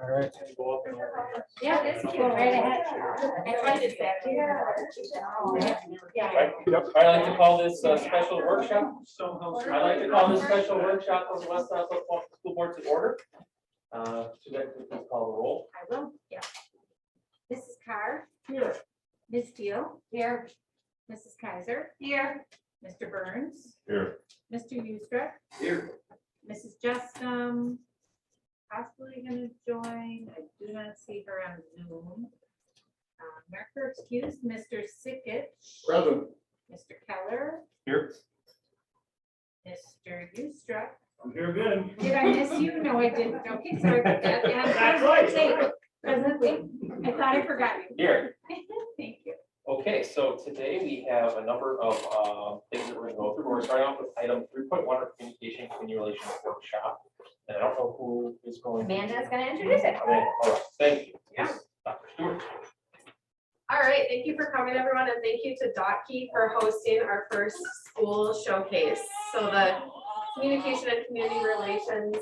All right. Go up and over here. Yeah, this is right ahead. Yep. I'd like to call this special workshop. I'd like to call this special workshop of the West Southwood School Board to order. Should I please call the roll? I will, yeah. Mrs. Carr. Here. Ms. Steele. Here. Mrs. Kaiser. Here. Mr. Burns. Here. Mr. Ustra. Here. Mrs. Justum. Possibly going to join. I do not see her on Zoom. Marker excused. Mr. Sickett. Present. Mr. Keller. Here. Mr. Ustra. I'm here again. Did I miss you? No, I didn't. Okay, sorry about that. Yeah, That's right. Presently, I thought I forgot you. Here. Thank you. Okay, so today we have a number of things that we're going to go through. We're starting off with item 3.1, our communication continuation workshop. And I don't know who is going. Amanda's going to introduce it. All right, thank you. Yeah. Dr. Stewart. All right, thank you for coming, everyone, and thank you to Dotke for hosting our first school showcase. So the Communication and Community Relations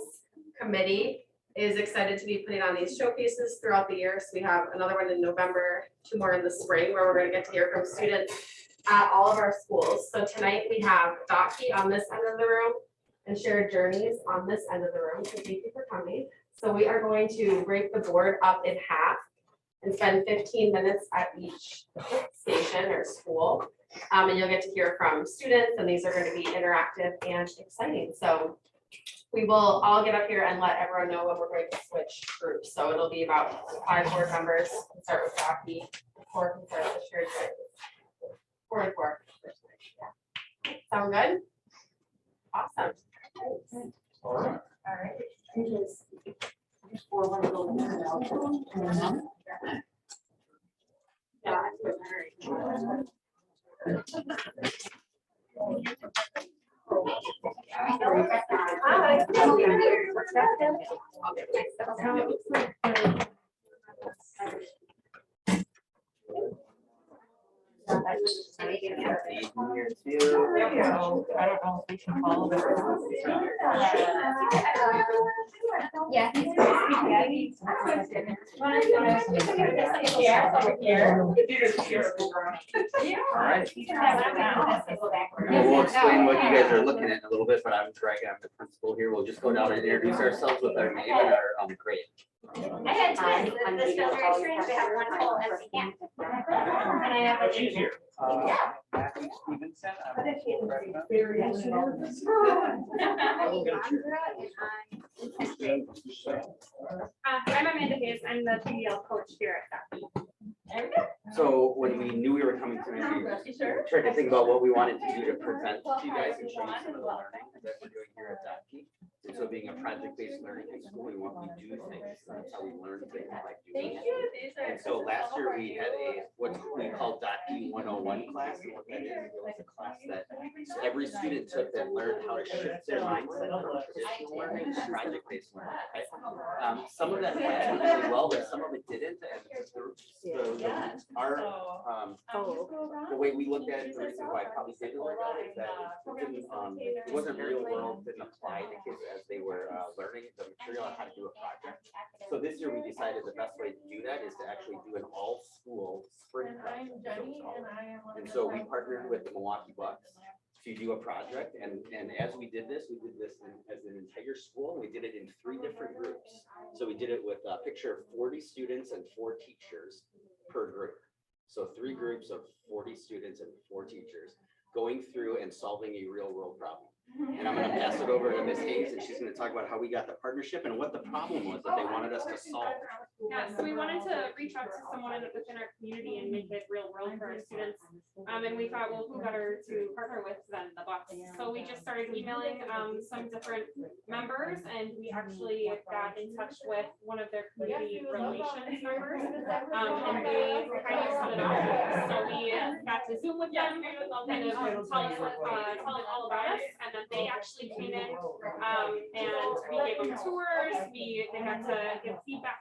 Committee is excited to be putting on these showcases throughout the year. So we have another one in November, 2 more in the spring, where we're going to get to hear from students at all of our schools. So tonight we have Dotke on this end of the room and shared journeys on this end of the room. So thank you for coming. So we are going to break the board up in half and spend 15 minutes at each station or school. And you'll get to hear from students, and these are going to be interactive and exciting. So we will all get up here and let everyone know when we're going to switch groups. So it'll be about 5 board members. We'll start with Dotke, 4 can start with shared journeys. 4 and 4. Yeah. Sound good? Awesome. All right. All right. I don't know if we can follow this. Yeah. We'll explain what you guys are looking at in a little bit, but I'm Greg, I'm the principal here. We'll just go down and introduce ourselves with our name and our grade. I had twins. This feels very strange to have one whole empty can. And I have a easier. Matthew Stevenson. I'm Amanda Hayes. I'm the PBL coach here at Dotke. So when we knew we were coming to, we tried to think about what we wanted to do to present to you guys and show you some of the learning that we're doing here at Dotke. And so being a project-based learning in school, we want to do things. That's how we learn things by doing it. And so last year we had what we call Dotke 101 class. And what that is, it was a class that every student took that learned how to shift their mindset from traditional learning to project-based learning. Okay? Some of that went really well, but some of it didn't. And the way we looked at it, the reason why it probably didn't work out is that it wasn't real world, didn't apply to kids as they were learning the material on how to do a project. So this year we decided the best way to do that is to actually do an all-school spring project. And so we partnered with the Milwaukee Bucks to do a project, and as we did this as an entire school, and we did it in 3 different groups. So we did it with a picture of 40 students and 4 teachers per group. So 3 groups of 40 students and 4 teachers going through and solving a real world problem. And I'm going to pass it over to Ms. Hayes, and she's going to talk about how we got the partnership and what the problem was that they wanted us to solve. Yeah, so we wanted to reach out to someone within our community and make it real world for our students. And we thought, well, who better to partner with than the Bucks? So we just started emailing some different members, and we actually got in touch with one of their community relations members. And they kind of set it up. So we got to Zoom with them, kind of tell them all about us. And then they actually came in and we gave them tours. They got to give feedback.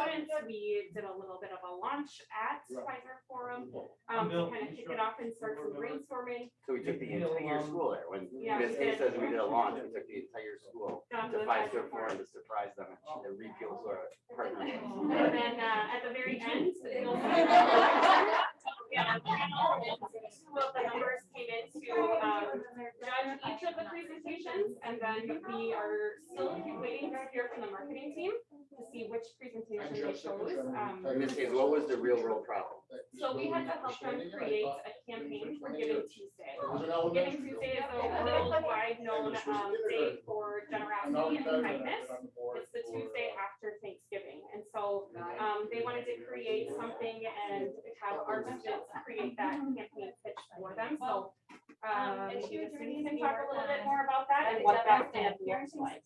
students. We did a little bit of a launch at Pfizer Forum to kind of kick it off and start some brainstorming. So we took the entire school there. When Yeah, Ms. we Day did. says we did a launch, we took the entire school Down to the Pfizer Pfizer Forum to surprise them and the repeal to our partner. And then at the very end, you'll see. Yeah, two of the numbers came in to judge each of the presentations, and then we are still waiting to hear from the marketing team to see which presentation they chose. Ms. Hayes, what was the real world problem? So we had to help them create a campaign for Giving Tuesday. Giving Tuesday is a worldwide known day for generosity and kindness. It's the Tuesday after Thanksgiving. And so they wanted to create something and have our students create that campaign pitch for them. So and she can talk a little bit more about that and what that plan looks like.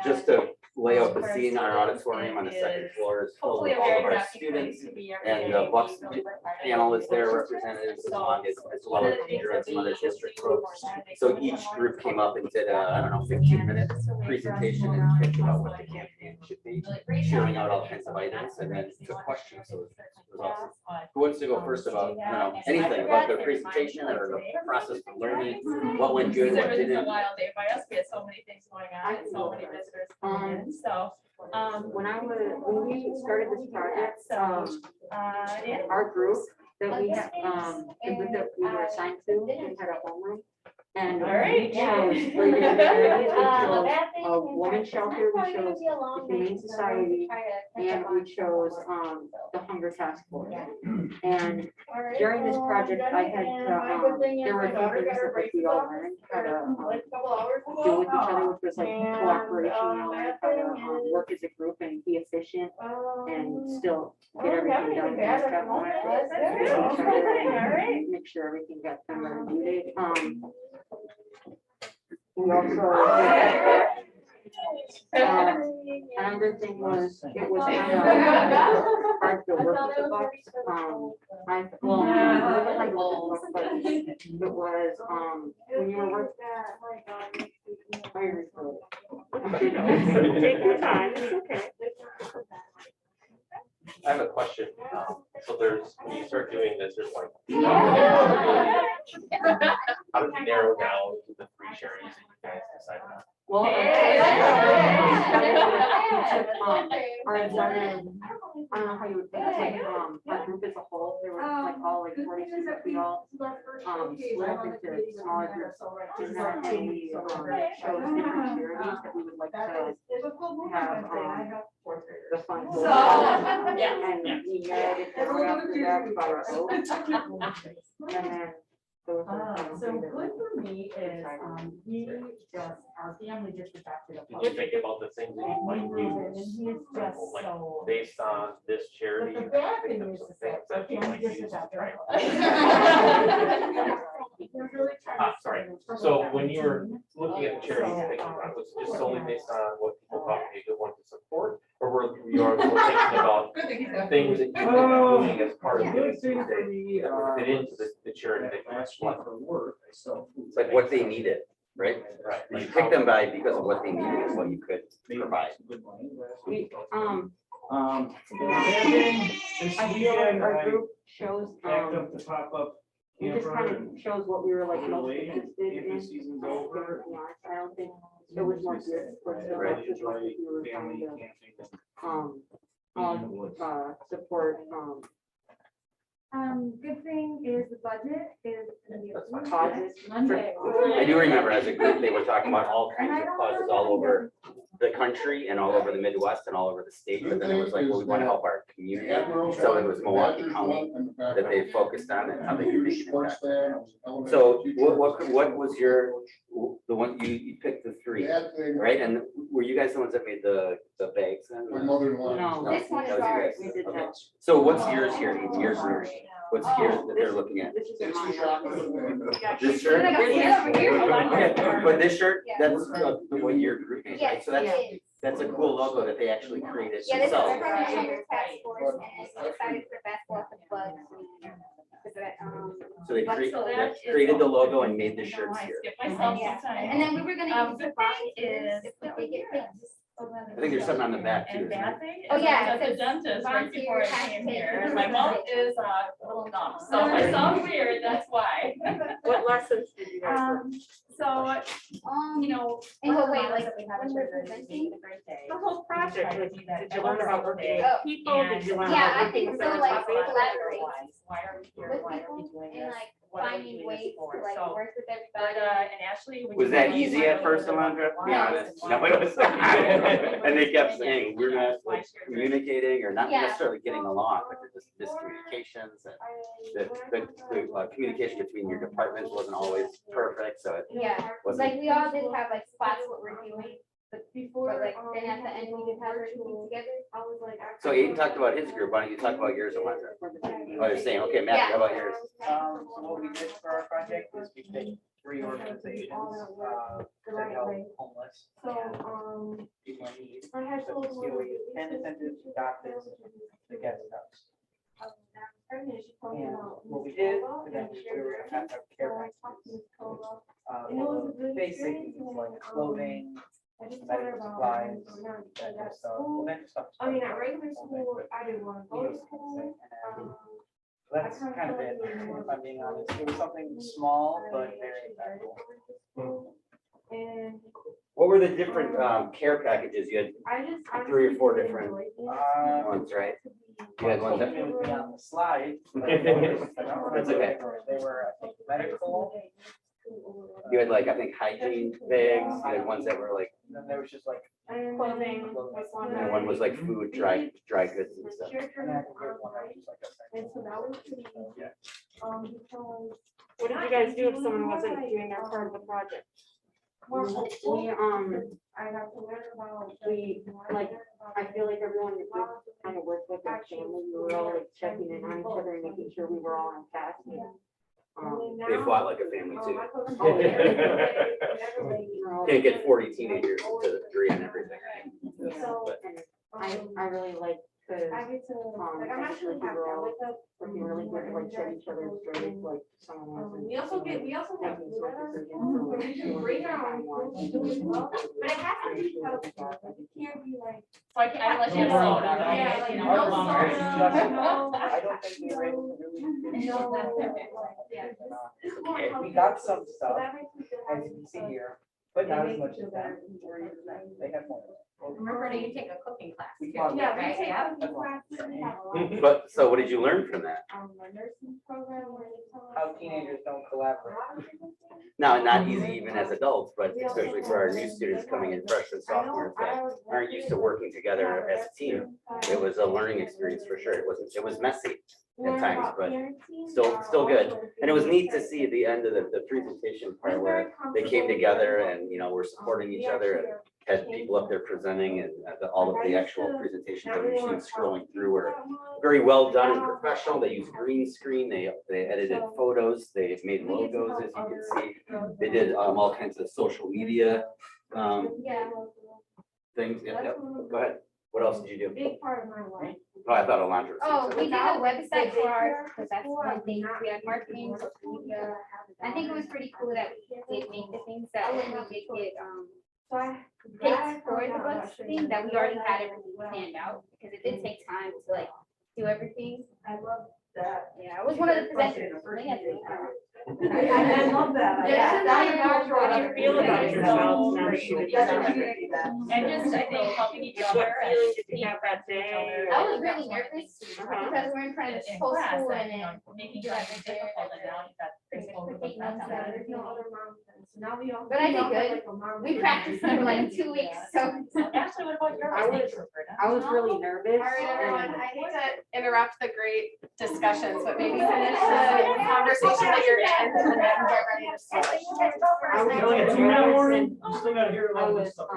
Just to lay out the scene, our auditorium on the second floor is full of all of our students, and the Bucks panel is there, representatives along as well as Peter and some other district folks. So each group came up and did a, I don't know, 15-minute presentation and pitch about what the campaign should be, sharing out all kinds of items, and then took questions. So it was awesome. Who wants to go first about, I don't know, anything about their presentation or the process for learning, what went good, what It was a didn't? wild day by us. We had so many things going on and so many visitors coming in, so. When we started this project, our group that we had, the group that we were assigned to, we had a homeroom. And All right. we chose Lady of the Charities, we chose a women's shelter, we chose the Humane Society, and we chose the Hunger Task Force. And during this project, I had to, there were a few things that we all learned how to do with each other, which was like cooperation, you know, learn how to work as a group and be efficient and still get everything done. And stuff like that. Make sure everything got done by the due date. We also, another thing was, it was kind of hard to work with the Bucks. It wasn't like work, but it was, when you were working. Take your time, it's okay. I have a question. So there's, when you start doing this, there's like, how did you narrow down the three charities that you guys decided on? Well, our done, I don't know how you would think, like, our group as a whole, there were like all like 40 students, we all split up into smaller groups. And then we chose different charities that we would like to have the fun. And we narrowed it down after that by our own. And then so good for me is, our family just adopted a Did you think about the things that you might and use? he is just Like, so. based on this But charity? the you bad think thing of is some that things our that you family might just use to adopted. try. They're really trying to Sorry. stay in So trouble when you were with looking at the charities, thinking about it, was it just solely based on what people thought would be a good one to support? Or were you also thinking about things that you were doing as part of Giving Tuesday that would fit into the charity that you actually want? It's like what they needed, right? Right. You picked them by because of what they needed and what you could provide. we, And then this I feel like weekend, our I group shows, backed up the pop-up it just camper kind and of shows what we were like went most away. interested in. Camping season's over. I don't think it was more geared towards the Really rest as much enjoy as we were family trying camping. to, support, Good thing is the budget is. causes. Monday. I do remember as a group, they were talking about all kinds of causes all over the country and all over the Midwest and all over the state, but then it was like, well, we want to help our community. So it was Milwaukee County that they focused on and how they could make an impact. So what was your, the one, you picked the three, right? And were you guys the ones that made the bags then? No, This one is That was you ours. guys. we did Okay. that. So what's yours here? Yours, what's yours that they're looking at? This is mine. This shirt? Yeah. But this shirt, Yeah. that's the one your group made, right? Yes, So that's, it is. that's a cool logo that they actually created Yeah, this is from themselves. the Hunger Task Force, and it's decided for basketball for bugs. So they But created, so that is created the logo and made the shirts here. Yeah, and then we were gonna Um, use the the thing is, if we could get pigs I think there's something on the back too. And isn't bad there? thing Oh, is I yeah, was it at the says dentist right before I volunteer came tax here, pay. and my mouth is a little numb, so if I sound weird, that's why. What lessons did you guys learn? So, you know, In what way, like, when we're presenting? the whole project, Did you learn about working with Oh, people? Did you learn Yeah, about I think working so, with like, people? collaborate why are we here, with why are we people doing and this? like What are we finding doing this ways for? to like So, work with but, everybody. and Ashley. when Was you that were easy talking at first, about Alondra? Be why honest. and No, why it was not. And they kept and saying, we're not why like, shared communicating or not Yeah. necessarily getting along, but they're just miscommunications and the communication between your departments wasn't always perfect, so it Yeah, wasn't. like we all did have like spots what we're doing, but like then at the end we did have everything together. So Aiden talked about his group, why don't you talk about yours, Alondra? Oh, you're saying, okay, Matthew, how about yours? So what we did for our project is we picked 3 organizations, that help homeless and people in need. So it's COE, independent doctors, the guest house. And what we did, for them is we were gonna have care packages. Well, the basic needs like clothing, medical supplies, that kind of stuff. Well, then stuff. I mean, at regular school, I didn't want to go to school. That's kind of it, if I'm being honest. It was something small, but very impactful. And What were the different care packages? You I just. 3 or 4 different Uh, ones, right? You had ones that. It would be on the slide. That's okay. They were, I think, medical, You had like, I think hygiene bags, you had ones that were like, and then there was just like. Clothing. and one was like food, dry goods and stuff. And then I think there's one that was just like a And so that was pretty, Yeah. because. What did you guys do if someone wasn't doing their part of the project? More We, hopeful. I have to learn about. we, like, I feel like everyone in the group kind of worked with our family. We were all like checking in on each other and making sure we were all on task. They fought like a family too. Oh, Can't get 40 teenagers to agree on everything. But And I really like the, I get to, like, I'm actually we happy. were I all wake up. working really good, to, like set each other straight, like someone wasn't. We also get, we also have. Making some decisions for We what can she bring wanted our to own do. food as well, but it has to be Pretty healthy. sure Like, it can't be like. So I can't, unless you have soda, Yeah, right? like You know, no no longer. soda, no. I don't think we were able to really. No, yeah. We got some So stuff, that makes me feel as happy you can see because here, but it not as makes much me as feel better. them. They had more. Remember, you take a cooking class We too, taught Yeah, we right? take Yeah. cooking classes, we have a lot. But so what did you learn from that? A nursing program where they tell us. How teenagers don't collaborate. Now, not easy even as adults, but especially for our new students coming in freshmen, sophomores that aren't used to working together as a team. It was a learning experience for sure. It was messy at times, but still good. And it was neat to see the end of the presentation part where they came together and, you know, were supporting each other and had people up there presenting and all of the actual presentations that we've seen scrolling through were very well done and professional. They used green screen, they edited photos, they made logos, as you can see. They did all kinds of social media Yeah. things. Yeah, go ahead. What else did you do? Big part of my life. Oh, I thought Alondra was Oh, saying we did a website for ours, because that's one thing, we had marketing, social media. I think it was pretty cool that we did make the things that we did get, So I. picked for the books thing, that we already had everything planned out, because it did take time to like do everything. I love that. Yeah, it was one of the presenters. I love that. Yeah. How do you feel about yourself? And And just, I think, helping each What other. and feeling did you being have that day? I was really nervous, Uh-huh. because we're in front of in whole class, school and, and you know, then. making sure it's difficult, and now you've got principal who goes nuts on that. There's no other moms, and so now we all. But I did we all have, good. like, a mom We group. practiced for like 2 weeks, so. Ashley, what about your? I was really nervous. All right, everyone, and- I hate to interrupt the great discussions, but maybe finish the conversation that you're in and then get ready to switch. I was You only really got 2 minute nervous warning, and you still gotta hear a I lot of this was, stuff.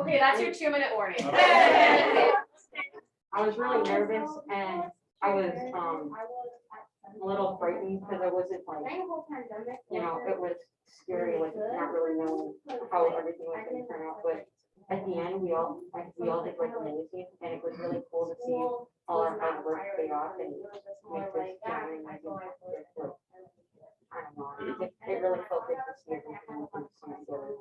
Okay, that's your 2-minute warning. I was really nervous and I was, a little frightened because I wasn't like, you know, it was scary, like not really knowing how everything was gonna turn out, but at the end, we all did like amazing, and it was really cool to see all our hard work pay off and make this gathering, I think, I don't know, it really felt good to see everything come together.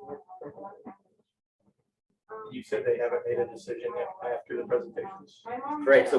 You you said they haven't made a decision yet after the presentations. Right, so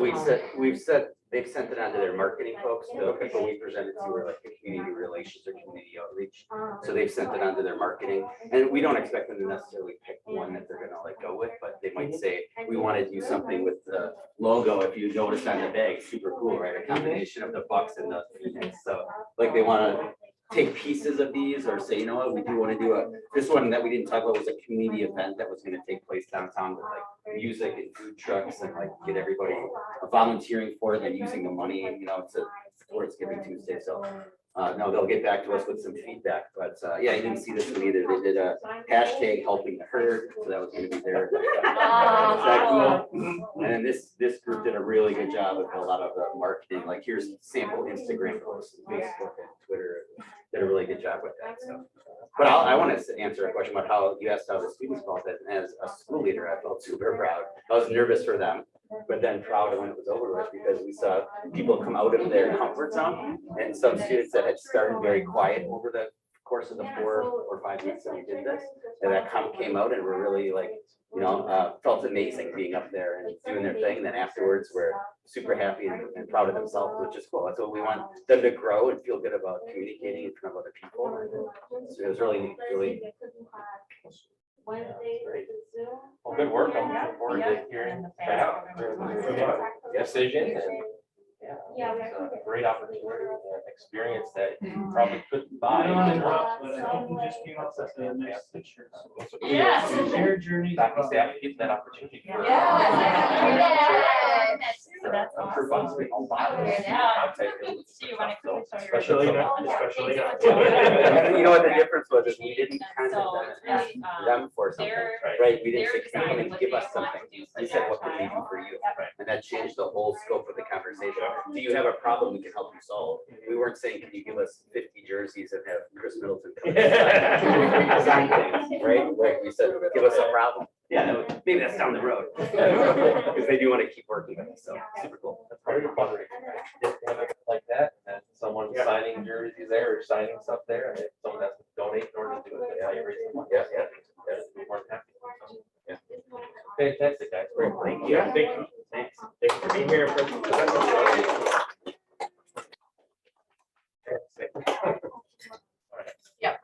they've sent it on to their marketing folks, the people we presented to were like the community relations or community outreach. So they've sent it on to their marketing, and we don't expect them to necessarily pick one that they're gonna like go with, but they might say, we want to do something with the logo, if you notice on the bag, super cool, right? A combination of the Bucks and the Phoenix, so like they want to take pieces of these or say, you know what, we do want to do this one that we didn't talk about was a community event that was going to take place downtown with like music and food trucks and like get everybody volunteering for it and using the money, you know, towards Giving Tuesday. So no, they'll get back to us with some feedback, but yeah, I didn't see this one either. They did a hashtag helping the herd, so that was going to be there. And then this group did a really good job of a lot of the marketing, like here's sample Instagram posts, Facebook and Twitter, did a really good job with that. So, but I want to answer a question about how you asked how the students felt, and as a school leader, I felt super proud. I was nervous for them, but then proud when it was over with, because we saw people come out of their comfort zone, and some students that had started very quiet over the course of the 4 or 5 weeks that we did this, and that came out and were really like, you know, felt amazing being up there and doing their thing. And then afterwards, we're super happy and proud of themselves, which is cool. That's what we want them to grow and feel good about communicating in front of other people. So it was really neat, really. Great. Well, good work. I'm looking forward to hearing back their decision. And yeah, it's a great opportunity and experience that you probably couldn't buy. Yeah. Shared journey. Faculty, staff, give that opportunity. I'm sure Bucks make a lot of content. Especially not. You know what the difference was, is we didn't kind of ask them for something, right? We didn't say, come and give us something. We said, what can we do for you? And that changed the whole scope of the conversation. Do you have a problem we can help you solve? We weren't saying, can you give us 50 jerseys and have Chris Middleton design things, right? Like we said, give us a problem. Yeah, maybe that's down the road. Because they do want to keep working with us, so super cool. That's part of the fundraising. Just have it like that, and someone signing jerseys there or signing stuff there, and if someone has to donate in order to do it, yeah, you raise the money. Yeah. Be more than happy. So, yeah. Fantastic, guys. Great. Thank you. Thank you. Thanks for being here. Yep.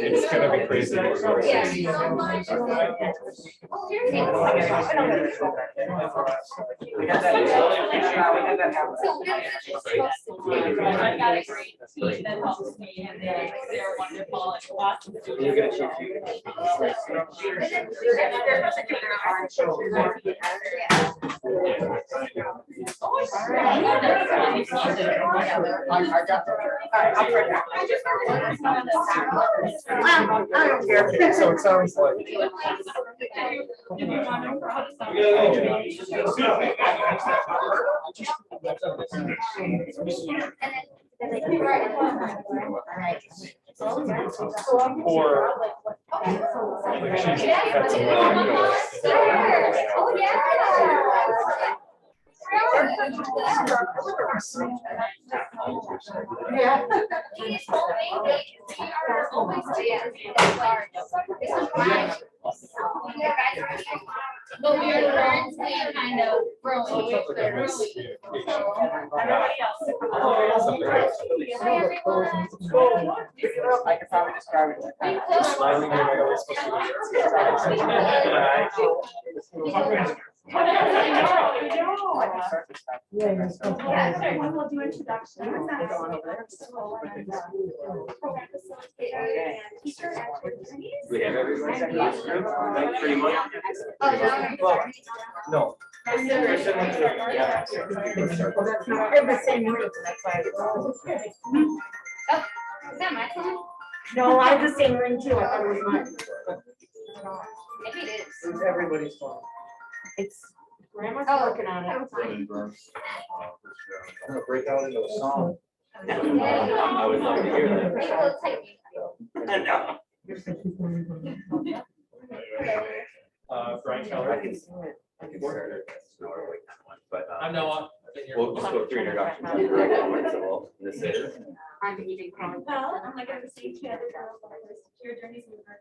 It's gonna be crazy. We had that happen. I got a great team that helps me, and they're wonderful and awesome. You're gonna choose you. So it sounds like. Or. Like she's had some. But we are currently kind of growing with the really. Everybody else. I could probably describe it. Smiling, you're not always supposed We'll do introductions. We have everybody. Pretty much. Well, no, Kristen went through it, yeah. They're the same room, that's why. Is that my phone? No, I have the same ring too, I thought it was mine. Maybe it is. It's everybody's phone. It's, grandma's Oh, working on it. that was mine. I'm gonna break out into a song. I would love to hear that. Maybe we'll type it. Brian I Keller. can start it. It's not really that one, but I'm Noah. I've been here. we'll just go through introductions. I'll direct it once in a while. This is. I'm eating corn. Well, I'm like, I'm seeing two other girls on this, your journeys with her.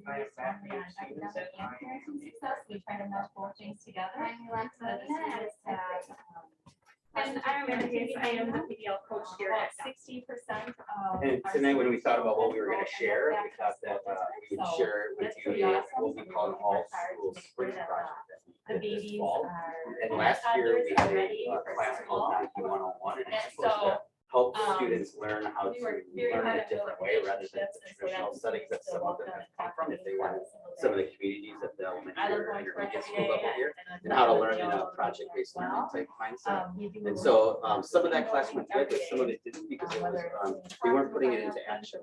I am back. Academic and parenting success, we try to mesh both things together. So the Yeah. students have, And I'm in case I am the PDL coach here at 60% of. And our tonight, when we students thought about what we were go gonna and share, look we back thought to that school we would districts. share with That's you pretty what awesome. we call an all school To make spring sure that, project. The that we did this babies fall. are. And last year, we had ready a for class school. called Donkey 101, and And it's supposed to so, help um, students learn how we to were very learn hard in a at building different way rather than relationships, the and so traditional that's settings that some of them have come from if they were in some of the communities at the elementary I love or going to work intermediate every school day. level here, and and how to learn in they a all project-based do learning well. type mindset. You do And a so little- some of that class went good, but some of it didn't because it was, we weren't putting it into action.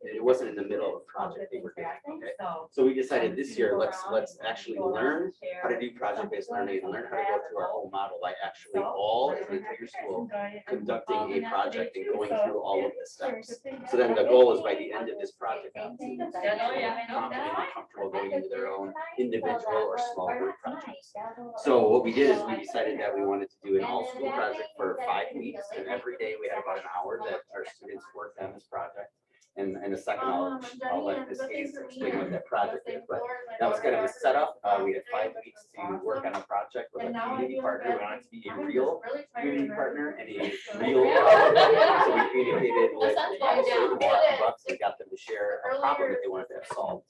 It wasn't in the middle of a project they were doing, okay? So we decided this year, let's actually learn how to do project-based learning and learn how to go through our whole model by actually all in the entire school conducting a project and going through all of the steps. So then the goal is by the end of this project, our team is confident and comfortable going into their own individual or small group projects. So what we did is we decided that we wanted to do an all-school project for 5 weeks, and every day we had about an hour that our students worked on this project. And in a second, I'll let Ms. Hayes explain what that project is, but that was kind of a setup. We had 5 weeks to work on a project with a community partner. We wanted it to be a real community partner and a real project. So we communicated with bucks and got them to share a problem that they wanted to have solved.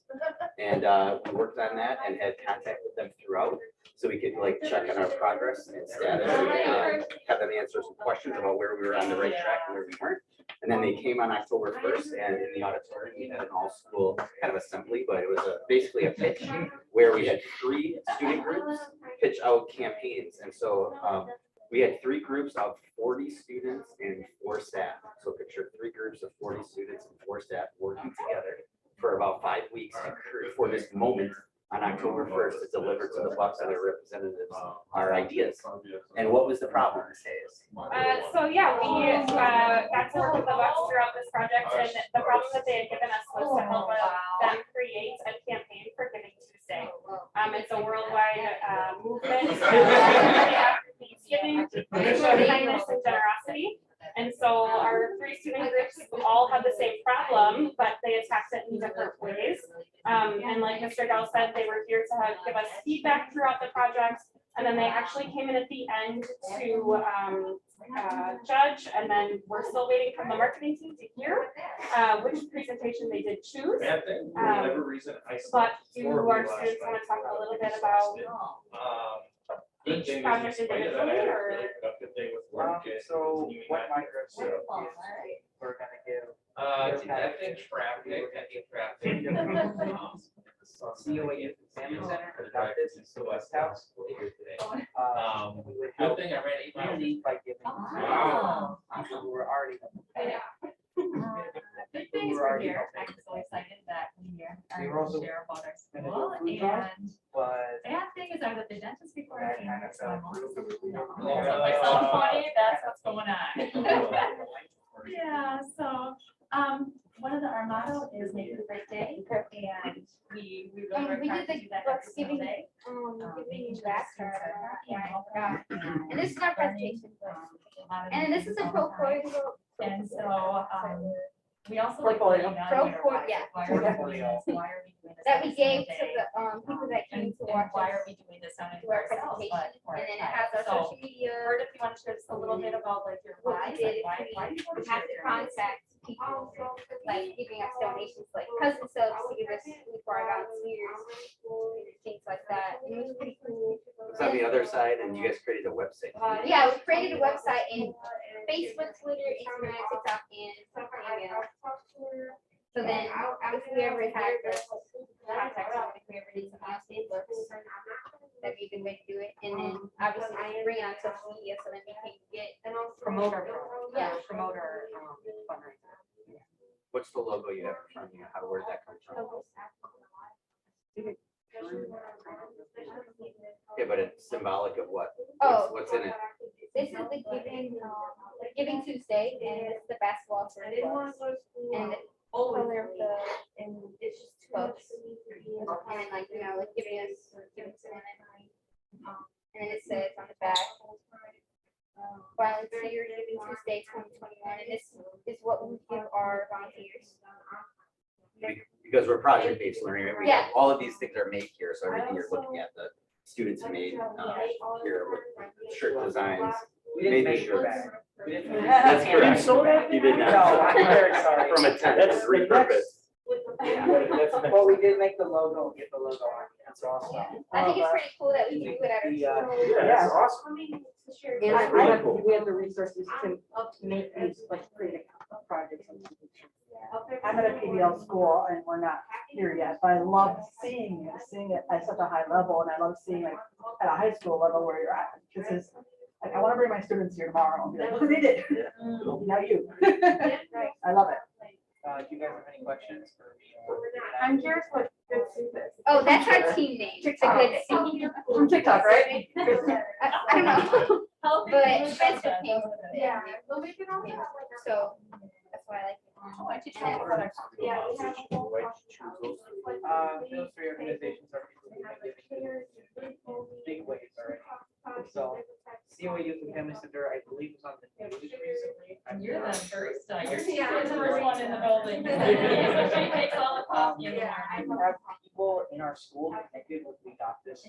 And we worked on that and had contact with them throughout, so we could like check on our progress and status and have them answer some questions about where we were on the right track and where we weren't. And then they came on October 1st, and in the auditorium, we had an all-school kind of assembly, but it was basically a pitch where we had 3 student groups pitch out campaigns. And so we had 3 groups of 40 students and 4 staff. So picture 3 groups of 40 students and 4 staff working together for about 5 weeks for this moment on October 1st to deliver to the Bucks and their representatives our ideas. And what was the problem, Ms. Hayes? So yeah, we got to work with the Bucks throughout this project, and the problem that they had given us was to help them create a campaign for Giving Tuesday. It's a worldwide movement after Thanksgiving to show kindness and generosity. And so our 3 student groups all had the same problem, but they attacked it in different ways. And like Mr. Dell said, they were here to give us feedback throughout the project. And then they actually came in at the end to judge, and then we're still waiting for the marketing team to hear which presentation they did choose. Bad thing, for whatever reason, I. But do our students want to talk a little bit about Good each thing project is you explained it, I individually, had a or? really productive day with work. and So continuing what that my here, group so- said is we're gonna give. I think traffic, COA Youth Exam Center, adopt this in the West House. today. We would Good help thing I ran 8 miles. community by giving. Wow. People who were already. Good things we're here. I'm so excited that we We were are also to share about our gonna do school, a food drive, and But bad thing is I was at the dentist before I that came kind here, of so I'm fell also. through. So myself funny, that's what's going on. Yeah, so, one of our motto is make it a great day, and we really And work we hard did to the do that Bucks every single giving, day. giving back, yeah, I forgot. And And this is our presentation. And this is a portfolio. And so, we also. Portfolio. Yeah. Why are we doing this? Why are we doing this? That every we gave single to day? the, people that came to And watch why us are we doing this not only do for our ourselves, presentation. but for And our then it has our clients? social media. Bert, if you want to share just a little bit about like your What whys, we did, like why do you want We to have share to your whys? contact people, like giving us donations, like cousin subs to give us food for our volunteers, things like that. And it was pretty cool. It's on the other side, and you guys created a website. Yeah, we created a website in Facebook, Twitter, Instagram, TikTok, and email. So then if we ever had the contacts, if we ever need something else, they look. that'd be a good way to do it. And then obviously bring it on social media so that we can get, Promote our, Yeah. promote our fundraiser. What's the logo you have in front of you? How, where'd that come from? Yeah, but it's symbolic of what? Oh. What's in it? This is the Giving Tuesday, and it's the basketball for the clubs. And the color of the, and it's just clubs. And then like, like giving us, giving to them. And then it says on the back, Volunteer Giving Tuesday 2021, and this is what we give our volunteers. Because we're project-based learning, right? Yeah. All of these things are made here, so everything you're looking at, the students made here with shirt designs. We didn't Maybe make sure. your bag. We didn't. That's You correct. sold it? You did No, not. I'm very sorry. From a tent, That's it's repurposed. Well, we did make the logo, get the logo on. That's awesome. I think it's pretty cool that we can do it at our school. Yeah, it's awesome. And I have, we have the resources to make these like creative projects. I'm at a PBL school and we're not here yet, but I love seeing it at such a high level, and I love seeing it at a high school level where you're at. This is, like, I want to bring my students here tomorrow and be like, look what they did. Now you. I love it. Do you guys have any questions for me? I'm curious what good soup is. Oh, that's our team name. It's a good team. From TikTok, right? I don't know, How but big is Spencer that? came. Yeah, we'll make it all. So that's why I like it. Oh, I teach that product. Yeah. Those three organizations are big ways already. So COA Youth and Family Center, I believe, was on the news recently. You're the first, you're Yeah. the first one in the building. So she takes all the coffee in the I morning. have people in our school connected with We Got This.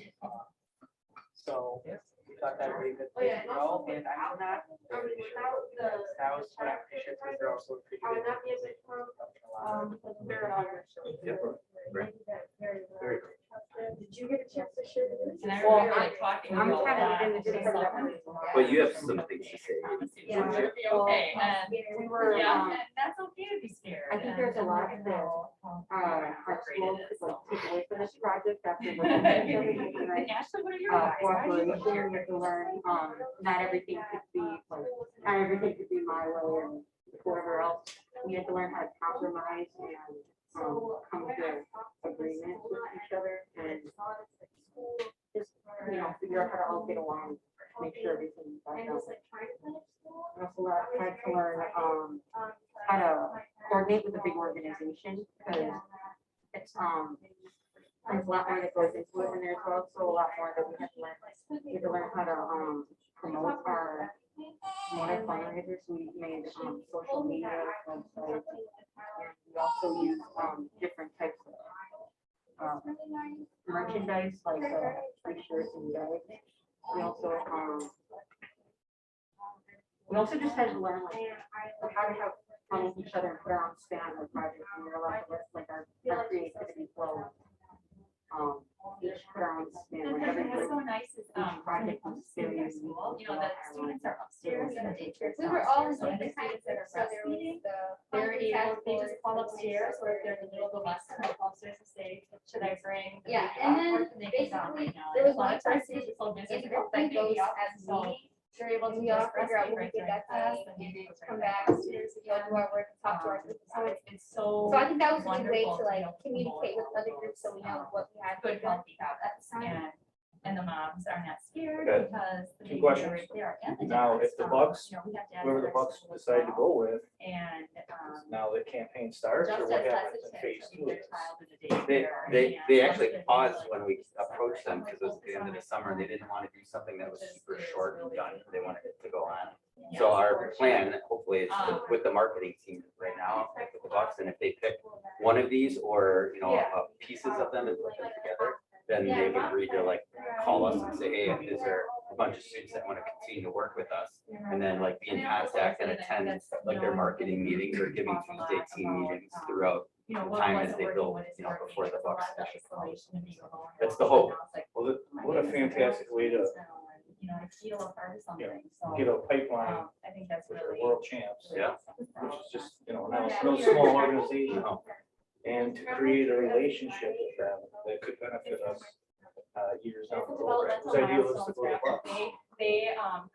So we thought that would be a good place to go, and I'm not. That was what I'm pretty sure, because they're also pretty good. They're an honor. Yep. Right. Very cool. Did you get a chance to share this? And I remember like talking to I'm you all kind of that. in the different Well, you have some things to say. Yeah, it'll be okay, and, We were, yeah, and that's okay to be scared. I think there's a lot that our school could like take away from this project after looking at everything tonight. Ashley, what are your eyes? Why are you Cooperation, here? we have to learn, not everything could be like, not everything could be my way and whoever else. We have to learn how to compromise and come to agreement with each other and just, figure out how to all get along, make sure everything's like that. I also tried to learn how to coordinate with a big organization because it's there's a lot more that goes into it, and there's also a lot more that we have to learn. We have to learn how to promote our fundraisers. We made social media websites. And we also use different types of merchandise like t-shirts and bags. We also just had to learn how to have fun with each other and put our own spin on the project. And we're allowed to let like our creativity flow. Each put our own spin. Like And what's so every nice is, project was in our very school, the students are upstairs and the daycare. We were all in So the different students that are so there was breastfeeding, the they're able, they task just call force, upstairs, or if they're in the middle of the lesson, they'll call upstairs and say, should I bring? the Yeah, baby and off then work?" And they can down right basically, now. there And was a lot one of times person kids are so busy, in they the don't group take that baby goes off, as so meeting. they're able to And we just all figure out breastfeed what we right did during that class. day, And and you then can come bring back them upstairs, do our work, and talk to our group. So it's so. So I think that was a good way wonderful to like be able to communicate with promote other groups so we know what we had. Good healthy habits, and the moms are not scared Okay. because the Two babies are questions. right there. And the Now, dads, if the Bucks, you know, we have dads whoever at the our Bucks school as decide to well. go with, And, now the campaign starts, or just what as happens in hesitant phase to two? leave their child in the daycare. They and actually other paused things when like we this. approached them because it was Focus the end of on the summer and they didn't want to do something that was super short and done. They wanted it to go on. Yeah, So our for plan, sure. hopefully, is with the marketing team right now, with the Bucks, and if they pick one of these or, pieces of them and put them together, then they would agree to like call us and say, hey, is there a bunch of students that want to continue to work with us? And then like be in contact and attend like their marketing meetings or Giving Tuesday team meetings throughout You know, the what time was as it they working, build, what is you know, working. before the There's a lot Bucks of actually come. isolation and being alone. That's the hope. And now it's like, Well, my what a goodness, fantastic way to you know, I feel a part of something, so. get a pipeline I think that's with the really. world champs, Yeah. which is just, no small organization. And to create a relationship with them that could benefit us years down It's a the road. developmental It's ideal is to milestones go to graphic. bucks. They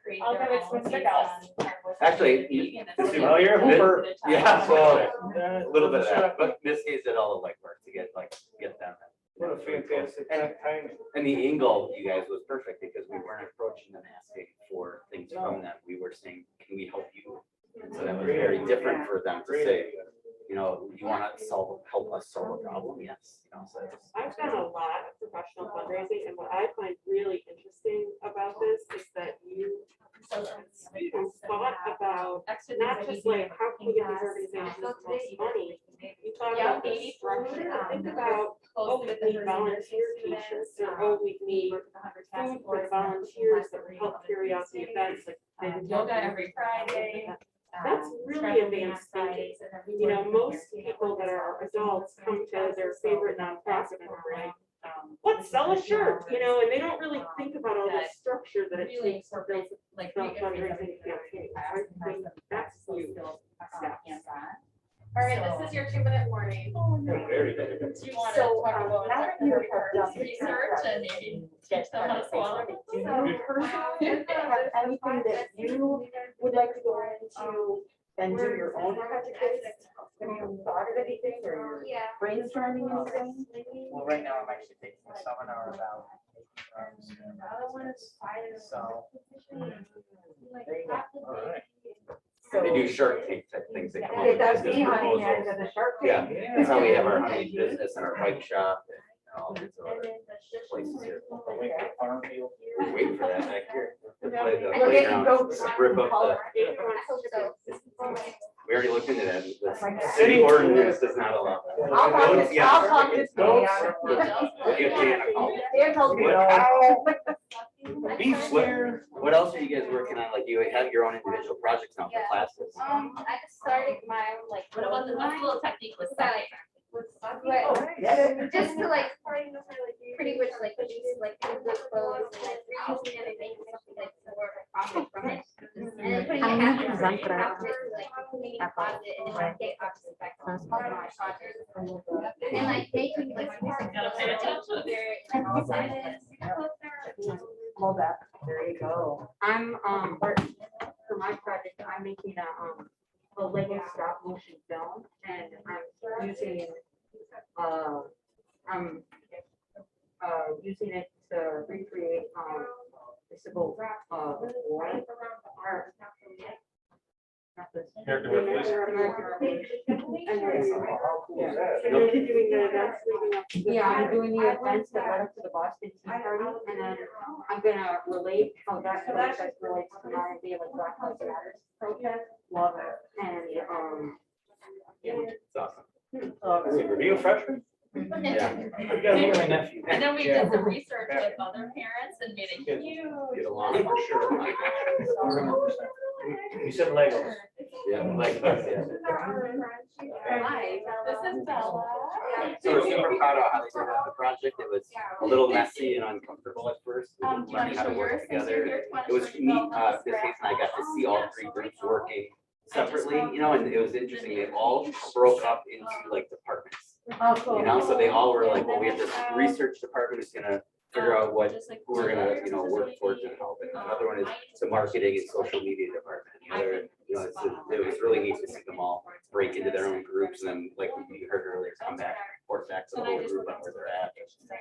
create I'll their give it own some based stickouts. on hardware Actually, technology, and this it's is- Oh, you're a hooper. Yeah, so Yeah, a little bit of that, but Miss Hayes did all the legwork to get them. What a fantastic timing. And the angle, you guys, was perfect because we weren't approaching them asking for things from them. We were saying, can we help you? And so that was very different for them to Great say, idea. you know, you want to help us solve a problem? Yes. You know, so it's- I've done a lot of professional fundraising, and what I find really interesting about this is that you students thought about not just like how can we get these organizations the most money, you thought about the structure, think about, oh, we need volunteer t-shirts, or oh, we need food for the volunteers that will help carry out the events, like. Yoga every Friday. That's really advanced thinking. You know, most people that are adults come to their favorite nonprofit and are like, let's sell a shirt, you know, and they don't really think about all the structure that it Really takes to build incorporate like the fundraising campaign. I think that's huge. All right, this is your 2-minute warning. Very good. Do you want to So, talk about now that you have done research and maybe teach them how to swallow? Do you personally have anything that you would like to go into and do your own project? Have you thought of anything or Yeah. brainstorming anything? Well, right now I'm actually taking a seminar about. So. There you go. All right. They do Shark Tank type things. They come up It with does business be honey, proposals. and the shark. Yeah, tank. that's how we have our honey business and our bike shop and all these other places here. Wait for farm field. We're waiting for that back here. The play- the We're getting playground, goats. rip up the, So, we already looked into that. The city ordinance does not allow. that. I'll talk to, Yeah. I'll talk to Goats. Danny. Give Dan a call. Dan told me What- no. Beef steer. What else are you guys working on? Like you have your own individual projects now for classes? I just started my own, like. What about the little technique with Like, Yeah. just to like, pretty much like, use like Google clothes and like reusing it and making something like more profit from it. And then putting it after, like, putting it deposit and then get opposite back on my project. And then like making like. Gotta pay attention. Love that. There you go. I'm, for my project, I'm making a Lego stop motion film and I'm using, using it to recreate, the civil, war. Or- not this- American Revolution. American Revolution. And this. How cool is that? And then you're doing the events leading up to the. Yeah, I'm doing the events that led up to the Boston Tea Party, and then I'm gonna relate how that process relates to modern day like Black Lives Matter protest. Love it. And, It's awesome. Are you a freshman? Yeah. You gotta look at my nephew. And then we did some research with other parents and made a Get huge. along. For sure. 100%. You said Legos. Yeah, like, yeah. Hi, this is Bella. So we're super proud of how they did the project. It was a little messy and uncomfortable at first. We Do you want learned to how show to yours? work Since you're together. here, do you want It to was show neat, yours? this case, and I got to see all three groups working separately, you know, and it was interesting. They all broke up into like departments, Oh, cool. you know, so they all were like, well, we have this research department who's gonna figure out what, Just like- who we're gonna, you know, work towards and help. And another one is the marketing and social media department. The other, you know, it was really neat to see them all break into their own groups and then, like we heard earlier, come back, report back to the whole group on where they're at.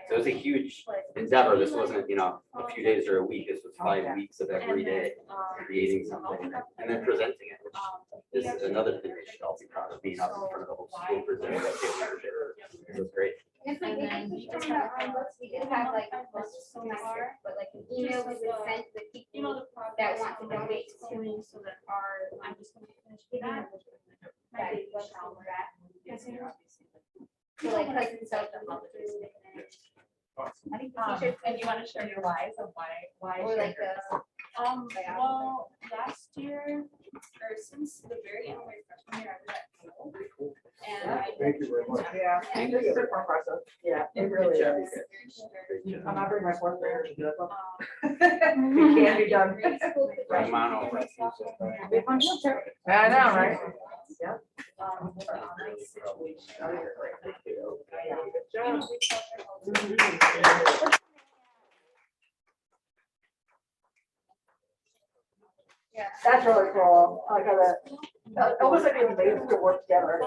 So it was a huge endeavor. This wasn't, you know, a few days or a week. This was 5 weeks of every day creating something and then presenting it, which is another thing they should all be proud of, being up in front of the whole school presenting that paper. It was great. It's like, we did have like, but like an email was sent to the people that want to donate to me so that our, I'm just gonna finish that. That is what I'll wrap. So like cousins of the mothers. And you want to share your whys of why? Or like the. Well, last year, or since the very end of my freshman year, I was at school. And I. Thank you very much. Yeah, and it's super impressive. Yeah, it really Good job, is. you guys. I'm not bringing my fourth graders to do it. Um, It can be done. Right, Mono. Be fun to check. Yeah, I know, right? Yep. Good job. That's really cool. I gotta, almost like it's made to work together.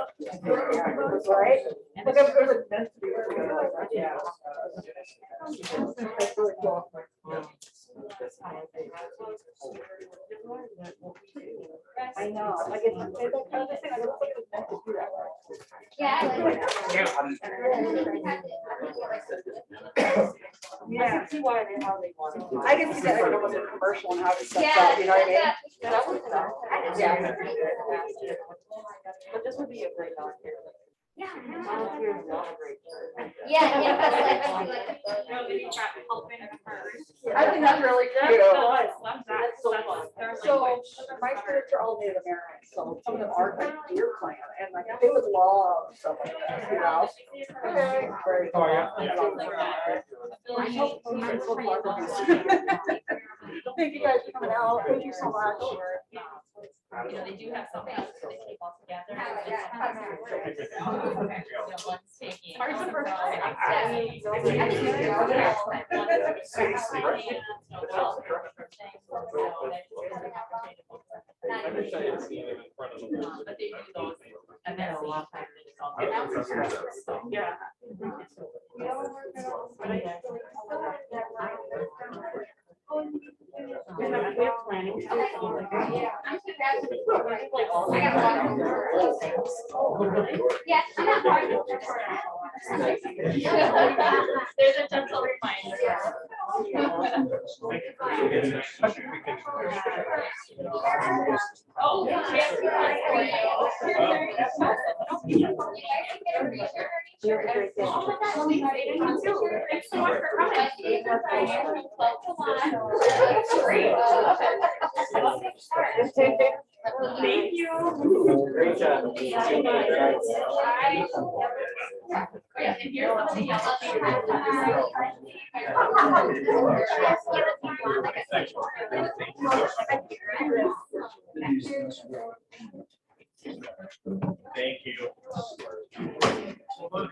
Right? Like it was like meant to be work together like that. Yeah. That's really cool. I know, like it's kind of this thing, like it looks like it's meant to do that way. Yeah, I like Yeah, I can see why they, how they want it. I can see that like almost a commercial and how it's set up, you know what I mean? That would, yeah. But this would be a great volunteer. Volunteer is not a great. Yeah, that's like I think that's really good. Love that. That's so fun. So my spirits are all Native American, so some of them are like deer clan, and like they would love stuff like that, you know? Okay, very cool. I'm so far from you. Thank you guys for coming out. Thank you so much. You know, they do have something else that they keep all together. One's taking. But they do those, and then a lot of times it's all. Yeah. We have planning. Yes, I'm not part of it. There's a gentle reminder. Oh, yeah. Thanks so much for coming. Thank you. Great job. Yeah, and here's something else. Thank you. Oh,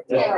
yeah.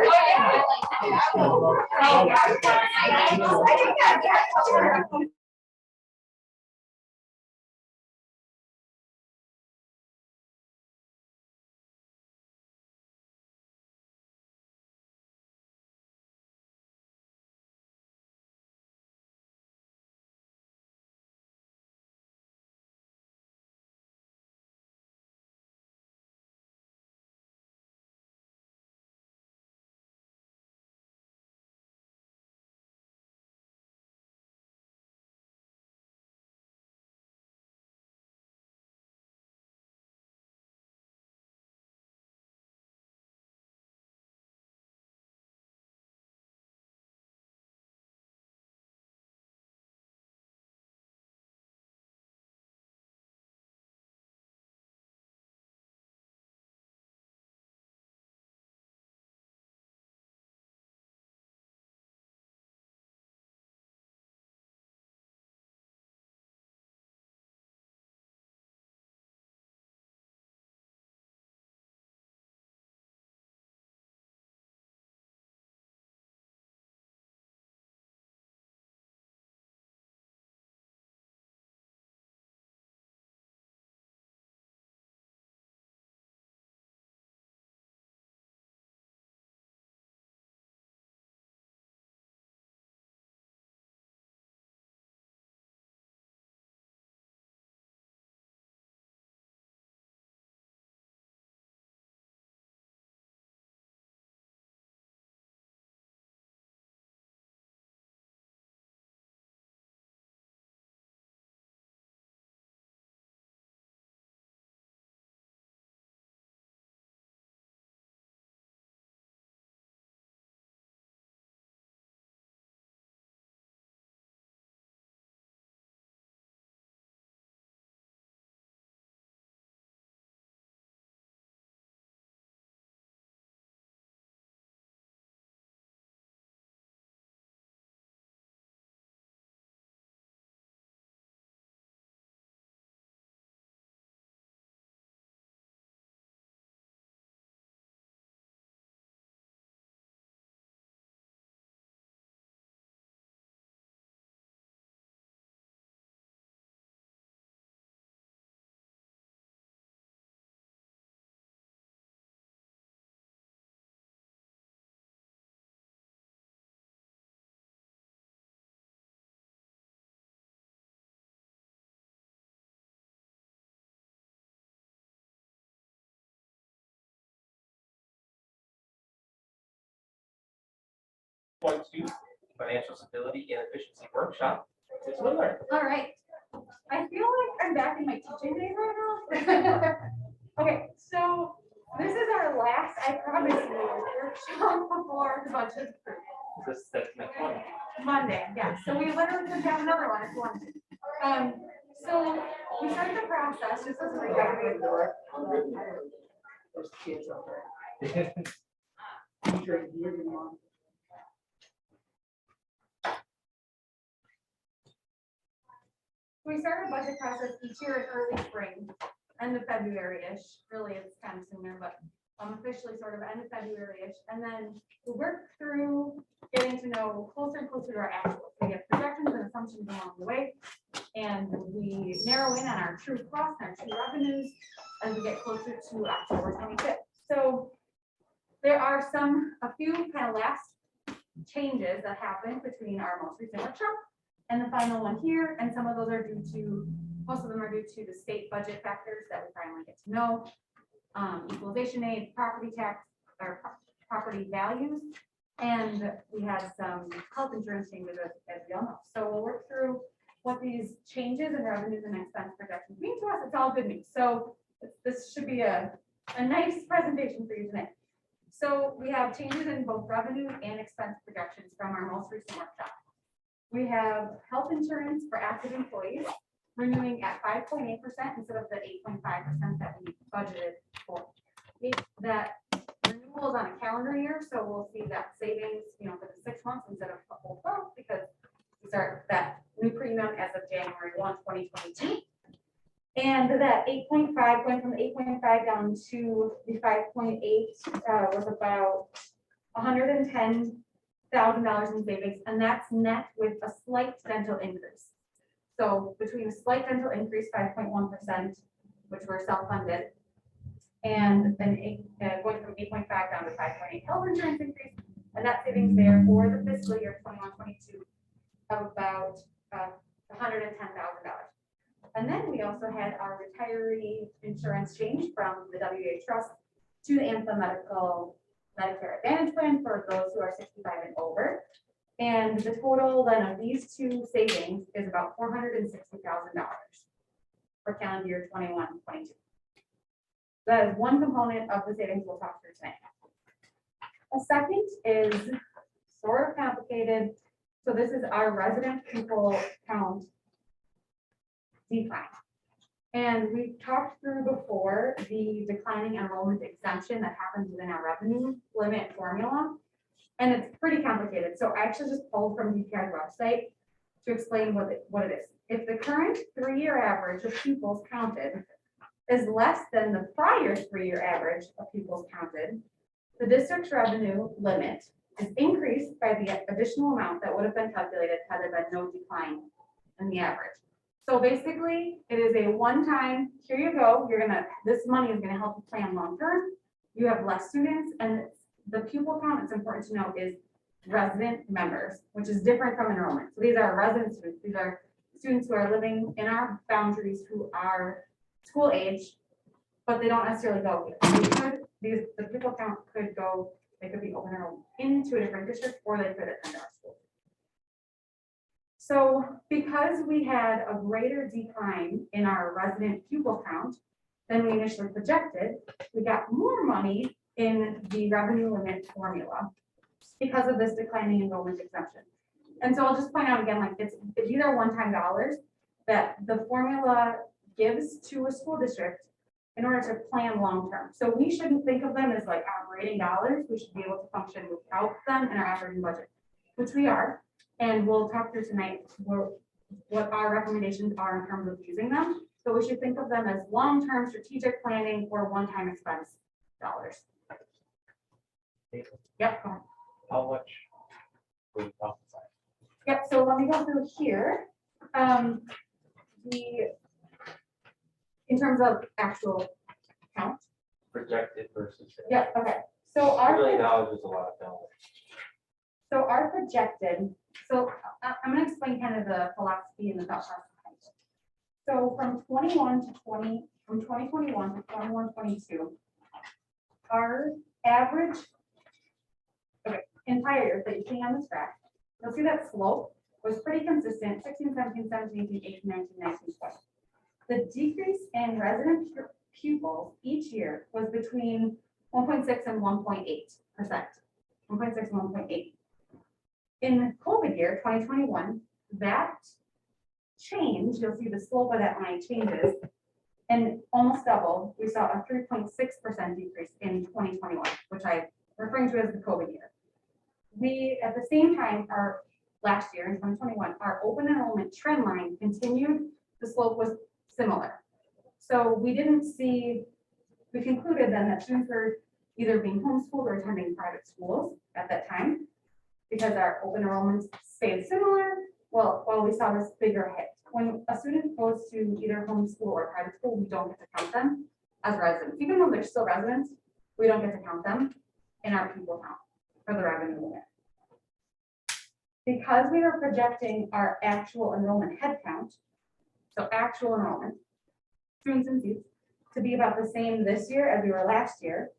2, Financial Stability and Efficiency Workshop. Ms. Whitler. All right. I feel like I'm back in my teaching days right now. Okay, so this is our last, I promise you, workshop before the budget. That's next one. Monday, yeah. So we literally could have another one if you wanted. So we started the process just as a recap. There's kids out there. Teacher, you're the mom. We start a budget process each year in early spring, end of February-ish. Really, it's kind of sooner, but officially sort of end of February-ish. And then we work through getting to know closer and closer to our actuals. We get projections and assumptions along the way. And we narrow in on our true costs and our true revenues as we get closer to October 25th. So there are a few kind of last changes that happened between our most recent workshop and the final one here. And some of those are due to, most of them are due to the state budget factors that we finally get to know. Equalization aid, property tax, or property values. And we had some health insurance changes as we all know. So we'll work through what these changes in revenues and expense projections mean to us. It's all good news. So this should be a nice presentation for you tonight. So we have changes in both revenue and expense projections from our most recent workshop. We have health insurance for active employees renewing at 5.8% instead of the 8.5% that we budgeted for. That renewal is on a calendar year, so we'll see that savings, for the 6 months instead of a whole 12, because we start that new premium as of January 1, 2022. And that 8.5 went from the 8.5 down to the 5.8 was about $110,000 in savings, and that's net with a slight dental increase. So between a slight dental increase, 5.1%, which were self-funded, and then going from 8.5 down to 5.8 health insurance increase, and that savings there for the fiscal year 21-22 of about $110,000. And then we also had our retiree insurance change from the WA Trust to the Anthem Medicare Advantage Plan for those who are 65 and over. And the total then of these two savings is about $460,000 for calendar year 21-22. That is one component of the savings we'll talk through tonight. A second is sort of complicated. So this is our resident pupil count decline. And we've talked through before the declining enrollment exemption that happens within our revenue limit formula. And it's pretty complicated. So I actually just pulled from DPI's website to explain what it is. If the current 3-year average of pupils counted is less than the prior 3-year average of pupils counted, the district's revenue limit is increased by the additional amount that would have been calculated had there been no decline in the average. So basically, it is a one-time, here you go, this money is gonna help you plan long-term. You have less students, and the pupil count, it's important to know, is resident members, which is different from enrollment. So these are resident students. These are students who are living in our boundaries who are school age, but they don't necessarily go here. The pupil count could go, they could be open enrolled into a different district, or they could attend our school. So because we had a greater decline in our resident pupil count than we initially projected, we got more money in the revenue limit formula because of this declining enrollment exemption. And so I'll just point out again, like these are one-time dollars that the formula gives to a school district in order to plan long-term. So we shouldn't think of them as like operating dollars. We should be able to function without them in our operating budget, which we are. And we'll talk through tonight what our recommendations are in terms of using them. So we should think of them as long-term strategic planning or one-time expense dollars. Yep. How much will you prophesy? Yep. So let me go through here. In terms of actual count. Projected versus. Yep. Okay. So our $1 million is a lot of dollars. So our projected. So I'm going to explain kind of the philosophy and the thought process. So from 2021 to 21-22, our average. Okay, entire years that you see on this graph, you'll see that slope was pretty consistent, 16, 17, 17, 18, 18, 19, 19, 20. The decrease in resident pupils each year was between 1.6 and 1.8%. 1.6 and 1.8. In the COVID year, 2021, that change, you'll see the slope of that line changes and almost double. We saw a 3.6% decrease in 2021, which I'm referring to as the COVID year. We, at the same time, last year in 2021, our open enrollment trend line continued. The slope was similar. So we concluded then that students were either being homeschooled or attending private schools at that time because our open enrollments stayed similar. Well, while we saw this bigger hit. When a student goes to either homeschool or private school, we don't get to count them as residents. Even though they're still residents, we don't get to count them in our pupil count for the revenue limit. Because we were projecting our actual enrollment head count, so actual enrollment, students and seats, to be about the same this year as we were last year,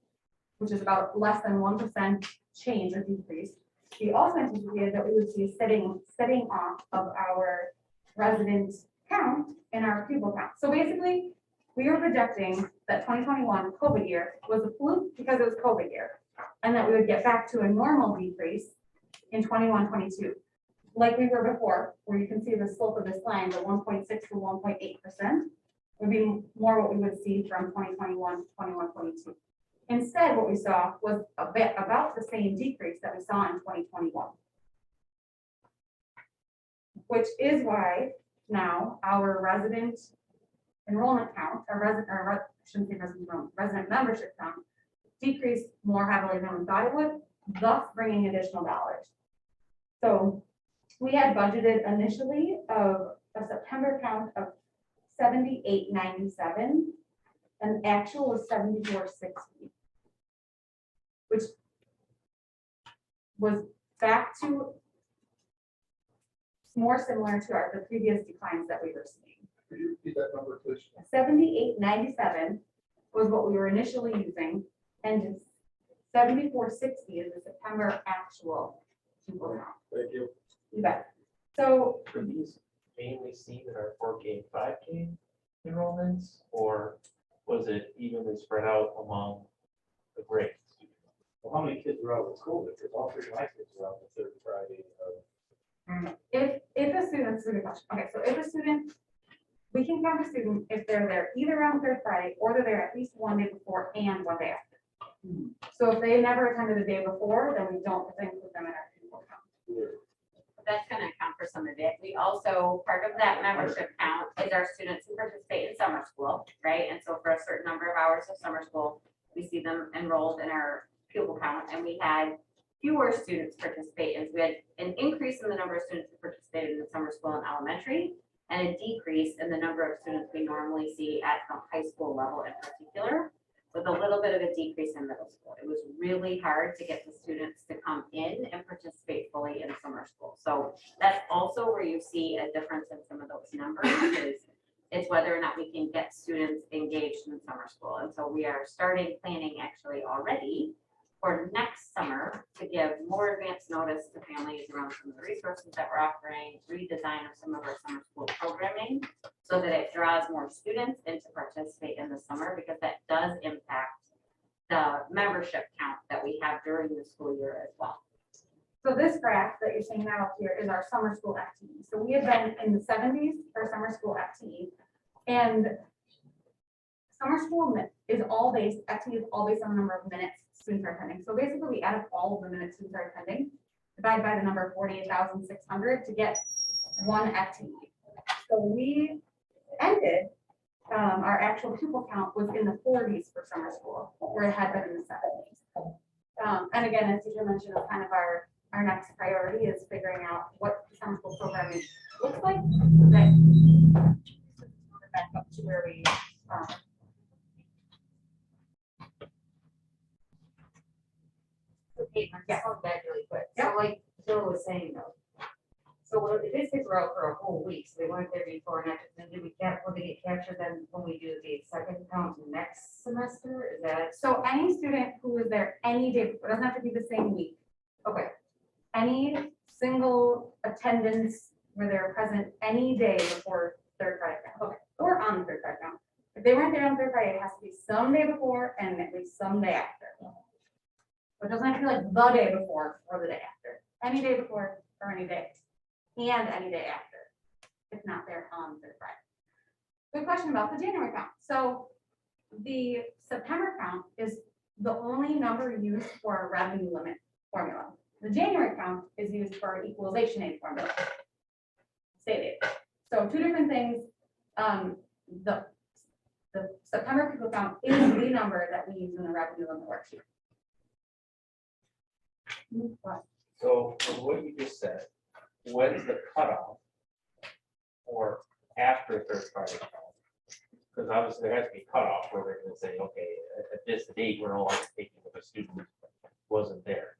which is about less than 1% change or decrease. We also anticipated that we would see steadying off of our resident count and our pupil count. So basically, we were projecting that 2021 COVID year was a fluke because it was COVID year, and that we would get back to a normal decrease in 21-22, like we were before, where you can see the slope of this line, the 1.6 to 1.8%, would be more what we would see from 2021 to 21-22. Instead, what we saw was about the same decrease that we saw in 2021. Which is why now our resident enrollment count, resident membership count decreased more heavily than we thought it would, thus bringing additional dollars. So we had budgeted initially of a September count of 7897, and actual was 7460, which was back to more similar to the previous declines that we were seeing. Could you repeat that number, please? 7897 was what we were initially using, and 7460 is the September actual pupil count. Thank you. You bet. So Were these mainly seen in our 4K and 5K enrollments, or was it evenly spread out among the grades? Well, how many kids were out of school? Because all three of my kids were out the third Friday of. if a student, this is a good question. Okay, so if a student, we can count a student if they're there either on third Friday or they're there at least one day before and one day after. So if they never attended the day before, then we don't include them in our pupil count. That's gonna account for some of it. We also, part of that membership count is our students who participate in summer school, right? And so for a certain number of hours of summer school, we see them enrolled in our pupil count, and we had fewer students participate. And so we had an increase in the number of students who participated in the summer school and elementary, and a decrease in the number of students we normally see at the high school level in particular, with a little bit of a decrease in middle school. It was really hard to get the students to come in and participate fully in summer school. So that's also where you see a difference in some of those numbers, is it's whether or not we can get students engaged in summer school. And so we are starting planning actually already for next summer to give more advanced notice to families around some of the resources that we're offering, redesign of some of our summer school programming, so that it draws more students in to participate in the summer, because that does impact the membership count that we have during the school year as well. So this graph that you're seeing now here is our summer school FTE. So we have been in the 70s for summer school FTE, and summer school is all based, FTE is all based on the number of minutes students are attending. So basically we add up all of the minutes students are attending, divide by the number 48,600 to get one FTE. So we ended, our actual pupil count was in the 40s for summer school, where it had been in the 70s. And again, as teacher mentioned, it's kind of our next priority is figuring out what the summer school programming looks like. That back up to where we Okay, let's go back really quick. So like Jill was saying though, so if these kids were out for a whole week, so they weren't there before and after, then will they get captured then when we do the second count next semester? Is that? So any student who is there any day, it doesn't have to be the same week. Okay. Any single attendance where they're present any day before third Friday. Okay, or on the third Friday now. If they weren't there on third Friday, it has to be some day before and at least some day after. It doesn't have to be like the day before or the day after. Any day before or any day. And any day after. If not there on third Friday. Good question about the January count. So the September count is the only number used for a revenue limit formula. The January count is used for equalization aid formula. State aid. So two different things. The September people count is the number that we use in the revenue limit worksheet. So from what you just said, what is the cutoff for after third Friday? Because obviously there has to be a cutoff where they're gonna say, okay, at this date, we're no longer taking if a student wasn't there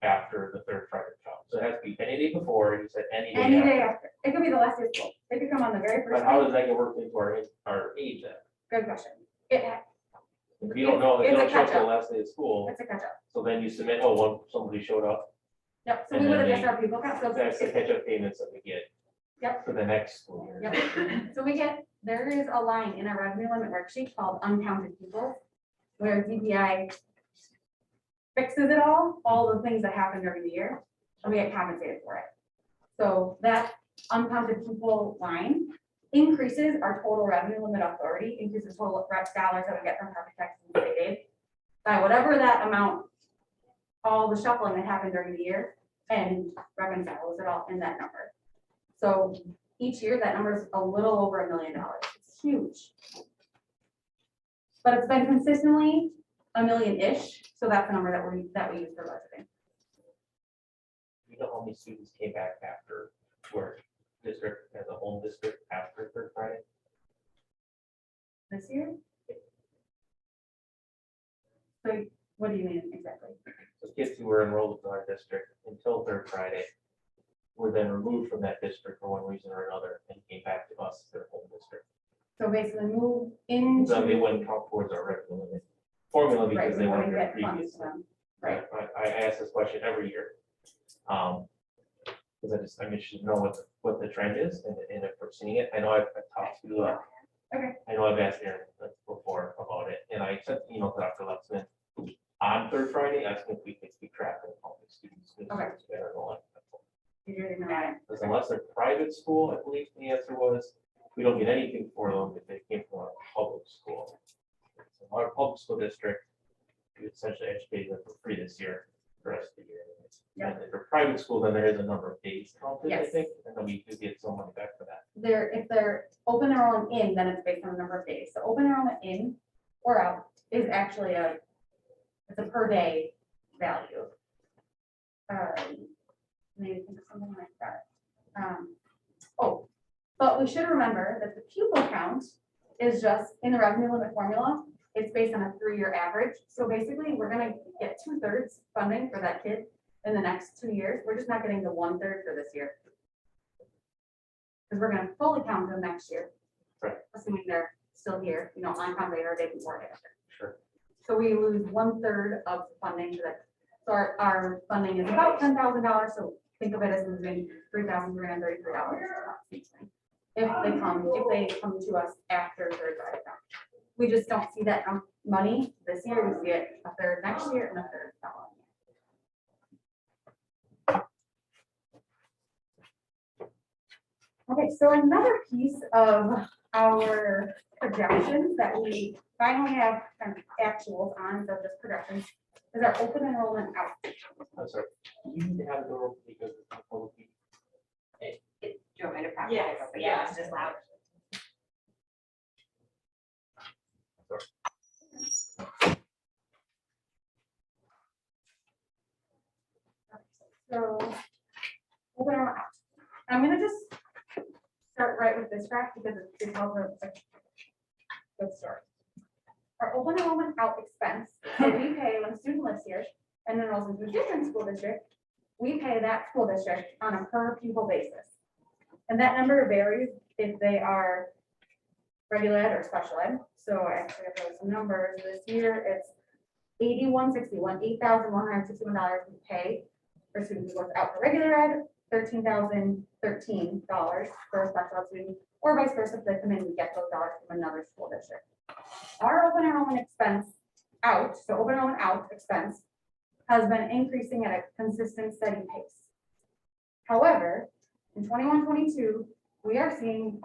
after the third Friday count. So it has to be any day before, you said any day Any after. day after. It could be the last day of school. It could come on the very But first how day. does that get worked into our age then? Good question. It, If you don't know, if It's you a don't show up to the catch-up. last day of school, it's a catch up. so then you submit, oh, somebody showed up, Yep, so And we would then adjust they- our people count. So that's the it's- catch-up payments that we get. Yep. For the next school year. Yep. So there is a line in our revenue limit worksheet called uncounted people, where DPI fixes it all the things that happen during the year, and we get compensated for it. So that uncounted people line increases our total revenue limit authority, increases total rep dollars that we get from property taxes and state aid by whatever that amount, all the shuffling that happened during the year, and reconciles it all in that number. So each year, that number is a little over $1 million. It's huge. But it's been consistently $1 million-ish, so that's the number that we use for budgeting. You know how many students came back after work district as a home district after third Friday? This year? So what do you mean exactly? So kids who were enrolled in our district until third Friday were then removed from that district for one reason or another and came back to us, their home district. So basically move into. So they wouldn't count towards our revenue limit formula because Right, they we weren't wouldn't here get funds previously. from them. Right. I ask this question every year. Because I'm interested to know what the trend is and if we're seeing it. I know I've talked to, Okay. I know I've asked Aaron before about it, and I sent an email to Dr. Lutzman on third Friday, asking if we could keep track of how many students. Okay. That are enrolling. You didn't know that. Because unless they're private school, I believe the answer was, we don't get anything for them if they came from a public school. So our public school district, we essentially educated them for free this year, the rest of the year. Yeah. And if they're private school, then there is a number of days counted, I Yes. think, and then we do get some money back for that. If they're open enrollment in, then it's based on the number of days. So open enrollment in or out is actually it's a per day value. Maybe think of something like that. But we should remember that the pupil count is just in the revenue limit formula. It's based on a 3-year average. So basically, we're gonna get 2/3 funding for that kid in the next 2 years. We're just not getting the 1/3 for this year. Because we're gonna fully count them next year. Right. Assuming they're still here, on time later, day before, day after. Sure. So we lose 1/3 of the funding for that. So our funding is about $10,000. So think of it as losing $3,333. If they come to us after third Friday. We just don't see that money this year. We see it a third next year and a third following year. Okay, so another piece of our projections that we finally have kind of actuals on, so just projections, is our open enrollment out. I'm sorry, you need to have a door because it's a public meeting. Do you want me to practice? Yes, Yeah, yes. it's just loud. So open enrollment out. I'm gonna just start right with this graph because it tells a good story. Our open enrollment out expense, so we pay when a student lives here and enrolls into a different school district, we pay that school district on a per pupil basis. And that number varies if they are regular ed or special ed. So I actually have some numbers. This year it's $8,161 we pay for students who goes out for regular ed, $13,013 for a special ed student, or vice versa, if they come in, we get those dollars from another school district. Our open enrollment expense out, so open enrollment out expense, has been increasing at a consistent, steady pace. However, in 21-22, we are seeing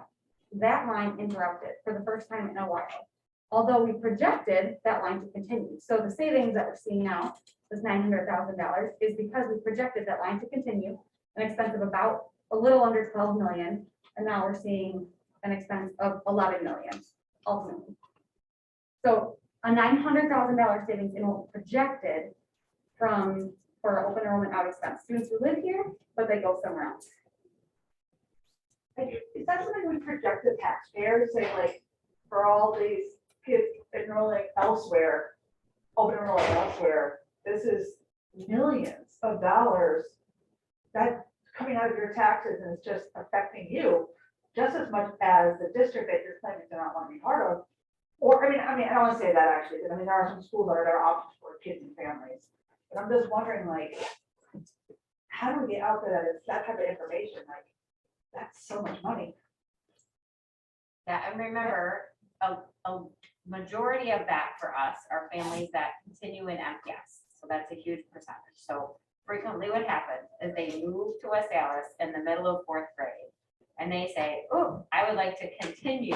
that line interrupted for the first time in a while. Although we projected that line to continue. So the savings that we're seeing now, this $900,000, is because we projected that line to continue, an expense of about a little under 12 million, and now we're seeing an expense of 11 million ultimately. So a $900,000 savings in what we projected for open enrollment out expense. Students who live here, but they go somewhere else. Is that something we project the taxpayers, say like, for all these kids enrolling elsewhere, open enrollment elsewhere, this is millions of dollars that's coming out of your taxes and it's just affecting you just as much as the district that you're claiming to not want to be part of? Or, I don't want to say that actually, because there are some schools that are options for kids and families. But I'm just wondering, like, how do we get out there that it's that type of information? Like, that's so much money. Yeah, and remember, a majority of that for us are families that continue in MPS. So that's a huge percentage. So frequently what happens is they move to West Allis in the middle of 4th grade. And they say, oh, I would like to continue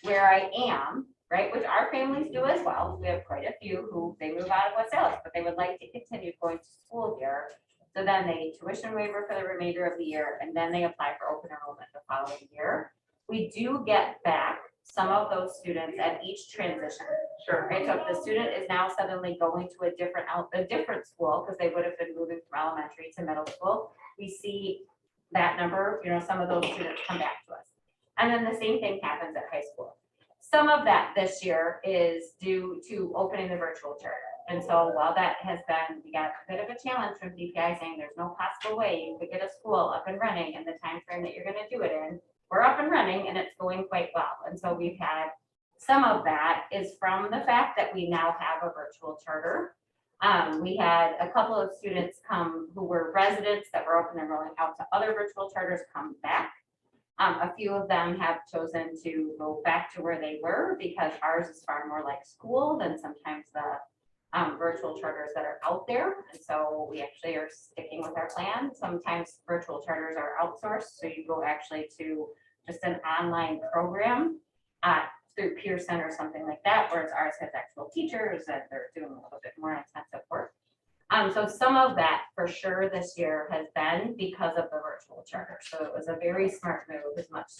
where I am, right? Which our families do as well. We have quite a few who they move out of West Allis, but they would like to continue going to school here. So then they tuition waiver for the remainder of the year, and then they apply for open enrollment the following year. We do get back some of those students at each transition. Sure. Right, so if the student is now suddenly going to a different school, because they would have been moving from elementary to middle school, we see that number, some of those students come back to us. And then the same thing happens at high school. Some of that this year is due to opening the virtual charter. And so while that has been, we got a bit of a challenge from DPI saying there's no possible way you could get a school up and running in the time frame that you're going to do it in. We're up and running and it's going quite well. And so we've had some of that is from the fact that we now have a virtual charter. We had a couple of students come who were residents that were open enrolling out to other virtual charters come back. A few of them have chosen to go back to where they were because ours is far more like school than sometimes the virtual charters that are out there. And so we actually are sticking with our plan. Sometimes virtual charters are outsourced. So you go actually to just an online program through Pearson or something like that, whereas ours has actual teachers and they're doing a little bit more intensive work. So some of that for sure this year has been because of the virtual charter. So it was a very smart move as much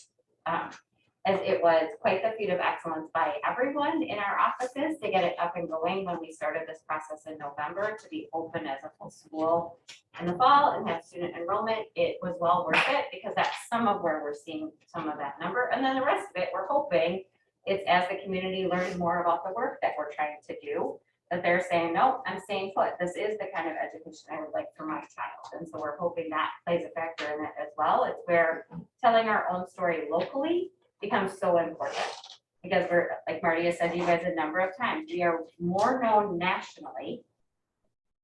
as it was quite the feat of excellence by everyone in our offices to get it up and going when we started this process in November to be open as a full school in the fall and have student enrollment. It was well worth it because that's some of where we're seeing some of that number. And then the rest of it, we're hoping it's as the community learns more about the work that we're trying to do, that they're saying, no, I'm staying put. This is the kind of education I would like for my child. And so we're hoping that plays a factor in it as well. It's where telling our own story locally becomes so important because we're, like Marty has said to you guys a number of times, we are more known nationally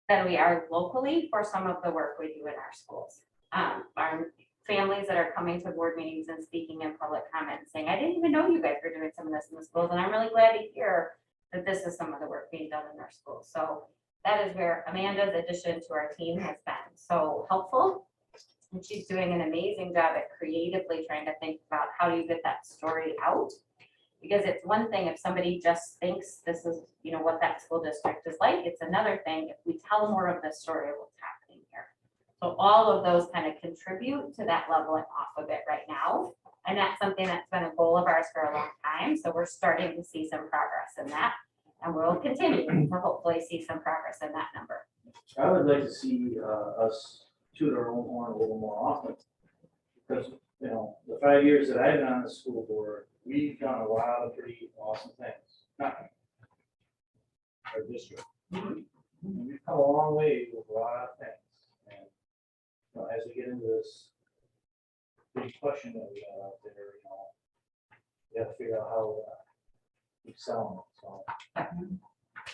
than we are locally for some of the work we do in our schools. Our families that are coming to board meetings and speaking in public comment and saying, I didn't even know you guys were doing some of this in the schools. And I'm really glad to hear that this is some of the work being done in our schools. So that is where Amanda's addition to our team has been so helpful. And she's doing an amazing job at creatively trying to think about how do you get that story out? Because it's one thing if somebody just thinks this is, what that school district is like. It's another thing if we tell more of the story of what's happening here. So all of those kind of contribute to that leveling off of it right now. And that's something that's been a goal of ours for a long time. So we're starting to see some progress in that. And we'll continue to hopefully see some progress in that number. I would like to see us toot our own horn a little more often. Because, the 5 years that I've been on the school board, we've done a lot of pretty awesome things. Not our district. And we've come a long way with a lot of things. And as we get into this big question that we have out there, we have to figure out how to keep selling it. So.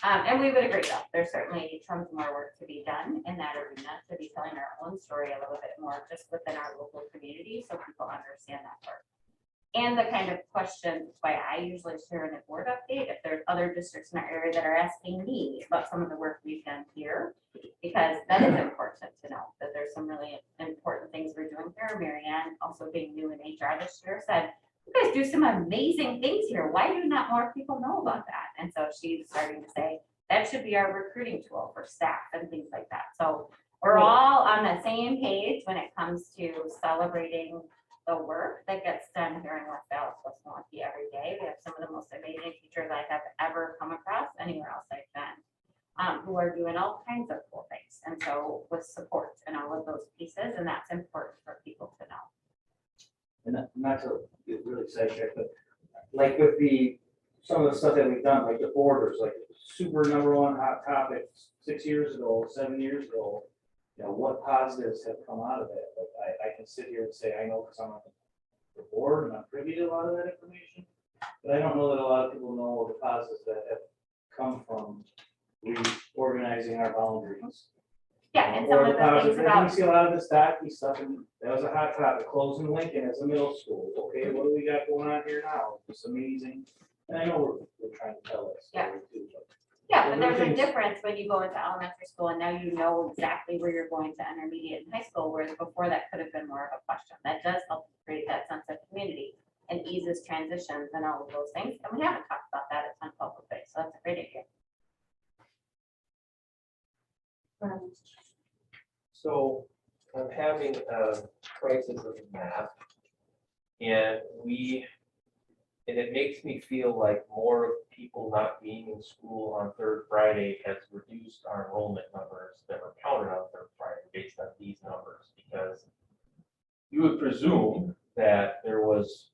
And we would agree though, there's certainly tons more work to be done in that arena, to be telling our own story a little bit more just within our local community, so people understand that work. And the kind of questions, why I usually share in a board update, if there's other districts in our area that are asking me about some of the work we've done here, because that is important to know, that there's some really important things we're doing here. Mary Ann, also being new in HR this year, said, you guys do some amazing things here. Why do not more people know about that? And so she's starting to say, that should be our recruiting tool for staff and things like that. So we're all on the same page when it comes to celebrating the work that gets done here in West Dallas, West Milwaukee every day. We have some of the most amazing teachers I have ever come across anywhere else I've been, who are doing all kinds of cool things. And so with support and all of those pieces, and that's important for people to know. And not to get really sidetracked, but like with some of the stuff that we've done, like the borders, like super #1 hot topic 6 years ago, 7 years ago, you know, what positives have come out of it? Like I can sit here and say, I know because I'm on the board and I'm privy to a lot of that information, but I don't know that a lot of people know the positives that have come from reorganizing our boundaries. Yeah, and some of the things We about, see a lot of this docky stuff, and that was a hot topic, closing Lincoln as a middle school. Okay, what do we got going on here now? It's amazing. And I know we're trying to tell this story too, but. yeah, but there's a things- difference when you go into elementary school and now you know exactly where you're going to intermediate and high school, whereas before that could have been more of a question. That does help create that sense of community and eases transitions and all of those things. And we haven't talked about that a ton publicly, so that's a great idea. So I'm having a crisis of math. And it makes me feel like more people not being in school on third Friday has reduced our enrollment numbers that were counted on third Friday based on these numbers. Because you would presume that there was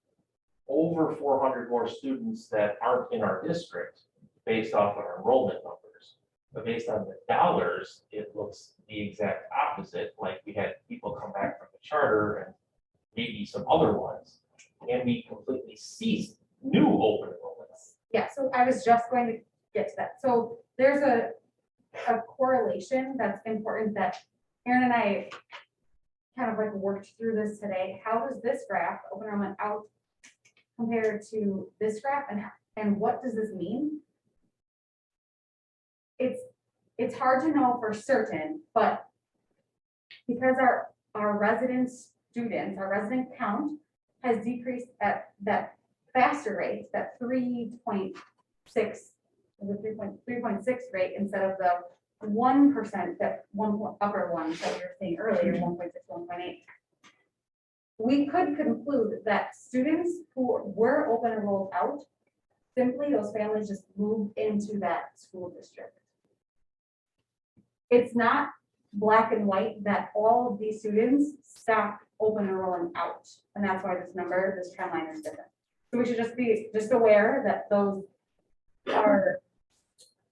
over 400 more students that aren't in our district based off of our enrollment numbers. But based on the dollars, it looks the exact opposite, like we had people come back from the charter and maybe some other ones, and we completely ceased new open enrollments. Yeah, so I was just going to get to that. So there's a correlation that's important that Aaron and I kind of like worked through this today. How does this graph, open enrollment out, compare to this graph, and what does this mean? It's hard to know for certain, but because our resident students, our resident count has decreased at that faster rate, that 3.6, the 3.6 rate instead of the 1%, that upper one that we were seeing earlier, 1.6, 1.8. We could conclude that students who were open enrolled out, simply those families just moved into that school district. It's not black and white that all of these students stopped open enrolling out. And that's why this trend line is different. So we should just be aware that those are.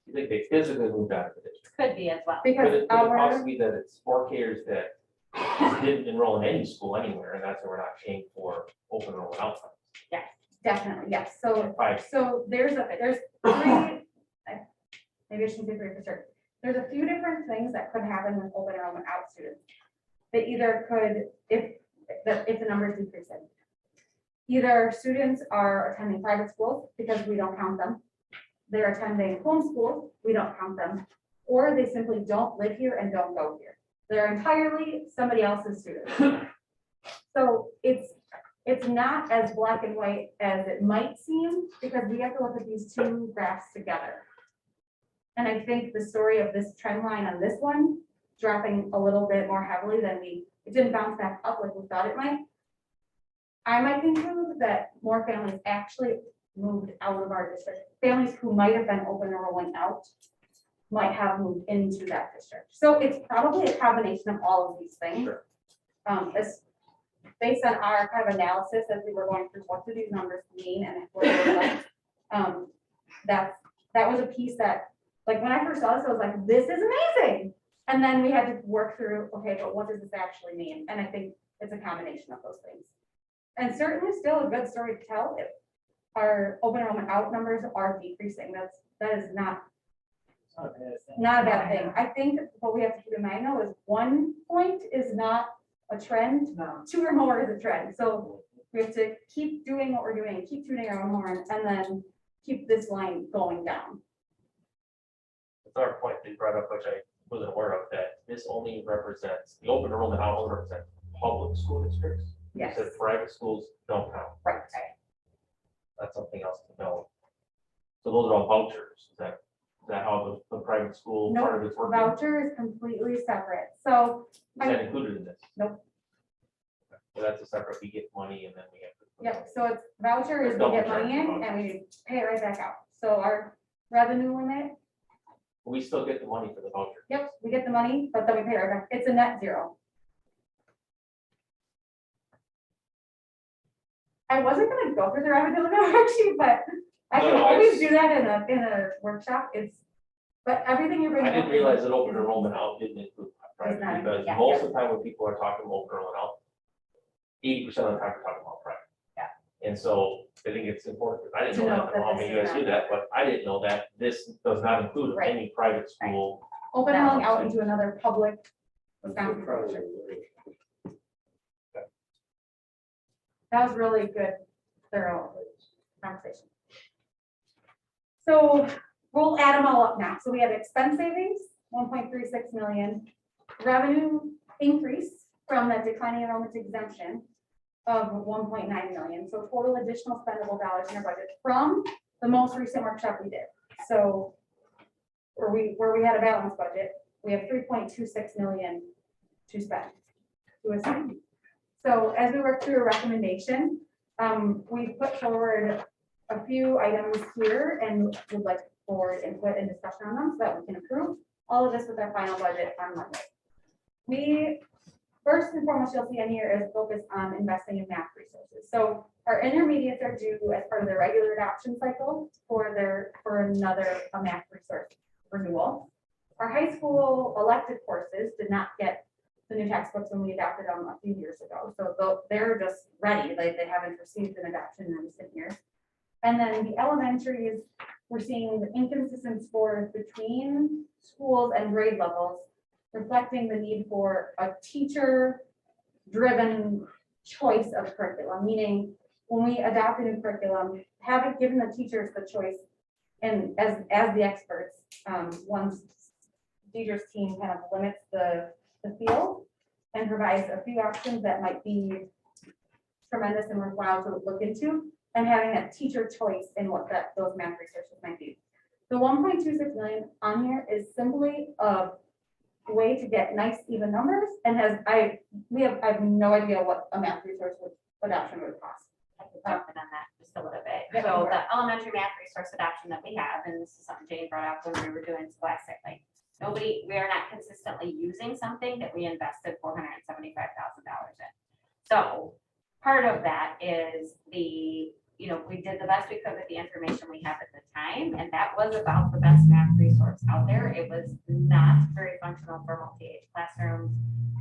You think they physically moved out of the district? Could be as well. Because Could it possibly be that it's 4Kers that didn't enroll in any school anywhere, and that's why we're not paying for open enrollment outcomes? Definitely, yes. So Five. there's three, maybe I shouldn't say three for sure. There's a few different things that could happen with open enrollment out students. They either could, if the number is decreasing, either students are attending private schools because we don't count them. They're attending homeschool, we don't count them, or they simply don't live here and don't go here. They're entirely somebody else's students. So it's not as black and white as it might seem, because we have to look at these two graphs together. And I think the story of this trend line on this one dropping a little bit more heavily than it didn't bounce back up like we thought it might. I might conclude that more families actually moved out of our district. Families who might have been open enrolling out might have moved into that district. So it's probably a combination of all of these things. Sure. It's based on our kind of analysis as we were going through what do these numbers mean and that was a piece that, like, when I first saw this, I was like, this is amazing. And then we had to work through, okay, but what does this actually mean? And I think it's a combination of those things. And certainly still a good story to tell if our open enrollment out numbers are decreasing. That is not not a bad thing. I think what we have to keep in mind though is 1 point is not a trend, No. 2 or more is a trend. So we have to keep doing what we're doing, keep tuning our own horn, and then keep this line going down. It's our point they brought up, which I wasn't aware of, that this only represents, the open enrollment now only represents public school districts. You Yes. said private schools don't count. Right. That's something else to know. So those are all vouchers. Is that how the private school part of it's No, working? voucher is completely separate. So Is that included in this? Nope. So that's a separate, we get money and then we have to. yep, so it's voucher is we get money in and we pay it right back out. So our revenue limit, We still get the money for the voucher. yep, we get the money, but then we pay it right back. It's a net zero. I wasn't gonna go through the revenue limit worksheet, but I can No, always it's- do that in a workshop. But everything you're I bringing. didn't up realize is- that open enrollment out didn't include private, not because yeah, most of the time when people are talking open enrollment out, 80% of the time we're talking about private. Yeah. And so I think it's important, I didn't To know know that, that how this many you is guys do not- that, but I didn't know that this does not include Right. any private school. Open enrolling out into another public. Wisconsin Probably. district. That was really good, thorough conversation. So we'll add them all up now. So we have expense savings, 1.36 million, revenue increase from that declining enrollment exemption of 1.9 million. So total additional spendable dollars in our budget from the most recent workshop we did. So where we had a balanced budget, we have 3.26 million to spend, to assign. So as we work through a recommendation, we put forward a few items here and would like board input and discussion on them so that we can approve all of this with our final budget on Monday. We, first and foremost, you'll see in here is focus on investing in math resources. So our intermediates are due as part of their regular adoption cycle for another math resource renewal. Our high school elective courses did not get the new textbooks when we adopted them a few years ago. So they're just ready, like they haven't received an adoption in recent years. And then the elementaries, we're seeing the inconsistent scores between schools and grade levels, reflecting the need for a teacher-driven choice of curriculum, meaning when we adopt a new curriculum, having given the teachers the choice and as the experts, once teachers team kind of limits the field and provides a few options that might be tremendous and worthwhile to look into, and having that teacher choice in what those math resources might be. The 1.26 million on here is simply a way to get nice even numbers and I have no idea what a math resource adoption would cost. I could jump in on that just a little bit. Yeah, So sure. the elementary math resource adoption that we have, and this is something Jane brought up when we were doing Scholastic, like we are not consistently using something that we invested $475,000 in. So part of that is we did the best we could with the information we have at the time, and that was about the best math resource out there. It was not very functional for multi-age classrooms.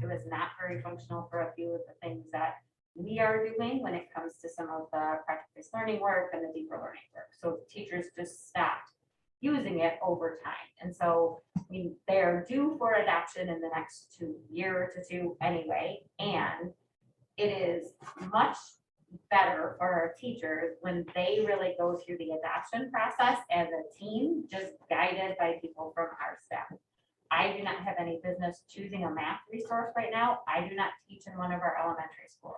It was not very functional for a few of the things that we are doing when it comes to some of the project-based learning work and the deeper learning work. So teachers just stopped using it over time. And so they're due for adoption in the next year to two anyway. And it is much better for our teachers when they really go through the adoption process as a team, just guided by people from our staff. I do not have any business choosing a math resource right now. I do not teach in one of our elementary schools.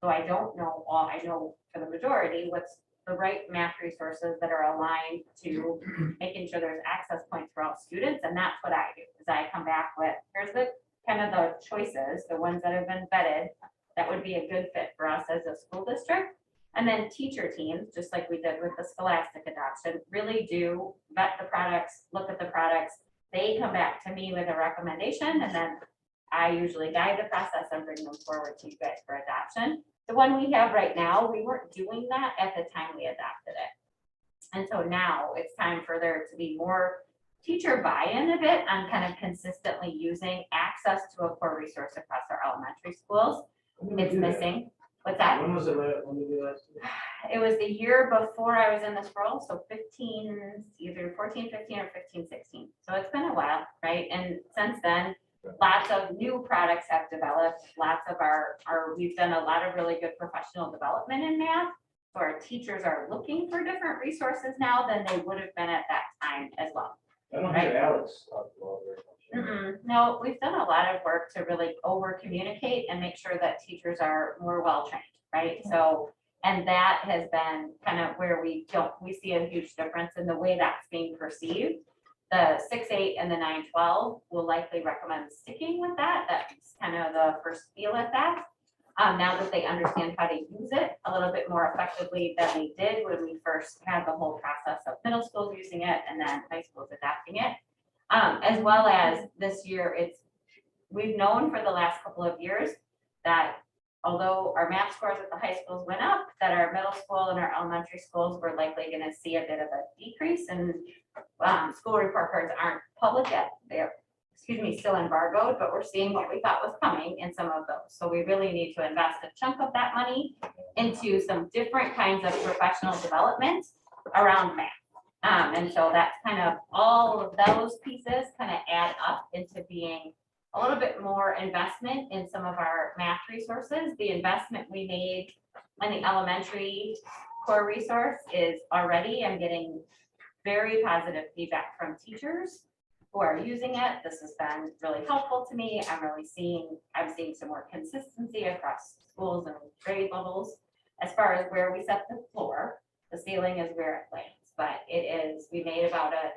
So I don't know I know for the majority what's the right math resources that are aligned to making sure there's access points for all students. And that's what I do, is I come back with, here's the kind of the choices, the ones that have been vetted, that would be a good fit for us as a school district. And then teacher teams, just like we did with the Scholastic adoption, really do vet the products, look at the products. They come back to me with a recommendation, and then I usually guide the process and bring them forward to you guys for adoption. The one we have right now, we weren't doing that at the time we adopted it. And so now it's time for there to be more teacher buy-in of it on kind of consistently using access to a core resource across our elementary schools. It's missing. What's that? When was it, when did you last? It was the year before I was in this role, so 15, either 14, 15 or 15, 16. So it's been a while, right? And since then, lots of new products have developed, lots of we've done a lot of really good professional development in math. So our teachers are looking for different resources now than they would have been at that time as well. I don't hear Alex talk about very much. No, we've done a lot of work to really over communicate and make sure that teachers are more well trained, right? So, and that has been kind of where we see a huge difference in the way that's being perceived. The 6-8 and the 9-12 will likely recommend sticking with that. That's kind of the first feel at that. Now that they understand how to use it a little bit more effectively than they did when we first had the whole process of middle schools using it and then high schools adapting it. As well as this year, we've known for the last couple of years that although our math scores at the high schools went up, that our middle school and our elementary schools were likely going to see a bit of a decrease, and school report cards aren't public yet. They're, still embargoed, but we're seeing what we thought was coming in some of those. So we really need to invest a chunk of that money into some different kinds of professional development around math. And so that's kind of all of those pieces kind of add up into being a little bit more investment in some of our math resources. The investment we made in the elementary core resource is already, I'm getting very positive feedback from teachers who are using it. This has been really helpful to me. I'm seeing some more consistency across schools and grade levels. As far as where we set the floor, the ceiling is where it lands. But we made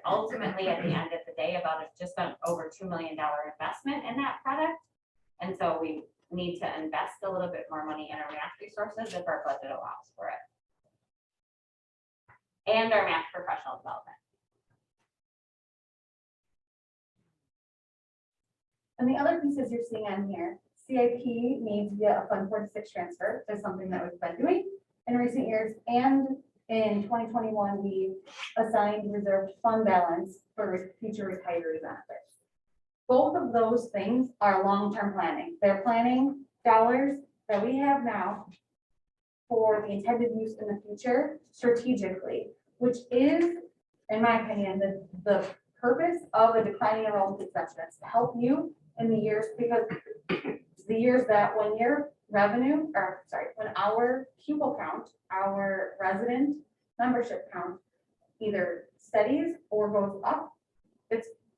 ultimately at the end of the day, just over $2 million investment in that product. And so we need to invest a little bit more money in our math resources if our budget allows for it. And our math professional development. And the other pieces you're seeing on here, CIP needs via a Fund 46 transfer. Is something that we've been doing in recent years. And in 2021, we assigned reserved fund balance for future retiree benefits. Both of those things are long-term planning. They're planning dollars that we have now for the intended use in the future strategically, which is, in my opinion, the purpose of a declining enrollment exception. It's to help you in the years, because the years that when your revenue, or sorry, when our pupil count, our resident membership count either steadies or goes up,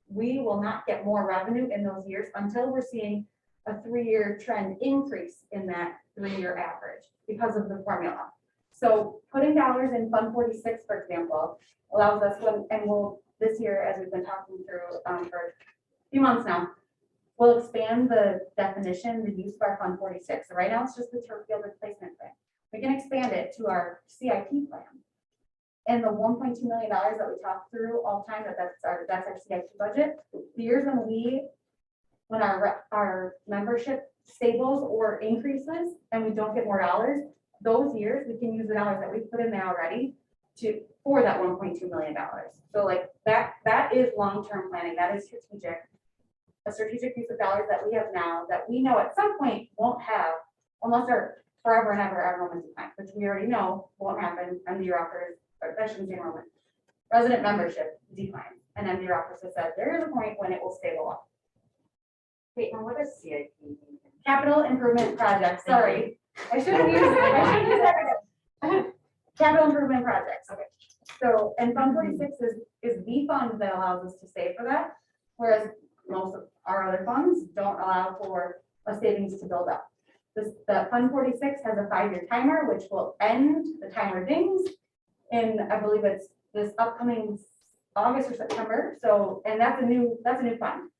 we will not get more revenue in those years until we're seeing a 3-year trend increase in that 3-year average because of the formula. So putting dollars in Fund 46, for example, allows us this year, as we've been talking through for a few months now, we'll expand the definition, the use of our Fund 46. So right now it's just the turf field replacement plan. We can expand it to our CIP plan. And the $1.2 million that we talk through all the time, that's our CIP budget. The years when our membership stables or increases and we don't get more dollars, those years we can use the dollars that we put in there already for that $1.2 million. So like that is long-term planning. That is strategic. A strategic use of dollars that we have now that we know at some point won't have, unless they're forever and ever enrollment decline, which we already know won't happen. MD offers, or I shouldn't say enrollment, resident membership decline. And MD offers has said there is a point when it will stabilize. Wait, now what does CIP mean? Capital improvement projects. Sorry, I shouldn't use that. Capital improvement projects. Okay. So, and Fund 46 is the fund that allows us to save for that, whereas most of our other funds don't allow for a savings to build up. The Fund 46 has a 5-year timer, which will end, the timer dings, and I believe it's this upcoming August or September. So, and that's a new fund.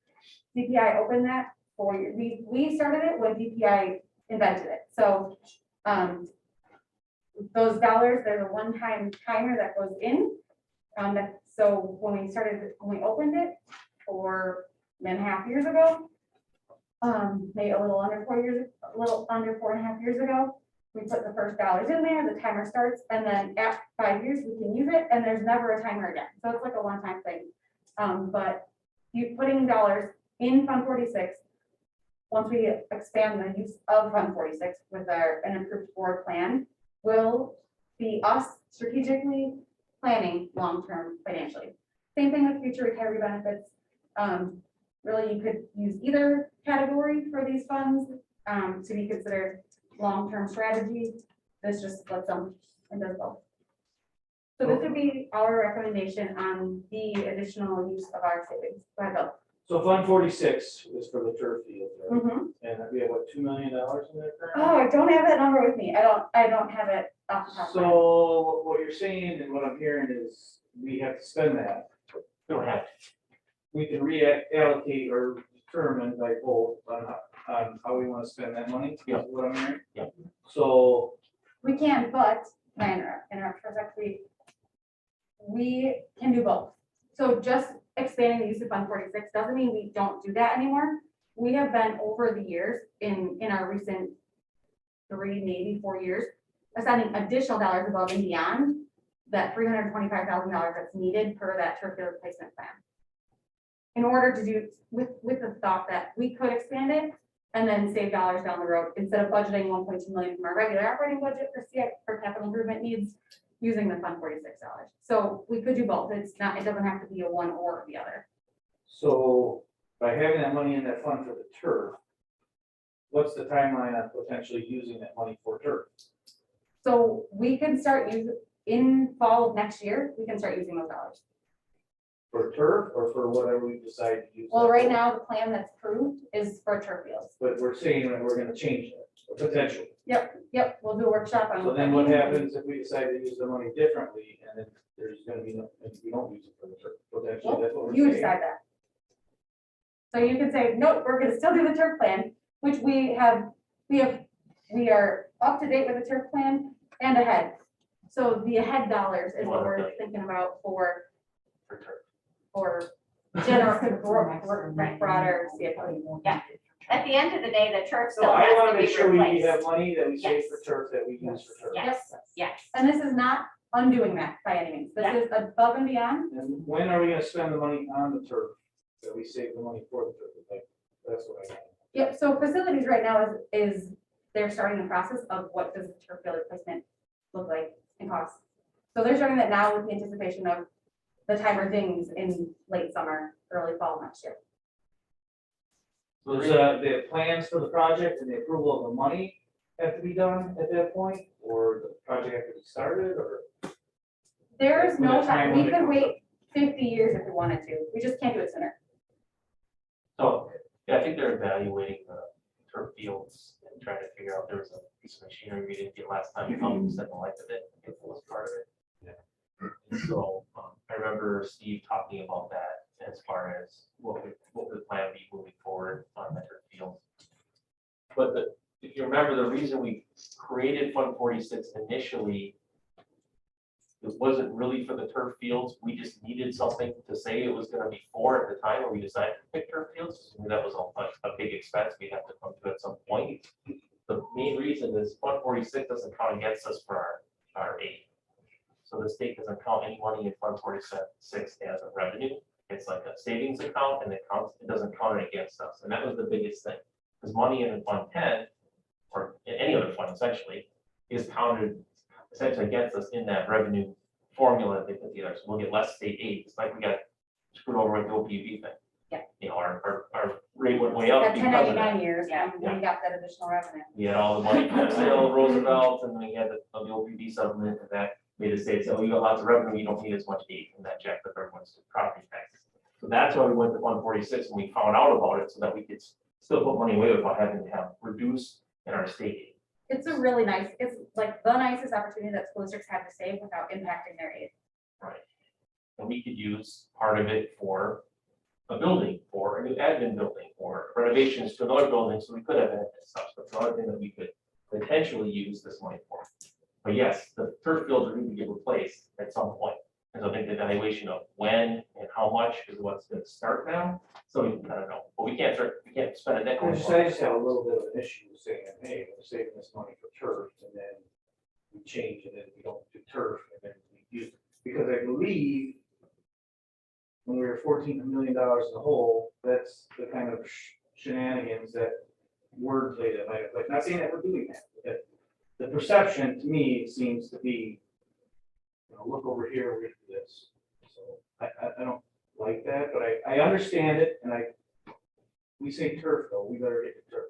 DPI opened that 4 years. We started it when DPI invented it. So those dollars, there's a one-time timer that goes in. So when we opened it 4.5 years ago, maybe a little under 4.5 years ago, we put the first dollars in there, the timer starts, and then after 5 years, we can use it, and there's never a timer again. So it's like a one-time thing. But you putting dollars in Fund 46 once we expand the use of Fund 46 with an improved board plan, will be us strategically planning long-term financially. Same thing with future retiree benefits. Really, you could use either category for these funds to be considered long-term strategy. This just splits them and does both. So this would be our recommendation on the additional use of our savings. Go ahead, Bill. So Fund 46 is for the turf field, right? Mhm. And we have what, $2 million in there currently? Oh, I don't have that number with me. I don't have it off the top of my head. So what you're saying and what I'm hearing is we have to spend that. We don't have to. We can reallocate or determine by both on how we want to spend that money. Yeah. Is what I'm hearing. Yeah. So We can, but, can I interrupt for a sec? We can do both. So just expanding the use of Fund 46 doesn't mean we don't do that anymore. We have been over the years in our recent 3, maybe 4 years, assigning additional dollars above and beyond that $325,000 that's needed per that turf field replacement plan. In order to do, with the thought that we could expand it and then save dollars down the road, instead of budgeting 1.2 million from our regular operating budget for capital improvement needs, using the Fund 46 dollars. So we could do both. It doesn't have to be a one or the other. So by having that money in that fund for the turf, what's the timeline on potentially using that money for turf? So we can start using, in fall of next year, we can start using those dollars. For turf or for whatever we decide to use? Well, that right for? now, the plan that's approved is for turf fields. But we're saying that we're gonna change that, potentially. Yep, we'll do a workshop on. So then what happens if we decide to use the money differently and then there's gonna be no, if we don't use it for the turf, potentially, that's what we're You saying? decide that. So you can say, nope, we're gonna still do the turf plan, which we are up to date with the turf plan and ahead. So the ahead dollars is what we're thinking about for general, broader CFO. Yeah. At the end of the day, the turf So still I has wanna to make be sure we replaced. have money that we save Yes. for turf that we use for turf. Yes, yes. And this is not undoing that by any means. This is above and beyond. And when are we gonna spend the money on the turf that we save the money for the turf? Like, that's what I got. Yep, so facilities right now is they're starting the process of what does the turf field replacement look like and cost. So they're starting that now with the anticipation of the timer things in late summer, early fall next year. So the plans for the project and the approval of the money have to be done at that point, or the project have to be started, or? There is When no that time time, we limit could comes wait 50 years if we wanted to. We just can't do it sooner. So, yeah, I think they're evaluating the turf fields and trying to figure out, there was a piece of machinery we didn't get last time, we found set the life of it, I think that was part of it. And so, I remember Steve talking about that as far as what would the plan be moving forward on the turf field. But if you remember, the reason we created Fund 46 initially, it wasn't really for the turf fields. We just needed something to say it was gonna be for at the time when we decided to pick turf fields. I mean, that was a big expense we'd have to come to at some point. The main reason is Fund 46 doesn't count against us for our aid. So the state doesn't count any money in Fund 46 as a revenue. It's like a savings account and it doesn't count it against us. And that was the biggest thing. Because money in Fund 10, or in any other fund essentially, is counted essentially against us in that revenue formula that they put together. So we'll get less state aid. It's like we got screwed over with the OPUB thing. Yeah. You know, our rate went way up That because of 1099 that. years, Yeah. we got that additional revenue. We had all the money from the sale of Roosevelt, and then we had the OPUB supplement, and that made the state say, oh, you got lots of revenue, you don't need as much aid, and that jacked up everyone's property taxes. So that's why we went to Fund 46 and we found out about it so that we could still put money away without having to have reduced in our state aid. It's a really nice, it's like the nicest opportunity that school districts have to save without impacting their aid. Right. And we could use part of it for a building, for a new admin building, or renovations to another building, so we could have it as such. That's another thing that we could potentially use this money for. But yes, the turf fields are going to get replaced at some point. And so I think the evaluation of when and how much is what's going to start now. So I don't know, but we can't spend it that I way. just have a little bit of an issue saying, hey, we're saving this money for turf, and then we change it, and we don't do turf, and then we use it. Because I believe when we were $14 million in the hole, that's the kind of shenanigans that wordplay that might have, like, not saying that we're doing that, but the perception to me seems to be, you know, look over here, we're gonna do this. So I don't like that, but I understand it, and we say turf though, we better get the turf.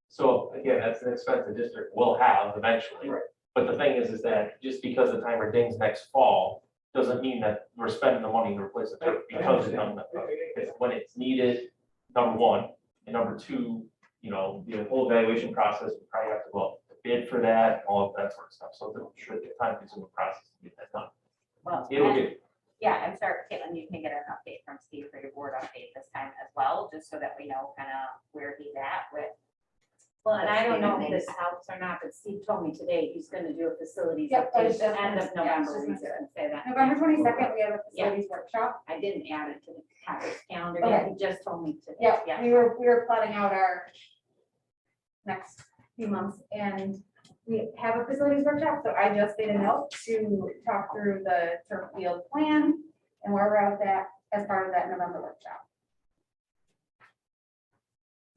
So again, that's an expense the district will have eventually. Right. But the thing is that just because the timer dings next fall, doesn't mean that we're spending the money to replace the turf because it's done. It's when it's needed, number one, and number two, you know, the whole evaluation process, we probably have to go out to bid for that, all of that sort of stuff. So it should be a time consuming process to get that done. Well, It'll get, yeah, I'm sorry, Caitlin, you can get an update from Steve for your board update this time as well, just so that we know kind of where he's at with. Well, and I don't know if this helps or not, but Steve told me today he's gonna do a facilities Yep, I was update just end of gonna- yeah, I was November. just We gonna didn't say that. November 22nd, we have a facilities workshop. I didn't add it to the topics calendar Okay. yet. He just told me today. Yeah, we were plotting out our next few months, and we have a facilities workshop, so I just made a note to talk through the turf field plan and where we're at with that as part of that November workshop.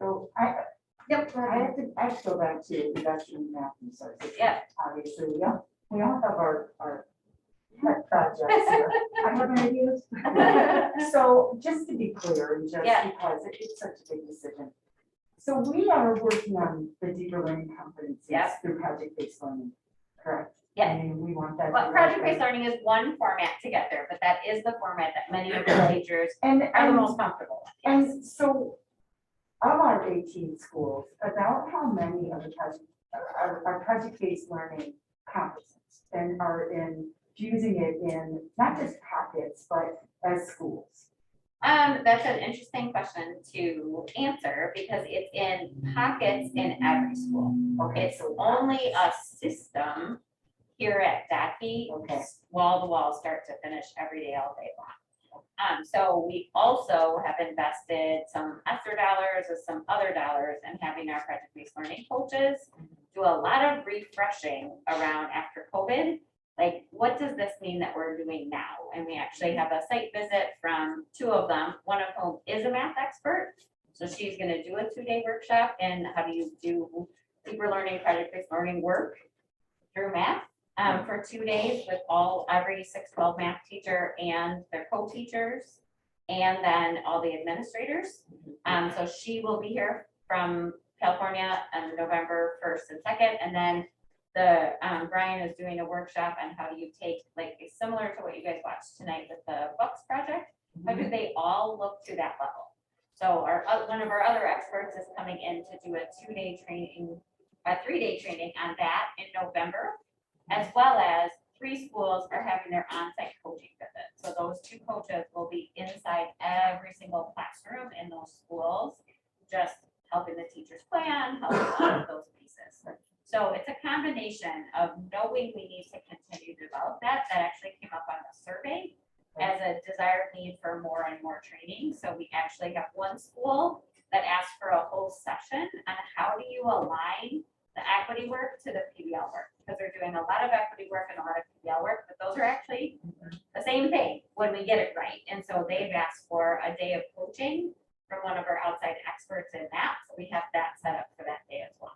So Yep. I have to go back to investment in math resources. Yeah. Obviously, we all have our pet projects here. I have ideas. So just to be clear, and just Yeah. because it's such a big decision. So we are working on the deeper learning competencies Yep. through project-based learning, correct? Yeah. I mean, we want that. Well, to project-based work. learning is one format to get there, but that is the format that many of the teachers And, are the and most comfortable with. And so, of our 18 schools, about how many of the project-based learning competencies and are using it in not just pockets, but as schools? That's an interesting question to answer because it's in pockets in every school. Okay, It's so only a system here at DACI, Okay. wall to wall, start to finish, every day, all day long. So we also have invested some ESSER dollars with some other dollars and having our project-based learning coaches do a lot of refreshing around after COVID. Like, what does this mean that we're doing now? And we actually have a site visit from two of them, one of whom is a math expert. So she's gonna do a 2-day workshop and how do you do deeper learning, project-based learning work through math. For 2 days with every 6-12 math teacher and their co-teachers, and then all the administrators. So she will be here from California on November 1st and 2nd, and then Brian is doing a workshop on how do you take, like, similar to what you guys watched tonight with the Bucks project, how do they all look to that level? So one of our other experts is coming in to do a 2-day training, a 3-day training on that in November. As well as 3 schools are having their on-site coaching visit. So those 2 coaches will be inside every single classroom in those schools, just helping the teachers plan, helping all of those pieces. So it's a combination of knowing we need to continue to develop that actually came up on the survey as a desired need for more and more training. So we actually have one school that asked for a whole session on how do you align the equity work to the PBL work, because they're doing a lot of equity work and a lot of PBL work, but those are actually the same thing when we get it right. And so they've asked for a day of coaching from one of our outside experts in that. So we have that set up for that day as well.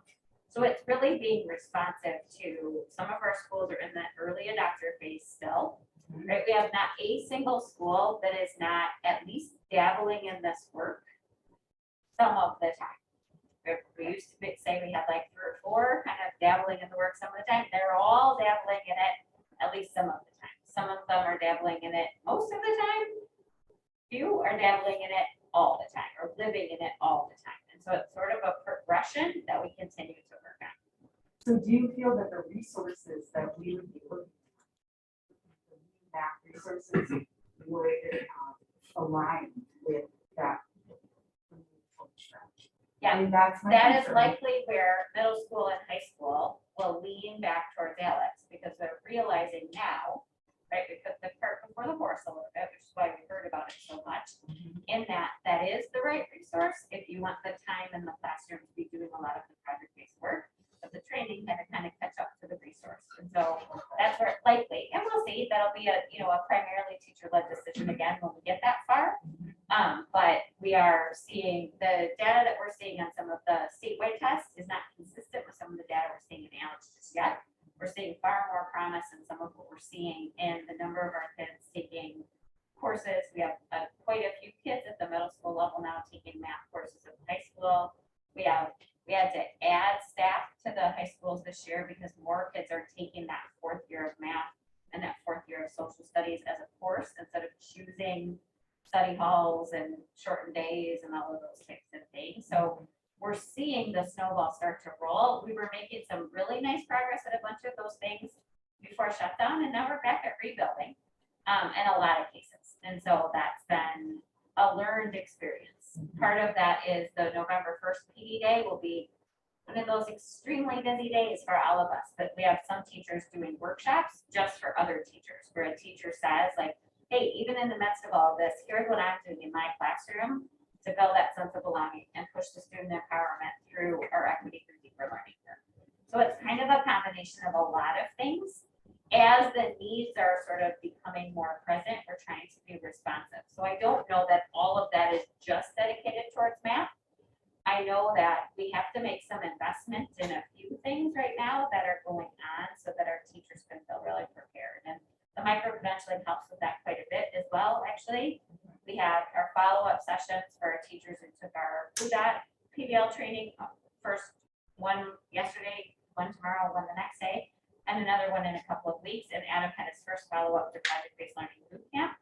So it's really being responsive to, some of our schools are in the early adopter phase still, right? We have not a single school that is not at least dabbling in this work some of the time. We used to say we had like 3 or 4 kind of dabbling in the work some of the time. They're all dabbling in it at least some of the time. Some of them are dabbling in it most of the time. Few are dabbling in it all the time or living in it all the time. And so it's sort of a progression that we continue to work on. So do you feel that the resources that we would be looking at, math resources, would align with that? Yeah, I mean, that's my that is concern. likely where middle school and high school will lean back towards Alex because they're realizing now, right? We put the cart before the horse a little bit, which is why we heard about it so much. In that is the right resource if you want the time in the classroom to be doing a lot of the project-based work, but the training had to kind of catch up to the resource. And so that's where it likely, and we'll see, that'll be a primarily teacher-led decision again when we get that far. But we are seeing the data that we're seeing on some of the statewide tests is not consistent with some of the data we're seeing in ALEKS just yet. We're seeing far more promise in some of what we're seeing in the number of our kids taking courses. We have quite a few kids at the middle school level now taking math courses in high school. We had to add staff to the high schools this year because more kids are taking that 4th year of math and that 4th year of social studies as a course instead of choosing study halls and shortened days and all of those types of things. So we're seeing the snowball start to roll. We were making some really nice progress at a bunch of those things before shutdown, and now we're back at rebuilding in a lot of cases. And so that's been a learned experience. Part of that is the November 1st PD day will be one of those extremely busy days for all of us, but we have some teachers doing workshops just for other teachers, where a teacher says like, hey, even in the midst of all of this, here's what I'm doing in my classroom to build that sense of belonging and push the student empowerment through our equity through deeper learning. So it's kind of a combination of a lot of things. As the needs are sort of becoming more present, we're trying to be responsive. So I don't know that all of that is just dedicated towards math. I know that we have to make some investment in a few things right now that are going on so that our teachers can feel really prepared. And the micro-credentialing helps with that quite a bit as well, actually. We have our follow-up sessions for our teachers who took our PBL training, first one yesterday, one tomorrow, one the next day, and another one in a couple of weeks. And Adam had his first follow-up to project-based learning boot camp.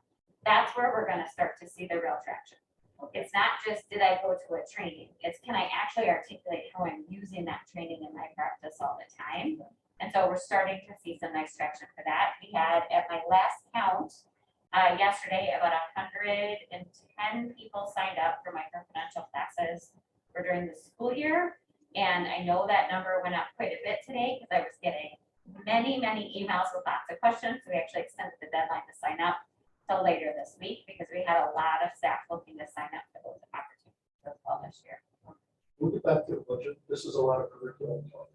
That's where we're going to start to see the real traction. It's not just, did I go to a training? It's, can I actually articulate how I'm using that training in my practice all the time? And so we're starting to see some nice traction for that. We had, at my last count, yesterday, about 110 people signed up for micro-credential classes for during the school year. And I know that number went up quite a bit today because I was getting many emails with lots of questions. So we actually extended the deadline to sign up till later this week because we had a lot of staff looking to sign up for those opportunities as well this year. We'll get back to the budget. This is a lot of curriculum talk.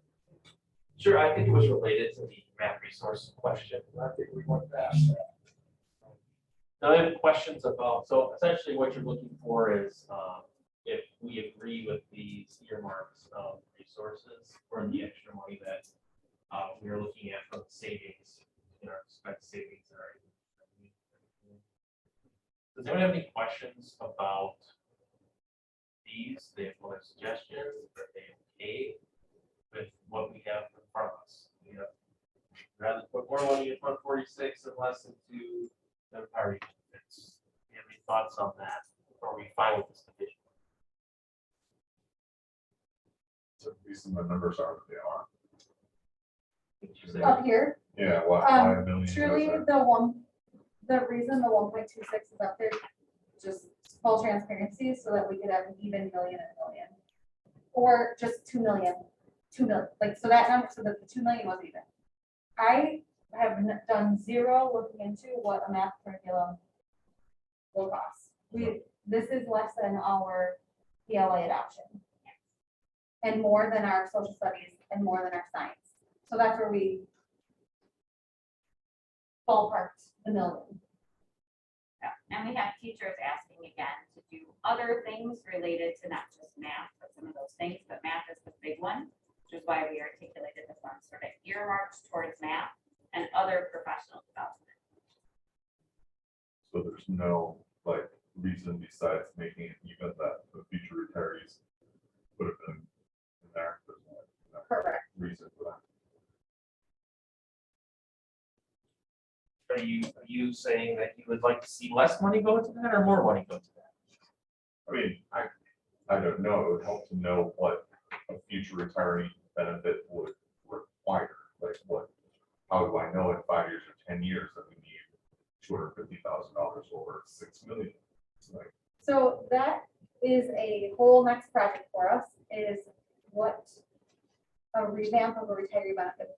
Sure, I think it was related to the math resource question. I think we went past that. Now I have questions about, so essentially what you're looking for is if we agree with these earmarks of resources or the extra money that we are looking at from savings, in our expected savings. Does anyone have any questions about these? They have other suggestions, are they okay with what we have in front of us? You know, rather put more money in Fund 46 and less into the party benefits. Do you have any thoughts on that? Or are we fine with this division? So the reason the numbers are what they are. Up here, Yeah, why a million? truly the reason the 1.26 is up there, just full transparency, so that we could have an even million and a million. Or just 2 million, like, so that number, so that the 2 million was even. I have done zero looking into what a math curriculum will cost. This is less than our PLA adoption. And more than our social studies and more than our science. So that's where we ballparked the million. Yeah, and we have teachers asking again to do other things related to not just math, but some of those things, but math is the big one, which is why we articulated the funds sort of earmarked towards math and other professional development. So there's no like reason besides making it even that the future retirees would have been in there. There's no Correct. reason for that. Are you saying that you would like to see less money go to that or more money go to that? I mean, I don't know. It would help to know what a future retiree benefit would require. Like what, how do I know in 5 years or 10 years that we need $250,000 or $6 million? Like, So that is a whole next project for us, is what a revamp of a retiree benefit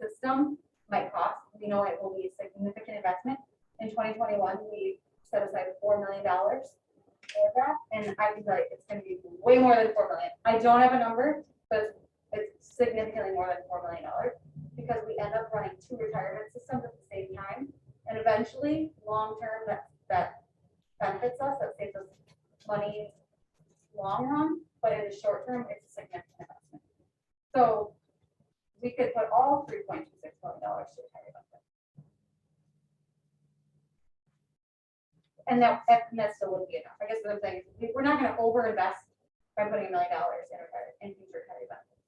system might cost. We know it will be a significant investment. In 2021, we set aside $4 million for that, and I can tell you it's going to be way more than $4 million. I don't have a number, but it's significantly more than $4 million because we end up running 2 retirement systems at the same time, and eventually, long term, that benefits us, that saves us money long run, but in the short term, it's a significant investment. So we could put all $3.26 million to retiree benefits. And that still wouldn't be enough. I guess what I'm saying is we're not gonna overinvest by putting $1 million in future retiree benefits.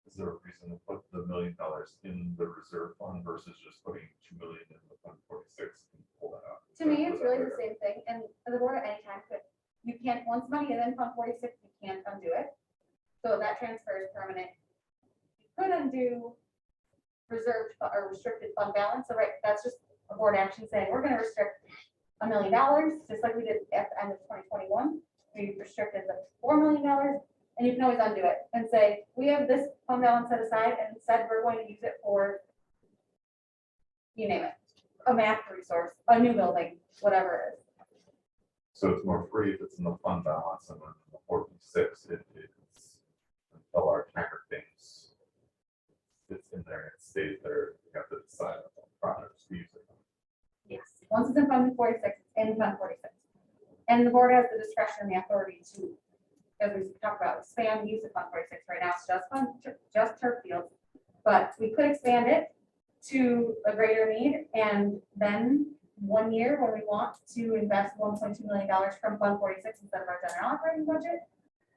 Is there a reason to put the $1 million in the reserve fund versus just putting $2 million in the Fund 46 and pull that out? To me, it's really the same thing, and the board at any time could, you can't, once money is in Fund 46, you can't undo it. So that transfer is permanent. You could undo reserved or restricted fund balance, so right, that's just a board action saying, we're gonna restrict $1 million, just like we did at the end of 2021. We restricted the $4 million, and you can always undo it and say, we have this fund balance set aside, and said we're going to use it for, you name it, a math resource, a new building, whatever it is. So it's more free if it's in the fund balance, and then in the 46, it's until our tracker things, it's in there, it stays there, you have to decide on projects to use it. Yes, once it's in Fund 46, it's in Fund 46. And the board has the discretion and the authority to, as we talked about, expand the use of Fund 46. Right now, it's just turf fields. But we could expand it to a greater need, and then 1 year when we want to invest $1.2 million from Fund 46 instead of our general operating budget.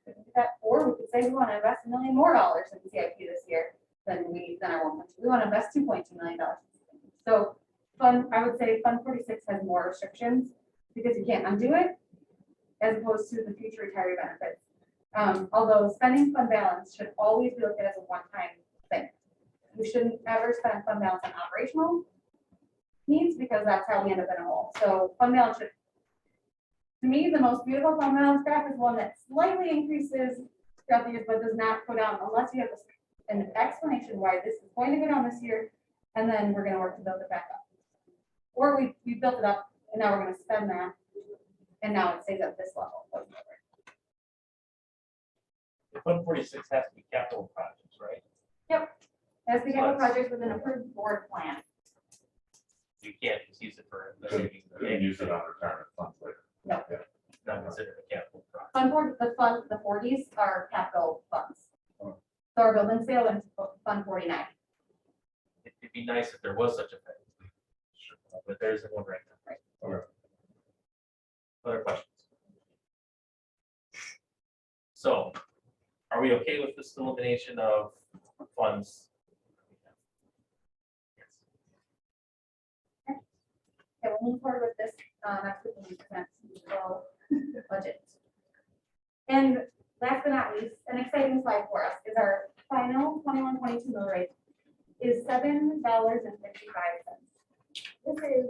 We could do that, or we could say we want to invest $1 million more in CIP this year than our 1.2. We want to invest $2.2 million. So I would say Fund 46 has more restrictions because you can't undo it, as opposed to the future retiree benefits. Although spending fund balance should always be looked at as a one-time thing. We shouldn't ever spend fund balance on operational needs, because that's how we end up in a hole. So fund balance should, to me, the most beautiful fund balance graph is one that slightly increases throughout the years, but does not go down unless you have an explanation why this is going to go down this year, and then we're going to work to build it back up. Or we built it up, and now we're going to spend that, and now it stays at this level. Fund 46 has to be capital projects, right? Yep. As the capital projects with an approved board plan. You can't just use it for. You can use it on retirement funds later. No. Yeah. Not considered a capital project. The 40s are capital funds. So our building sale and Fund 49. It'd be nice if there was such a thing. But there isn't one right now. Right. Okay. Other questions? So, are we okay with this elimination of funds? Yes. Okay, we'll move forward with this next week when we present the budget. And last but not least, an exciting slide for us is our final 21-22 mill rate is $7.55. This is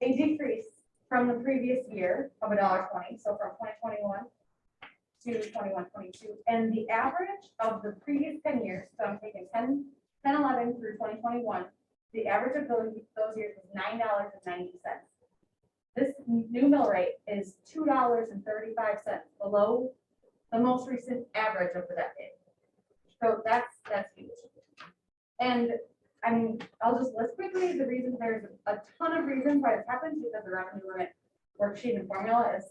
a decrease from the previous year of $1.20, so from 2021 to 21-22. And the average of the previous 10 years, so I'm taking 10-11 through 2021, the average of those years was $9.90. This new mill rate is $2.35 below the most recent average of the decade. So that's huge. And I mean, I'll just list quickly the reasons. There's a ton of reasons why this happens, because the revenue limit worksheet and formula is,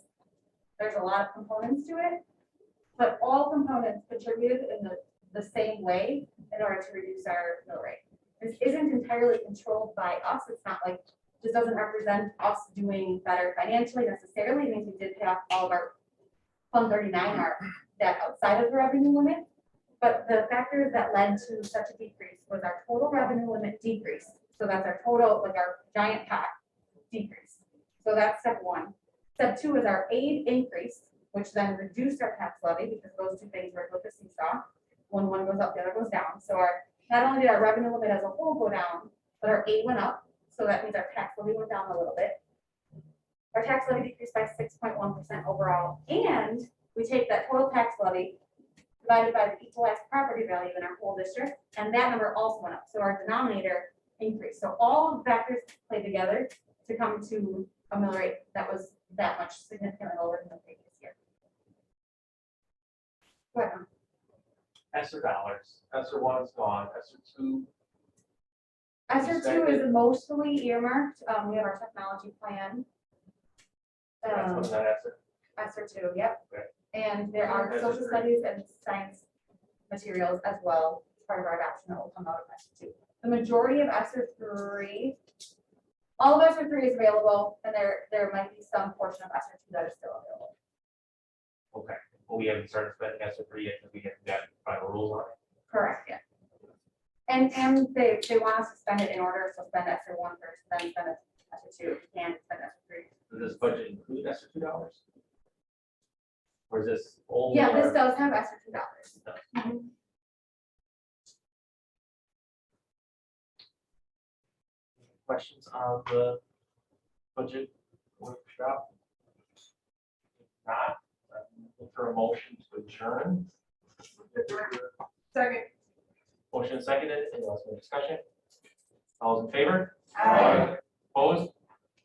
there's a lot of components to it, but all components contributed in the same way in order to reduce our mill rate. This isn't entirely controlled by us. It's not like, this doesn't represent us doing better financially necessarily. It means we did pay off all of our Fund 39, our debt outside of the revenue limit. But the factors that led to such a decrease was our total revenue limit decrease. So that's our total, like our giant pot decrease. So that's step one. Step two is our aid increase, which then reduced our tax levy, because those two things were like a seesaw. When one goes up, the other goes down. So not only did our revenue limit as a whole go down, but our aid went up. So that means our tax levy went down a little bit. Our tax levy decreased by 6.1% overall. And we take that total tax levy divided by the equalized property value in our whole district, and that number also went up. So our denominator increased. So all of the factors play together to come to a mill rate that was that much significantly lower than the previous year. Go ahead. ESSER dollars. ESSER 1 is gone. ESSER 2. ESSER 2 is mostly earmarked. We have our technology plan That's what that answer. ESER two, yep. Okay. And there are ESER social three. studies and science materials as well, as part of our adoption that will come out of ESER two. The majority of ESER three, all of ESER three is available, and there might be some portion of ESER two that is still available. Okay, well, we haven't started spending ESER three yet, because we haven't got final rules on it. Correct, yeah. And they want us to spend it in order, so spend ESER one first, then spend ESER two, if you can, spend ESER three. Does this budget include ESER $2? Or is this only? Yeah, this our- does have ESER $2. Questions on the budget workshop? Not, look for a motion to adjourn. Second. Motion seconded, any else in discussion? All those in favor? Aye. Opposed?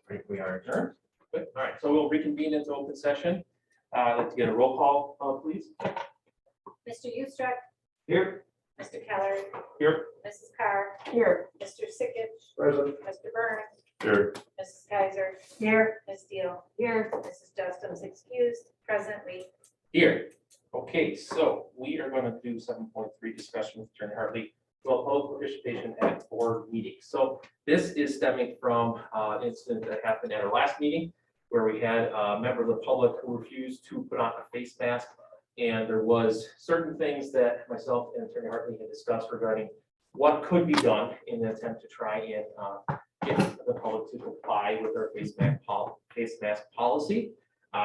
Great, we are adjourned. Good, all right, so we'll reconvene into open session. I'd like to get a roll call, please. Mr. Eustruck, Here. Mr. Keller, Here. Mrs. Carr, Here. Mr. Sickich, Present. Mr. Burns, Here. Mrs. Kaiser, Here. Ms. Steele. Here. Mrs. Justin's excused, presently. Here. Okay, so we are going to do 7.3 discussion with Attorney Hartley, well, public participation at board meetings. So this is stemming from an incident that happened at our last meeting, where we had a member of the public who refused to put on a face mask. And there was certain things that myself and Attorney Hartley had discussed regarding what could be done in an attempt to try and get the public to comply with our face mask policy,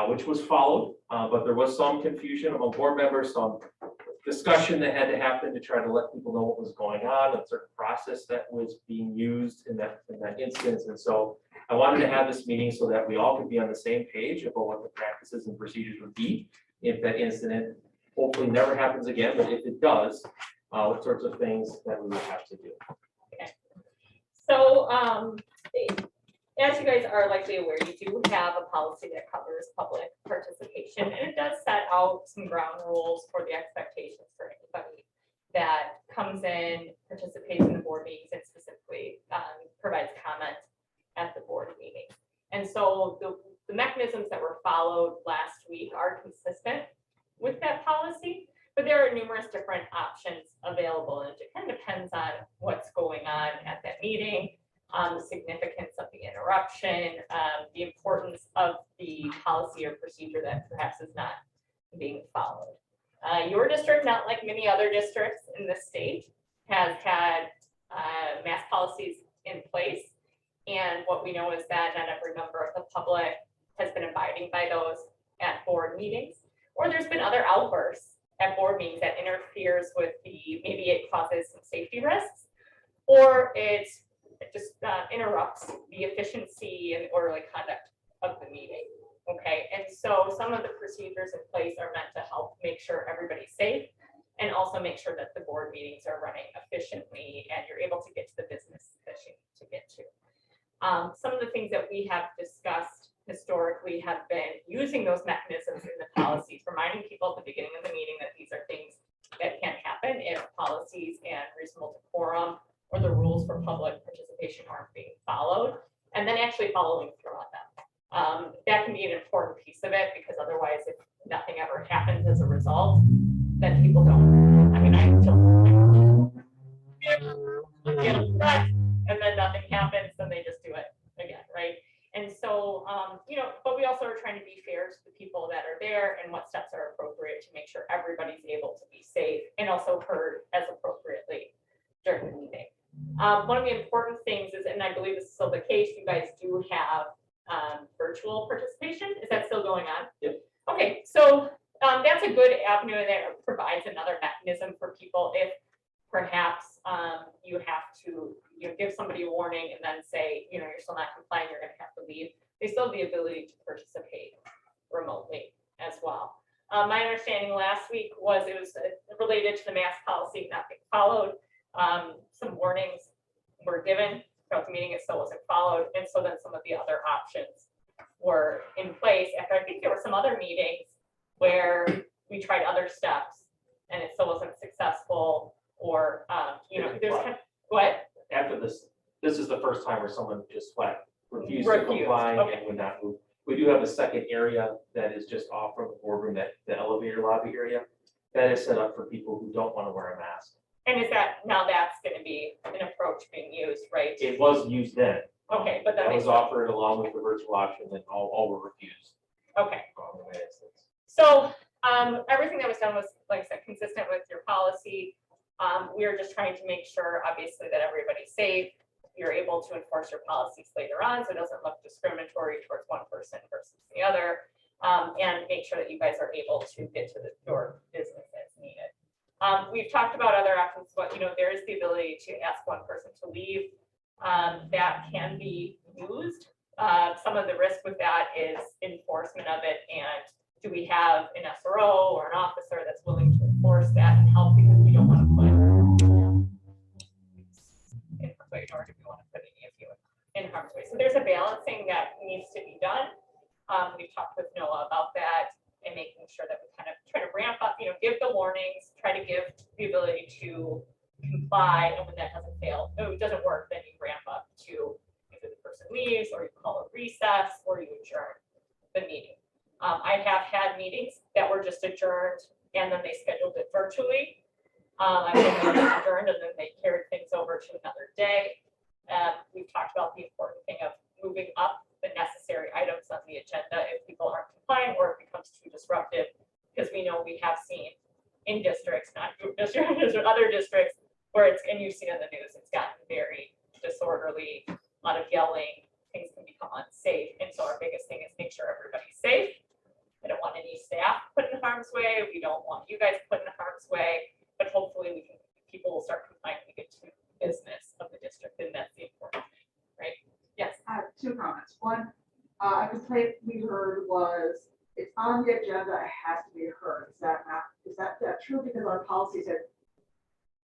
which was followed. But there was some confusion among board members, some discussion that had to happen to try to let people know what was going on, a certain process that was being used in that instance. And so I wanted to have this meeting so that we all could be on the same page about what the practices and procedures would be if that incident hopefully never happens again, but if it does, what sorts of things that we would have to do. So, as you guys are likely aware, you do have a policy that covers public participation, and it does set out some ground rules for the expectations for anybody that comes in, participates in the board meetings, and specifically provides comment at the board meeting. And so the mechanisms that were followed last week are consistent with that policy, but there are numerous different options available, and it kind of depends on what's going on at that meeting, the significance of the interruption, the importance of the policy or procedure that perhaps is not being followed. Your district, not like many other districts in the state, has had mask policies in place. And what we know is that not every member of the public has been abiding by those at board meetings, or there's been other outbursts at board meetings that interferes with maybe it causes some safety risks, or it just interrupts the efficiency and orderly conduct of the meeting. Okay, and so some of the procedures in place are meant to help make sure everybody's safe and also make sure that the board meetings are running efficiently and you're able to get to the business that you need to get to. Some of the things that we have discussed historically have been using those mechanisms in the policies, reminding people at the beginning of the meeting that these are things that can happen if policies and reasonable decorum or the rules for public participation aren't being followed, and then actually following through on them. That can be an important piece of it, because otherwise, if nothing ever happens as a result, then people don't. I mean, I still and then nothing happens, then they just do it again, right? And so, but we also are trying to be fair to the people that are there and what steps are appropriate to make sure everybody's able to be safe and also heard as appropriately during the meeting. One of the important things is, and I believe this is still the case, you guys do have virtual participation. Is that still going on? Yep. Okay, so that's a good avenue that provides another mechanism for people if perhaps you have to give somebody a warning and then say, you're still not complying, you're going to have to leave. They still have the ability to participate remotely as well. My understanding last week was it was related to the mask policy not being followed. Some warnings were given throughout the meeting, it still wasn't followed. And so then some of the other options were in place after I think there were some other meetings where we tried other steps and it still wasn't successful, or there's kind of, what? After this is the first time where someone just refused to comply Okay. and would not move. We do have a second area that is just off from the boardroom, that the elevator lobby area. That is set up for people who don't want to wear a mask. And is that, now that's gonna be an approach being used, right? It was used then. Okay, but that That makes was sense. offered along with the virtual option, and all were refused. Okay. On the way instance. So, everything that was done was, like I said, consistent with your policy. We are just trying to make sure, obviously, that everybody's safe. You're able to enforce your policies later on, so it doesn't look discriminatory towards one person versus the other. And make sure that you guys are able to get to your business as needed. We've talked about other options, but there is the ability to ask one person to leave. That can be used. Some of the risk with that is enforcement of it, and do we have an SRO or an officer that's willing to enforce that and help, because we don't want to put in harm's way, nor do we want to put any of you in harm's way. So there's a balancing that needs to be done. We've talked with Noah about that and making sure that we kind of try to ramp up, give the warnings, try to give the ability to comply, and when that doesn't fail, no, it doesn't work, then you ramp up to either the person leaves, or you call a recess, or you adjourn the meeting. I have had meetings that were just adjourned and then they scheduled it virtually. I've been adjourned and then they carried things over to another day. We've talked about the important thing of moving up the necessary items on the agenda if people aren't complying or it becomes too disruptive, because we know we have seen in districts, not group districts, there's other districts where it's, and you see on the news, it's gotten very disorderly, a lot of yelling, things can become unsafe. And so our biggest thing is make sure everybody's safe. I don't want any staff put in harm's way. We don't want you guys put in harm's way, but hopefully people will start complying to get to business of the district, and that's the important thing, right? Yes. I have two comments. One, a complaint we heard was, it's on the agenda, it has to be heard. Is that true? Because our policy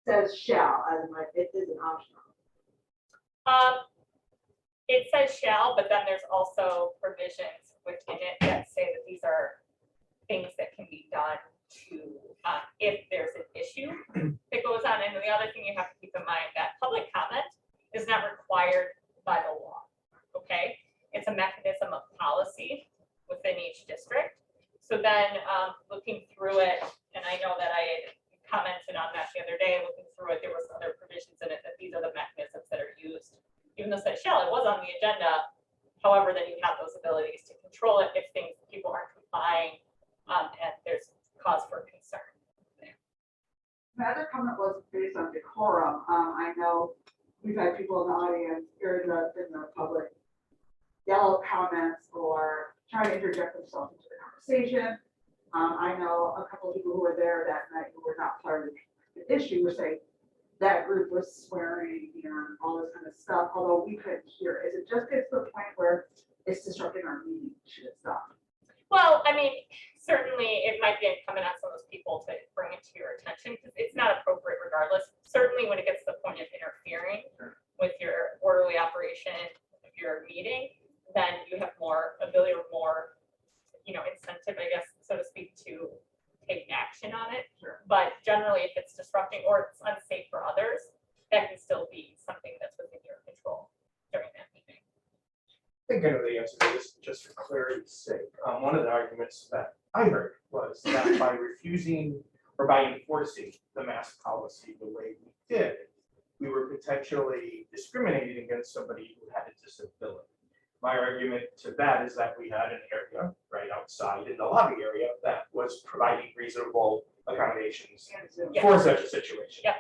says shall, as in like, it isn't optional. It says shall, but then there's also provisions within it that say that these are things that can be done to, if there's an issue that goes on. And the other thing you have to keep in mind, that public comment is not required by the law, okay? It's a mechanism of policy within each district. So then looking through it, and I know that I commented on that the other day, looking through it, there was other provisions in it that these are the mechanisms that are used. Even though it said shall, it was on the agenda. However, then you have those abilities to control it if people aren't complying and there's cause for concern. My other comment was based on decorum. I know we've had people in the audience or in the public yell comments or try to interject themselves into the conversation. I know a couple of people who were there that night who were not part of the issue were saying that group was swearing and all this kind of stuff, although we couldn't hear. Is it just gets to the point where it's disrupting our meeting? Should it stop? Well, I mean, certainly it might be incumbent on some of those people to bring it to your attention, because it's not appropriate regardless. Certainly when it gets to the point of interfering with your orderly operation of your meeting, then you have more ability or more, incentive, I guess, so to speak, to take action on it. Sure. But generally, if it's disrupting or it's unsafe for others, that can still be something that's within your control during that meeting. I think I know the answer to this, just for clarity's sake. One of the arguments that I heard was that by refusing or by enforcing the mask policy the way we did, we were potentially discriminating against somebody who had a disability. My argument to that is that we had an area right outside in the lobby area that was providing reasonable accommodations for such a situation. Yep.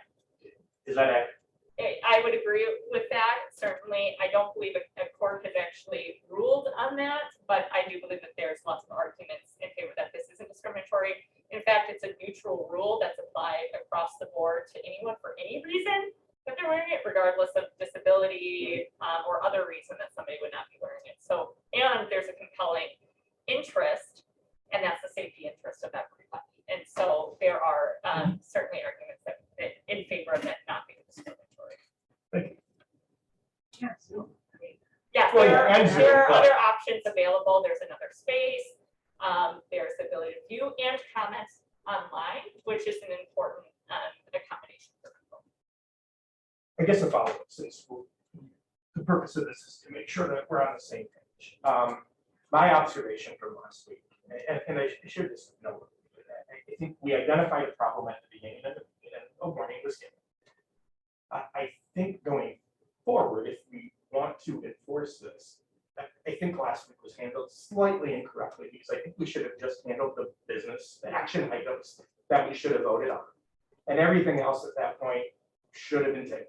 Is that accurate? I would agree with that. Certainly, I don't believe a court has actually ruled on that, but I do believe that there's lots of arguments in favor that this isn't discriminatory. In fact, it's a neutral rule that's applied across the board to anyone for any reason that they're wearing it, regardless of disability or other reason that somebody would not be wearing it. So, and there's a compelling interest, and that's the safety interest of everybody. And so there are certainly arguments that in favor of it not being discriminatory. Thank you. Yes, Well, there yeah, are other options available. There's another space. There's the ability to view and comment online, which is an important accommodation for people. I guess a follow-up, since the purpose of this is to make sure that we're on the same page. my observation from last week, and I shared this with Noah, I think we identified a problem at the beginning and a warning was given. I think going forward, if we want to enforce this, I think last week was handled slightly incorrectly because I think we should have just handled the business, the action items that we should have voted on. And everything else at that point should have been taken.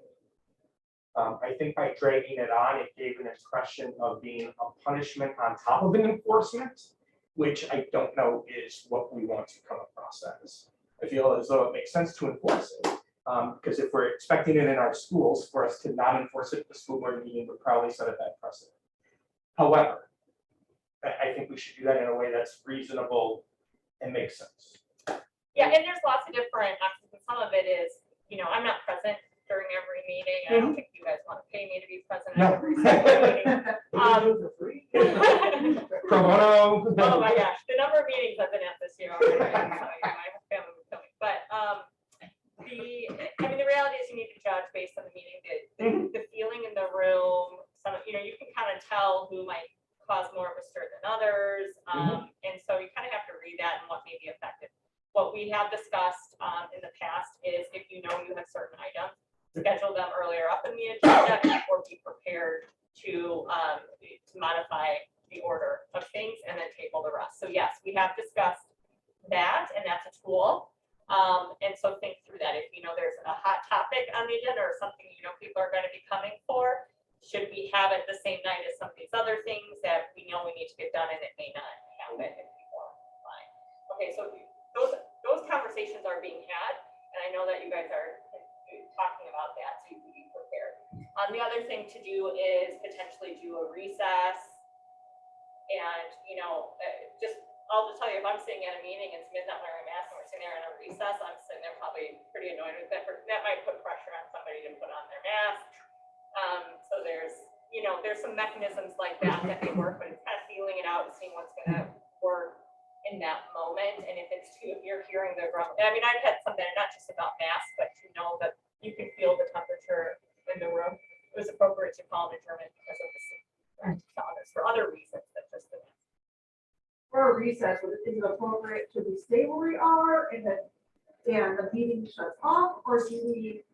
I think by dragging it on, it gave an impression of being a punishment on top of an enforcement, which I don't know is what we want to come across as. I feel as though it makes sense to enforce it, because if we're expecting it in our schools, for us to not enforce it at the school board meeting would probably set a bad precedent. However, I think we should do that in a way that's reasonable and makes sense. Yeah, and there's lots of different options, and some of it is, I'm not present during every meeting. I don't think you guys want to pay me to be present at every meeting. Pro bono. Oh my gosh, the number of meetings I've been at this year already, I can tell you, my family was coming. But the reality is you need to judge based on the meeting, the feeling in the room. Some, you can kind of tell who might cause more of a stir than others. And so you kind of have to read that and what may be effective. What we have discussed in the past is if you have certain items, schedule them earlier up in the agenda or be prepared to modify the order of things and then table the rest. So yes, we have discussed that, and that's a tool. And so think through that. If there's a hot topic on the agenda or something people are going to be coming for, should we have it the same night as some of these other things that we know we need to get done and it may not happen if people are fine. Okay, so those conversations are being had, and I know that you guys are talking about that, so you can be prepared. The other thing to do is potentially do a recess, and I'll just tell you, if I'm sitting at a meeting and somebody's not wearing a mask and we're sitting there in a recess, I'm sitting there probably pretty annoyed with that. That might put pressure on somebody to put on their mask. So there's some mechanisms like that may work, but it's kind of feeling it out and seeing what's going to work in that moment. And if you're hearing the grumbling, I've had something not just about masks, but to know that you can feel the temperature in the room. It was appropriate to call an adjournment because of the calendars for other reasons than just the mask. For a recess, is it appropriate to we stay where we are and the meeting shuts off, or do we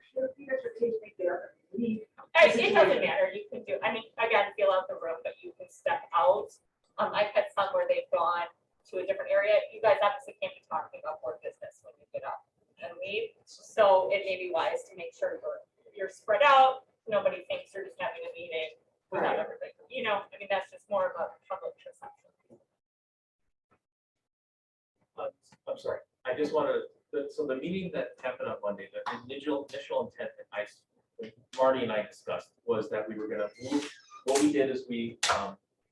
should the expectation there? It doesn't matter. You can do. Again, feel out the room, but you can step out. I've had some where they've gone to a different area. You guys obviously can't be talking about board business when you get up and leave. So it may be wise to make sure you're spread out. Nobody thinks you're just having a meeting without everything. That's just more of a public perception. I'm sorry, I just wanted so the meeting that happened on Monday, the initial intent that Marty and I discussed was that we were going to move. What we did is we,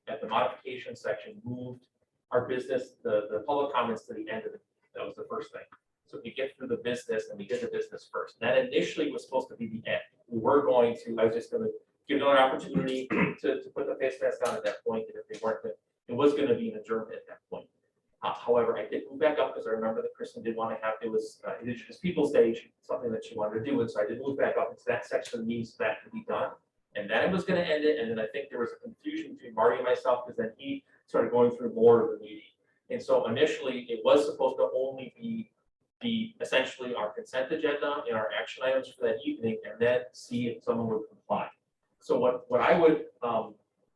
at the modification section, moved our business, the public comments to the end of it. That was the first thing. So we get through the business, and we did the business first. And that initially was supposed to be the end. We were going to. I was just going to give another opportunity to put the face mask on at that point, and if they weren't, it was going to be an adjournment at that point. However, I did move back up because I remember that Kristen did want to have, it was Indigenous Peoples Day, something that she wanted to do. And so I did move back up into that section of the meeting so that could be done. And then it was going to end it. And then I think there was a confusion between Marty and myself because then he started going through more of the meeting. And so initially it was supposed to only be essentially our consent agenda and our action items for that evening, and then see if someone would comply. So what I would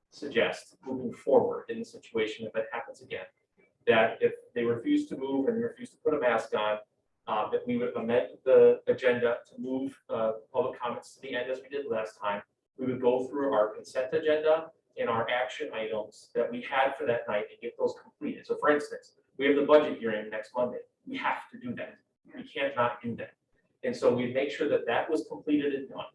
suggest moving forward in the situation, if it happens again, that if they refuse to move and refuse to put a mask on, that we would amend the agenda to move public comments to the end as we did last time. We would go through our consent agenda and our action items that we had for that night and get those completed. So for instance, we have the budget hearing next Monday. We have to do that. We can't not do that. And so we make sure that that was completed and done.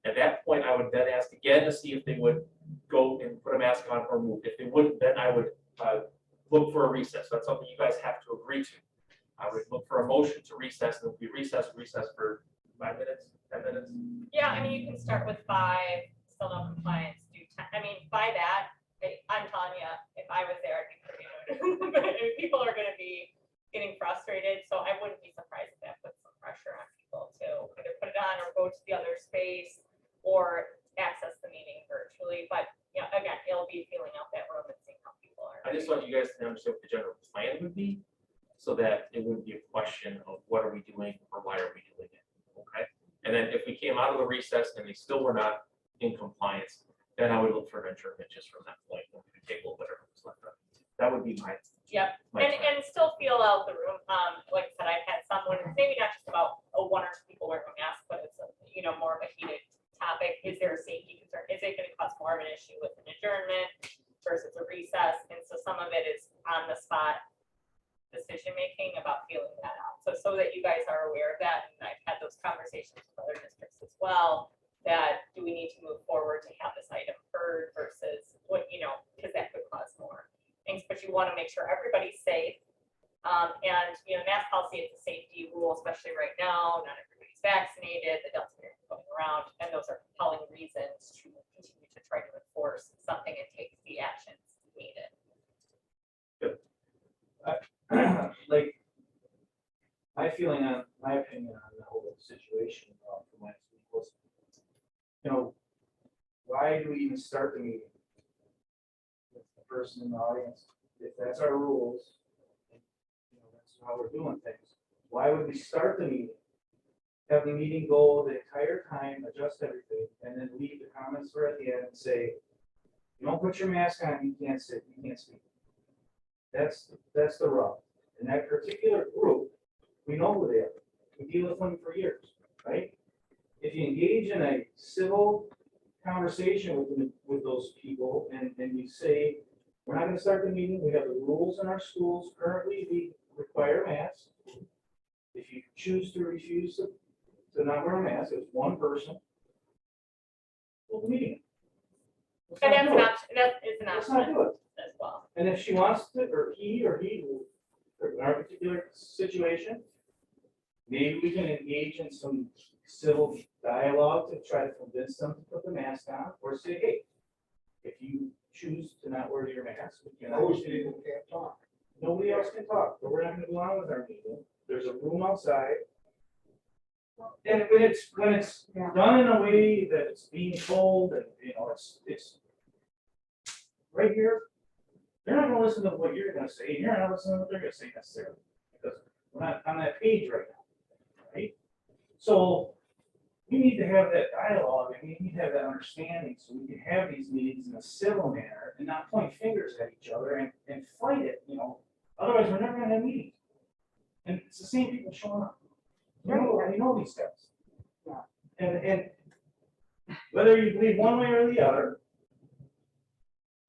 At that point, I would then ask again to see if they would go and put a mask on or move. If they wouldn't, then I would look for a recess. That's something you guys have to agree to. I would look for a motion to recess, and if we recess for 5 minutes, 10 minutes. Yeah, you can start with 5, still no compliance, do 10. By that, I'm telling you, if I was there, I'd be pretty annoyed. People are going to be getting frustrated, so I wouldn't be surprised if that puts some pressure on people to either put it on or go to the other space or access the meeting virtually. But again, it'll be feeling out that room and seeing how just want you guys to understand what the general plan would be, so that it wouldn't be a question of what are we doing or why are we doing it, okay? And then if we came out of the recess and they still were not in compliance, then I would look for an adjournment just from that point, and we could table whatever was left of it. That would be my. Yep, my and, plan. and still feel out the room, like I said, I've had someone, maybe not just about one or two people wearing a mask, but it's, more of a heated topic. Is there a safety concern? Is it gonna cause more of an issue with an adjournment versus a recess? And so some of it is on the spot decision-making about feeling that out. So that you guys are aware of that, and I've had those conversations with other districts as well, that do we need to move forward to have this item heard versus what, because that could cause more things, but you want to make sure everybody's safe. And, mask policy is a safety rule, especially right now, not everybody's vaccinated, the Delta variant going around, and those are compelling reasons to continue to try to enforce something and take the actions needed. Like, my feeling on, my opinion on the whole situation from last week was, why do we even start the meeting with the person in the audience? If that's our rules, and, that's how we're doing things, why would we start the meeting? Have the meeting go the entire time, adjust everything, and then leave the comments for at the end and say, you don't put your mask on, you can't sit, you can't speak. That's the rub. In that particular group, we know who they are. We deal with them for years, right? If you engage in a civil conversation with those people and you say, we're not going to start the meeting, we have the rules in our schools, currently we require masks. If you choose to refuse to not wear a mask, it's one person. Well, the meeting. And that's an option, that is an Let's not option do it. as well. And if she wants to, or he will, in our particular situation, maybe we can engage in some civil dialogue to try to convince them to put the mask on, or say, hey, if you choose to not wear your mask, we can always people can't talk. Nobody else can talk, but we're not gonna go on with our meeting. There's a room outside. And when it's done in a way that it's being told, and it's right here, they're not gonna listen to what you're gonna say, and you're not listening to what they're gonna say necessarily, because we're not on that page right now, right? So we need to have that dialogue, and we need to have that understanding, so we can have these meetings in a civil manner and not point fingers at each other and fight it, otherwise we're never gonna have meetings. And it's the same people showing up. We know these guys. And whether you believe one way or the other,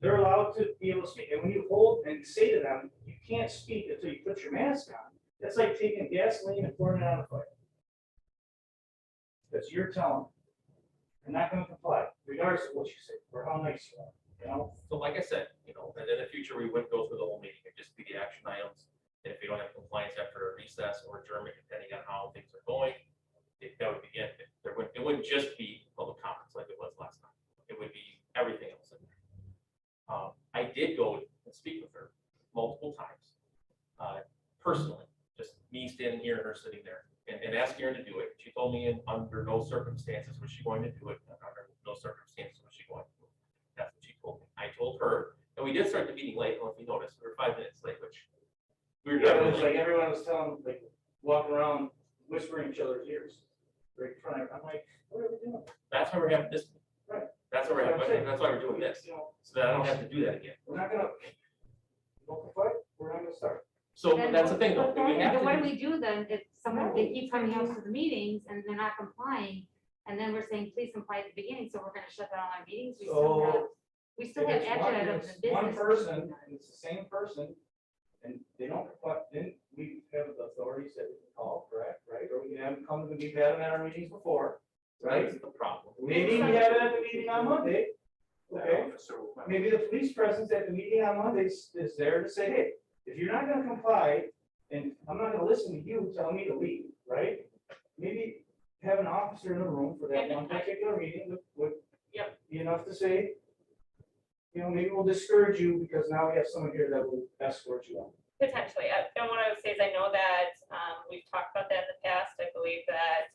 they're allowed to be able to speak. And when you hold and say to them, you can't speak until you put your mask on, that's like taking gasoline and pouring it on a fire. That's your telling. They're not going to comply, regardless of what you say or how nice you are. So like I said, and in the future, we wouldn't go through the whole meeting, it'd just be the action items. And if we don't have compliance after a recess or adjournment, depending on how things are going, that would be it. It wouldn't just be public comments like it was last time. It would be everything else in there. I did go and speak with her multiple times, personally, just me standing here and her sitting there and asking her to do it. She told me under no circumstances was she going to do it. Under no circumstances was she going to do it. That's what she told me. I told her, and we did start the meeting late. I don't know if you noticed, we were 5 minutes late, which we were It's like everyone was telling, like, walking around whispering each other's ears. Right in front of, I'm like, what are we doing? That's why we're having this. Right. That's why we're having, that's why we're doing this, so that I don't have to do that again. We're not gonna, don't fight, we're not gonna start. So that's the thing, though. But We have then what do to. we do then if someone, they keep coming out to the meetings and they're not complying? And then we're saying, please comply at the beginning, so we're gonna shut down our meetings? We still have If it's action one- items if in it's one business. person, and it's the same person, and they don't comply, then we have the authorities that we can call, correct, right? Or we can have them come to the meeting, we've had them at our meetings before, right? That's the problem. Maybe we have it at the meeting on Monday. Okay, maybe the police presence at the meeting on Monday is there to say, hey, if you're not gonna comply, and I'm not gonna listen to you telling me to leave, right? Maybe have an officer in the room for that one particular meeting would be enough to say, maybe we'll discourage you because now we have someone here that will escort you out. Potentially, and what I would say is I know that we've talked about that in the past. I believe that,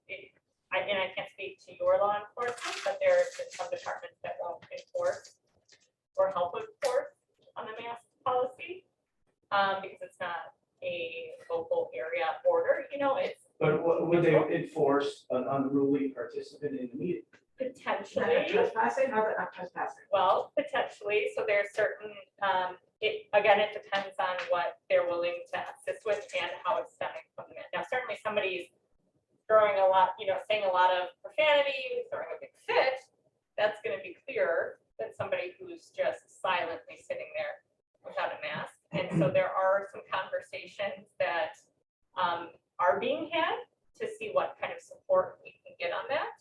and I can't speak to your law enforcement, but there are some departments that won't enforce or help enforce it's But would they enforce an unruly participant in the meeting? potentially. Trespassing, how's it not trespassing? Well, potentially, so there's certain, it depends on what they're willing to assist with and how it's stemming from them. Now, certainly somebody's throwing a lot, saying a lot of profanity, throwing a big fit, that's gonna be clearer than somebody who's just silently sitting there without a mask. And so there are some conversations that are being had to see what kind of support we can get on that.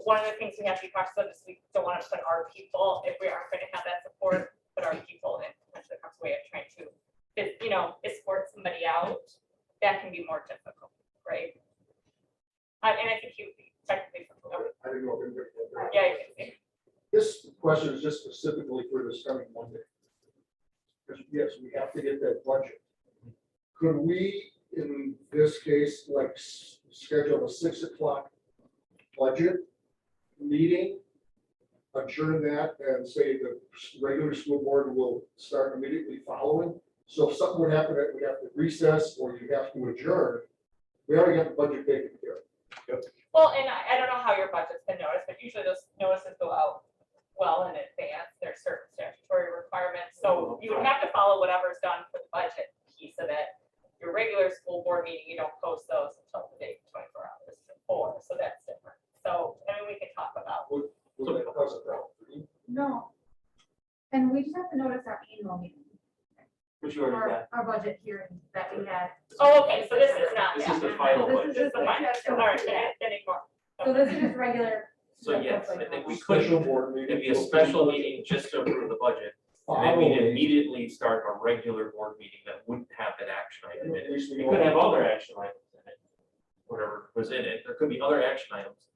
One of the things we have to be cautious of is we don't want to put our people, if we aren't going to have that support, put our people in potentially harm's way of trying to, escort somebody out. That can be more difficult, right? And I think you technically. I don't know. Yeah, you can see. This question is just specifically for this coming Monday. Because yes, we have to get that budget. Could we, in this case, like schedule a 6 o'clock budget meeting, adjourn that and say the regular school board will start immediately following? So if something would happen that we have to recess or you have to adjourn, we already got the budget taken care of. Well, and I don't know how your budget's been noticed, but usually those notices go out well in advance. There's certain statutory requirements. So you would have to follow whatever's done for the budget piece of it. Your regular school board meeting, you don't post those until the day 24 hours before. So that's different. So, I mean, we can talk about. Would that cause a problem? No. And we just have to notice our annual meeting, Which you already got. our budget hearing that we had. Oh, okay, so this is not. This that. is the final This budget. is just The final. All right, then ignore. So this is just regular. So yes, I think we could, Special board meeting. it'd be a special meeting just to approve the budget. And then we'd immediately start a regular board meeting that wouldn't have that action item in it. We could have other action items in it, whatever was in it. There could be other action items.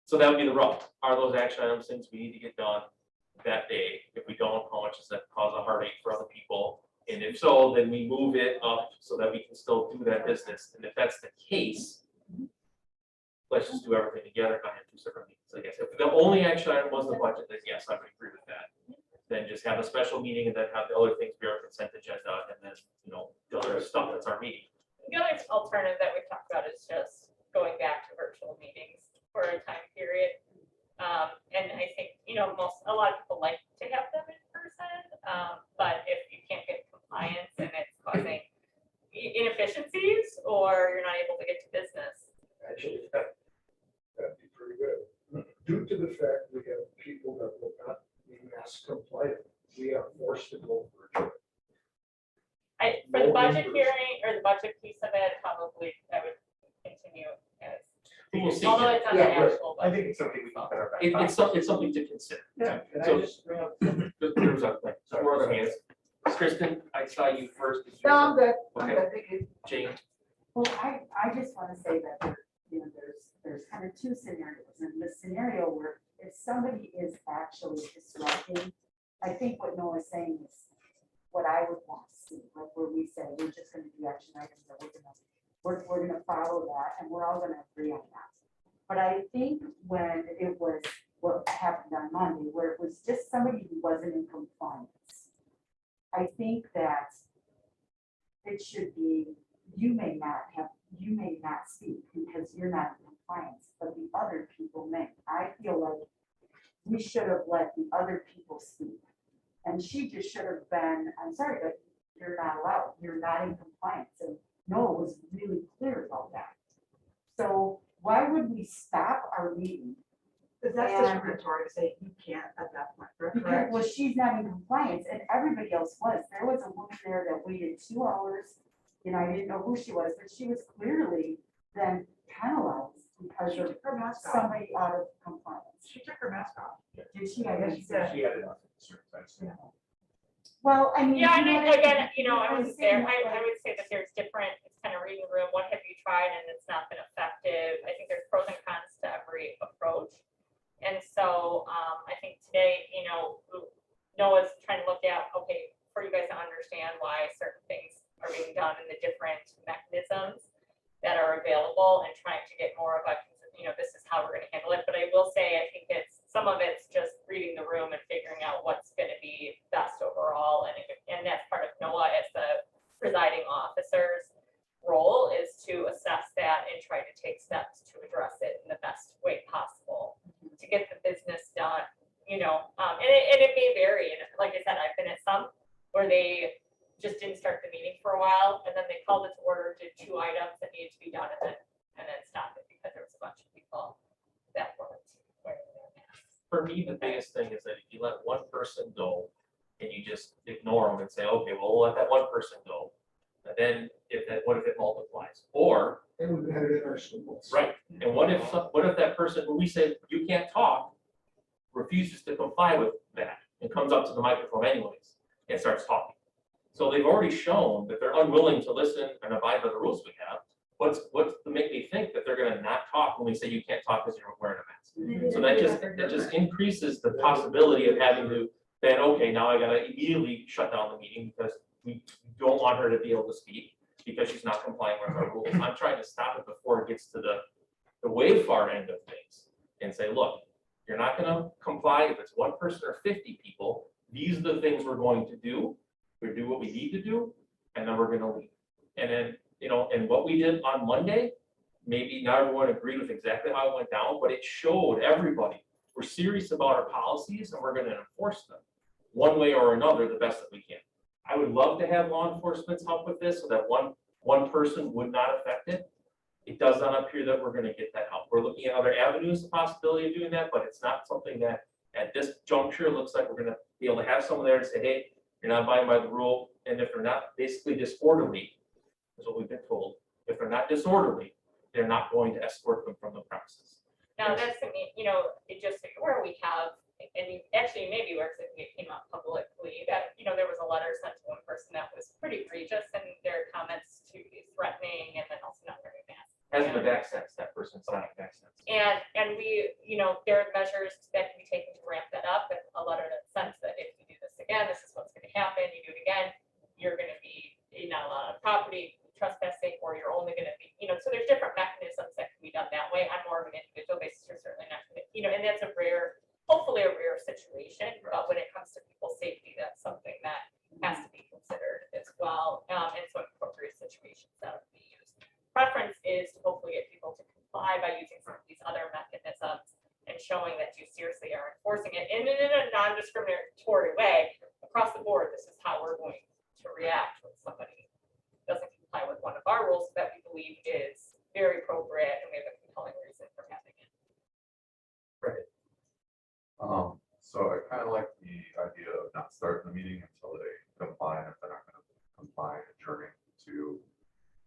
So that would be the rub. Are those action items things we need to get done that day? If we don't, how much does that cause a heartache for other people? And if so, then we move it up so that we can still do that business. And if that's the case, let's just do everything together, not have two separate meetings. I guess if the only action item was the budget, then yes, I would agree with that. Then just have a special meeting and then have the other things be our consent agenda and then, the other stuff that's our meeting. The other alternative that we've talked about is just going back to virtual meetings for a time period. And I think, a lot of people like to have them in person, but if you can't get compliance and it's causing inefficiencies or you're not able to get to business. Actually, that'd be pretty good. Due to the fact we have people that will not be mask compliant, we are forced to go virtual. For the budget hearing or the budget piece of it, probably I would continue as. We'll see. Although it's not the Yeah, actual. I think it's something we can put our back. It's something to consider. Yeah, and So- I just bring up. There's four other hands. Kristen, I saw you first. Did you- No, I'm good. I'm Okay. good, thank you. Jane, Well, I just want to say that there's kind of two scenarios. In the scenario where if somebody is actually disrupting, I think what Noah's saying is what I would want to see, like where we say, we're just gonna do action items that we're gonna follow that and we're all gonna agree on that. But I think when it was what happened on Monday, where it was just somebody who wasn't in compliance, I think that it should be, you may not speak because you're not in compliance, but the other people may. I feel like we should have let the other people speak. And she just should have been, I'm sorry, but you're not allowed, you're not in compliance. And Noah was really clear about that. So why would we stop our meeting? Because that's And- discriminatory to say you can't at that point, Because, correct? well, she's not in compliance and everybody else was. There was a woman there that waited 2 hours. I didn't know who she was, but she was clearly then penalized because She of took her mask off. somebody out of compliance. She took her mask off. Did she? I Yeah, guess she she did. She had it on a certain sense. Well, I mean. Yeah, you know and what again, mean? I I'm wasn't there. saying, I would say that there's different, it's kind of reading the room. What have you tried and it's not been effective? I think there's pros and cons to every approach. And so I think today, Noah's trying to look at, okay, for you guys to understand why certain things are being done and the different mechanisms that are available and trying to get more of a, this is how we're going to handle it. But I will say, I think some of it's just reading the room and figuring out what's going to be best overall. And that's part of Noah as the presiding officer they just didn't start the meeting for a while, and then they called it to order, did 2 items that needed to be done, and then stopped it because there was a bunch of people that weren't wearing their masks. For me, the biggest thing is that if you let one person go and you just ignore them and say, okay, well, we'll let that one person go. And then what if it multiplies? Or, And we've had it in our schools. right, and what if that person, when we say you can't talk, refuses to comply with that and comes up to the microphone anyways and starts talking? So they've already shown that they're unwilling to listen and abide by the rules we have. What's to make me think that they're gonna not talk when we say you can't talk because you're wearing a mask? So that just increases the possibility of having to then, okay, now I gotta immediately shut down the meeting because we don't want her to be able to speak because she's not complying with our rules. I'm trying to stop it before it gets to the way far end of things and say, look, you're not gonna comply if it's one person or 50 people. These are the things we're going to do. We do what we need to do, and then we're gonna leave. And then, and what we did on Monday, maybe not everyone agreed with exactly how it went down, but it showed everybody we're serious about our policies and we're gonna enforce them one way or another the best that we can. I would love to have law enforcement's help with this so that one person would not affect it. It does not appear that we're gonna get that help. We're looking at other avenues, the possibility of doing that, but it's not something that at this juncture, it looks like we're gonna be able to have someone there to say, hey, you're not abiding by the rule. And if they're not basically disorderly, is what we've been told, if they're not disorderly, they're not going to escort them from the premises. Now, that's, it just, where we have, and actually maybe works if it came out publicly, that, there was a letter sent to one person that was pretty egregious in their comments to be threatening and then also not wearing masks. Hasn't been accessed, that person's not accessed. And we, there are measures that can be taken to ramp that up, and a letter that says that if you do this again, this is what's gonna happen, you do it again, you're gonna be not allowed on property, trespassing, or you're only gonna be, so there's different mechanisms that can be done that way on more of an individual basis. You're certainly not gonna, and that's hopefully a rare situation, but when it comes to people's safety, that's something that has to be considered as well. And so in appropriate situations that would be used. Preference is to hopefully get people to comply by using some of these other mechanisms and showing that you seriously are enforcing it in a non-discriminatory way across the board. This is how we're going to react when somebody doesn't comply with one of our rules that we believe is very appropriate and we have a compelling reason for having it. Right. So I kind of like the idea of not starting the meeting until they comply, and if they're not going to comply, adjourning to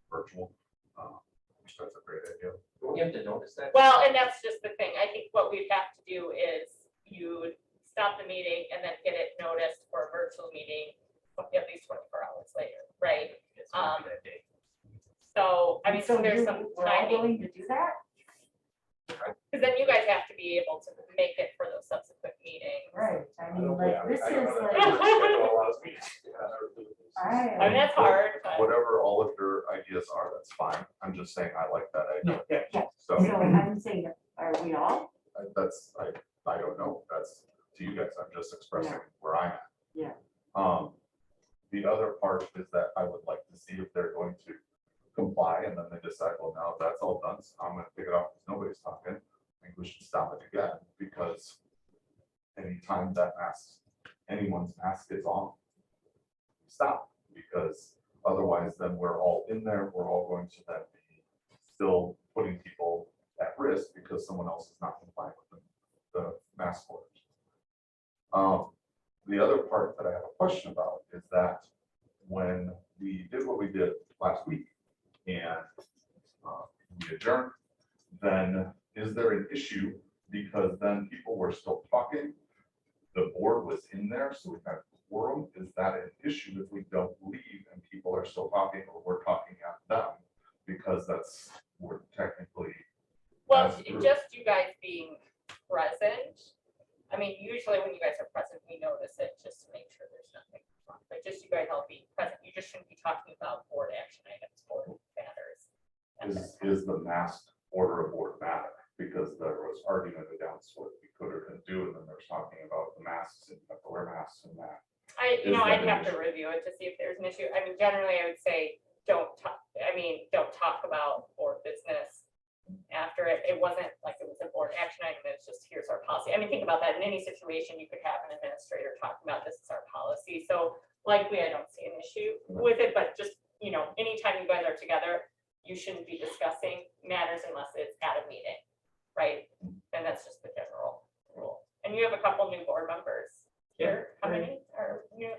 virtual. Which that's a great idea. You have to notice that. Well, and that's just the thing. I think what we'd have to do is you stop the meeting and then get it noticed for a virtual meeting at least 24 hours later, right? It's gonna be that day. So, I mean, so there's some We're all timing, willing to do that? because then you guys have to be able to make it for those subsequent meetings. Right, I mean, Yeah, like, this I is don't know. like, Schedule a lot of meetings. I mean, that's hard, but Whatever all of your ideas are, that's fine. I'm just saying I like that idea. yeah, So so I'm saying, are we all? I don't know. That's to you guys. I'm just expressing where I'm at. Yeah. The other part is that I would like to see if they're going to comply, and then they decide, well, now that's all done, so I'm gonna take it off because nobody's talking. I think we should stop it again, because anytime that anyone's mask is on, stop, because otherwise then we're all in there, we're all going to then be still putting people at risk because someone else is not complying with the mask orders. The other part that I have a question about is that when we did what we did last week and we adjourned, then is there an issue because then people were still talking? The board was in there, so we had a quorum. Is that an issue if we don't leave and people are still talking, or we're talking at them? Because we're technically. well, as a group. just you guys being present. I mean, usually when you guys are present, we notice it just to make sure there's nothing wrong. But just you guys all being present, you just shouldn't be talking about board action items, board matters. Is the mask order of board matter? Because there was argument against what we could or couldn't do, and then there's talking about the masks and you have to wear masks and that. I'd Is that have an to issue? review it to see if there's an issue. I mean, generally, I would say, don't talk about board business after it. It wasn't like it was a board action item, it's just, here's our policy. I mean, think about that. In any situation, you could have an administrator talking about, this is our policy. So likely I don't see an issue with it, but just, you know, anytime you guys are together, you shouldn't be discussing matters unless it's at a meeting, right? And that's just the general rule. And you have a couple new board members here. How many are new?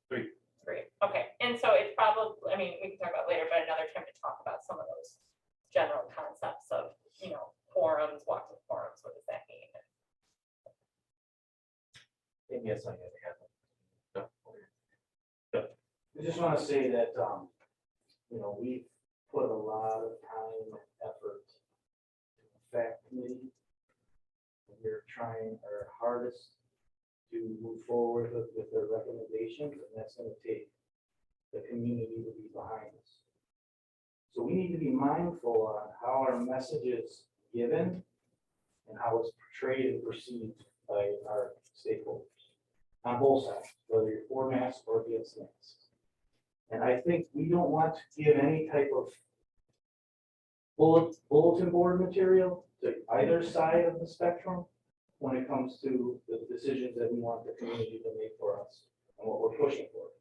Three. Okay, and so it's probably, I mean, we can talk about later, but another time to talk about some of those general concepts of, you know, forums, walking forums, what does that mean? Maybe yes, I have. I just want to say that, you know, we've put a lot of time and effort in the fact committee. We're trying our hardest to move forward with their recommendations, and that's going to take the community to be behind us. So we need to be mindful on how our message is given and how it's portrayed and perceived by our stakeholders on both sides, whether you're for masks or against masks. And I think we don't want to give any type of bulletin board material to either side of the spectrum when it comes to the decisions that we want the community to make for us and what we're pushing for.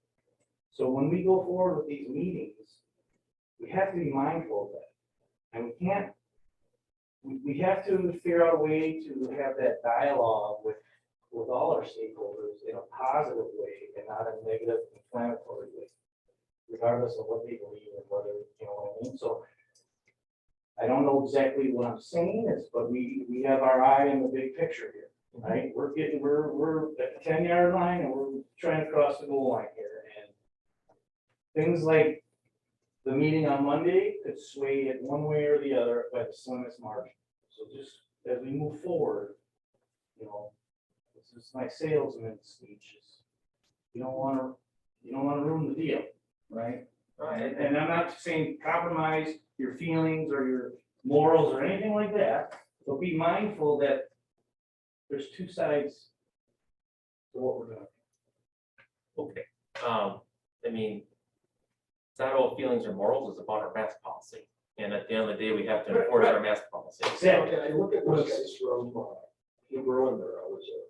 So when we go forward with these meetings, we have to be mindful of that. And we have to figure out a way to have that dialogue with all our stakeholders in a positive way and not a negative, inflammatory way, regardless of what they believe and whether, you know what I mean? So I don't know exactly what I'm saying is, but we have our eye in the big picture here, right? We're at the 10-yard line and we're trying to cross the goal line here. And things like the meeting on Monday could sway it one way or the other by the slimmest margin. So just as we move forward, you know, this is my salesman speeches. You don't want to ruin the deal, right? And I'm not saying compromise your feelings or your morals or anything like that, but be mindful that there's two sides to what we're doing. Okay, I mean, it's not about feelings or morals, it's about our mask policy. And at the end of the day, we have to enforce our mask policy. Exactly. Okay, I look at those guys from Hebrew there, I was there.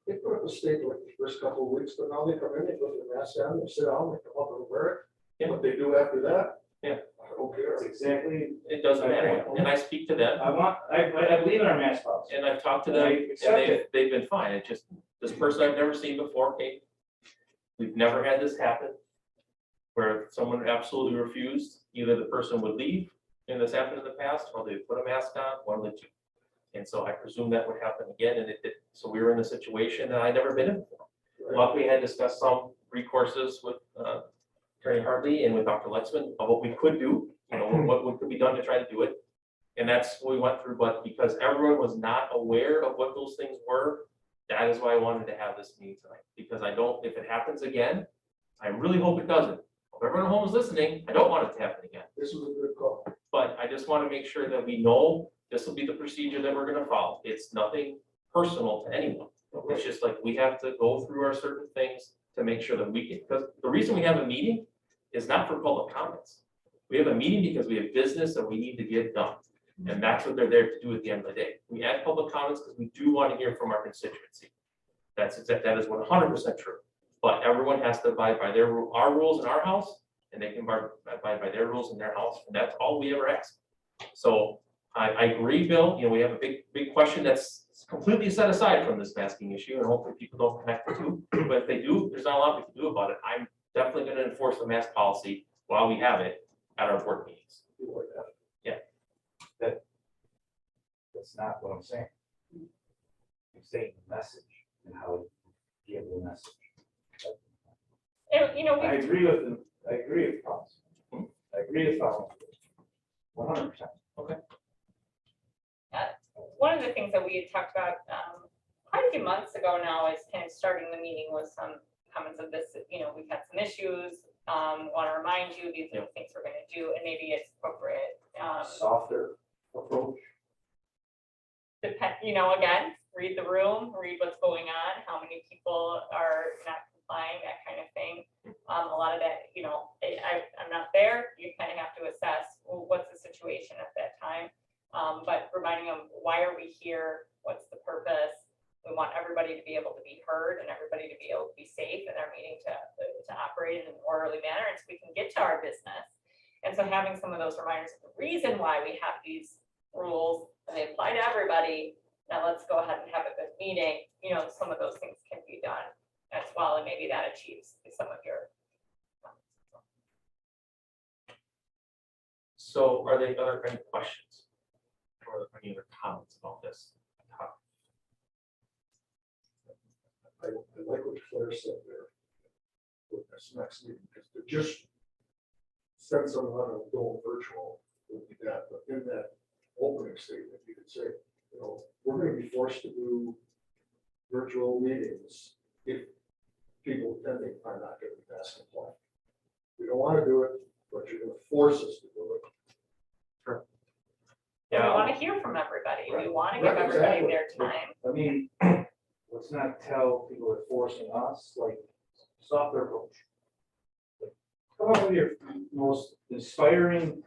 They put up a statement like the first couple of weeks, but now they come in, they put their mask on, they sit down, they come up and wear it. Yeah. What they do after that? Yeah. I don't care. That's exactly. It doesn't matter, and I speak to them, I believe in our mask policy. and I've talked to them, and they've been fine. It just, this person I've never seen before, Kate. We've never had this happen, where someone absolutely refused, either the person would leave, and this happened in the past, or they put a mask on, one of the two. And so I presume that would happen again, and it did. So we were in a situation that I'd never been in before. Luckily, I had discussed some recourses with Attorney Hartley and with Dr. Lexman of what we could do, you know, what could be done to try to do it. And that's what we went through, but because everyone was not aware of what those things were, that is why I wanted to have this meeting tonight. Because I don't, if it happens again, I really hope it doesn't. If everyone at home is listening, I don't want it to happen again. This was a good call. But I just want to make sure that we know this will be the procedure that we're going to follow. It's nothing personal to anyone. It's just like we have to go through our certain things to make sure that we can, because the reason we have a meeting is not for public comments. We have a meeting because we have business that we need to get done. And that's what they're there to do at the end of the day. We add public comments because we do want to hear from our constituency. That is 100% true. But everyone has to abide by our rules in our house, and they can abide by their rules in their house, and that's all we ever ask. So I agree, Bill. You know, we have a big question that's completely set aside from this masking issue, and hopefully people don't connect the two. But if they do, there's not a lot we can do about it. I'm definitely going to enforce the mask policy while we have it at our board meetings. Yeah. That's not what I'm saying. I'm saying the message and how you give the message. And, you know, I agree with them. I agree with policy. I agree with policy. 100%. Okay. One of the things that we had talked about quite a few months ago now is kind of starting the meeting with some comments of this, you know, we've had some issues, want to remind you, these are the things we're going to do, and maybe it's appropriate. Softer approach. You know, again, read the room, read what's going on, how many people are not complying, that kind of thing. A lot of that, you know, I'm not there, you kind of have to assess, well, what's the situation at that time. But reminding them, why are we here? What's the purpose? We want everybody to be able to be heard and everybody to be able to be safe in their meeting to operate in an orderly manner, and so we can get to our business. And so having some of those reminders of the reason why we have these rules and they apply to everybody. Now let's go ahead and have a good meeting. You know, some of those things can be done as well, and maybe that achieves some of your. So are there any questions or any other comments about this? I like what Claire said there. With this next meeting, because to just send someone on a go virtual would be that, but in that opening statement, you could say, you know, we're gonna be forced to do virtual meetings if people attending are not gonna be mask compliant. We don't wanna do it, but you're gonna force us to do it. Sure. We Yeah, want to hear from everybody. We Right. want to give Right, everybody exactly. their time. I mean, let's not tell people they're forcing us, like, stop their approach. Come up with your most inspiring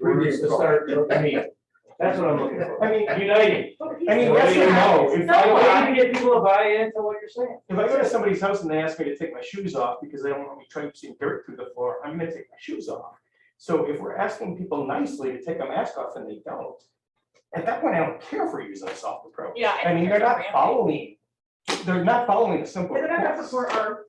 words to start the meeting. That's what I'm looking for. I mean, uniting. I mean, yes or no. If I can get people to buy into what you're saying. If I go to somebody's house and they ask me to take my shoes off because they don't want me traipsing dirt through the floor, I'm gonna take my shoes off. So if we're asking people nicely to take a mask off and they don't, at that point, I don't care if we're using a soft approach. Yeah, I mean, they're not following, the simple. They're not gonna rules. support our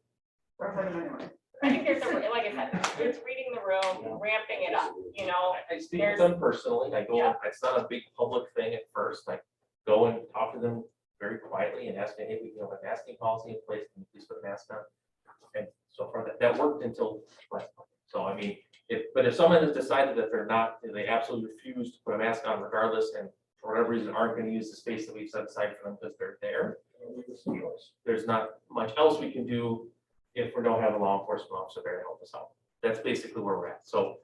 referendum anyway. I think there's a, like I said, it's reading the room, ramping it up, you know. I speak with them personally. I go, it's not a big public thing at first. I go and talk to them very quietly and ask them, hey, we have a masking policy in place. Can you please put a mask on? And so far that worked until last month. So I mean, if someone has decided that they're not, they absolutely refuse to put a mask on regardless, and for whatever reason aren't going to use the space that we've set aside for them because they're there, there's not much else we can do if we don't have a law enforcement officer there to help us out. That's basically where we're at. So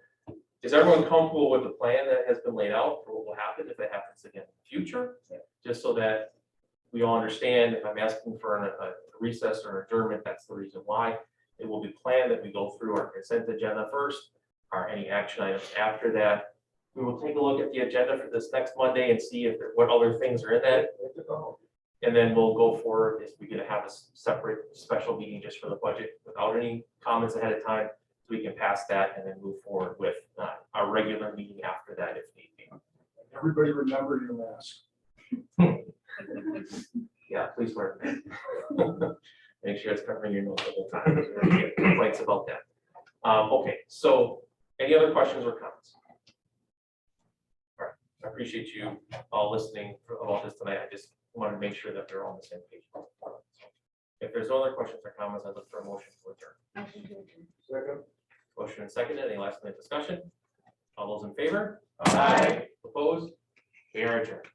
is everyone comfortable with the plan that has been laid out for what will happen if it happens again in the future? Just so that we all understand, if I'm asking for a recess or adjournment, that's the reason why. It will be planned that we go through our consent agenda first, or any action items after that. We will take a look at the agenda for this next Monday and see what other things are in that. And then we'll go forward if we get to have a separate special meeting just for the budget without any comments ahead of time. So we can pass that and then move forward with our regular meeting after that if need be. Everybody remember your mask. Yeah, please wear it. Make sure it's covering your nose the whole time. There's gonna be complaints about that. Okay, so any other questions or comments? All right, I appreciate you all listening about this tonight. I just wanted to make sure that they're all on the same page. If there's no other questions or comments, I'd look for a motion to adjourn. Second. Motion and second. Any last minute discussion? All those in favor? Aye. Opposed? We are adjourned.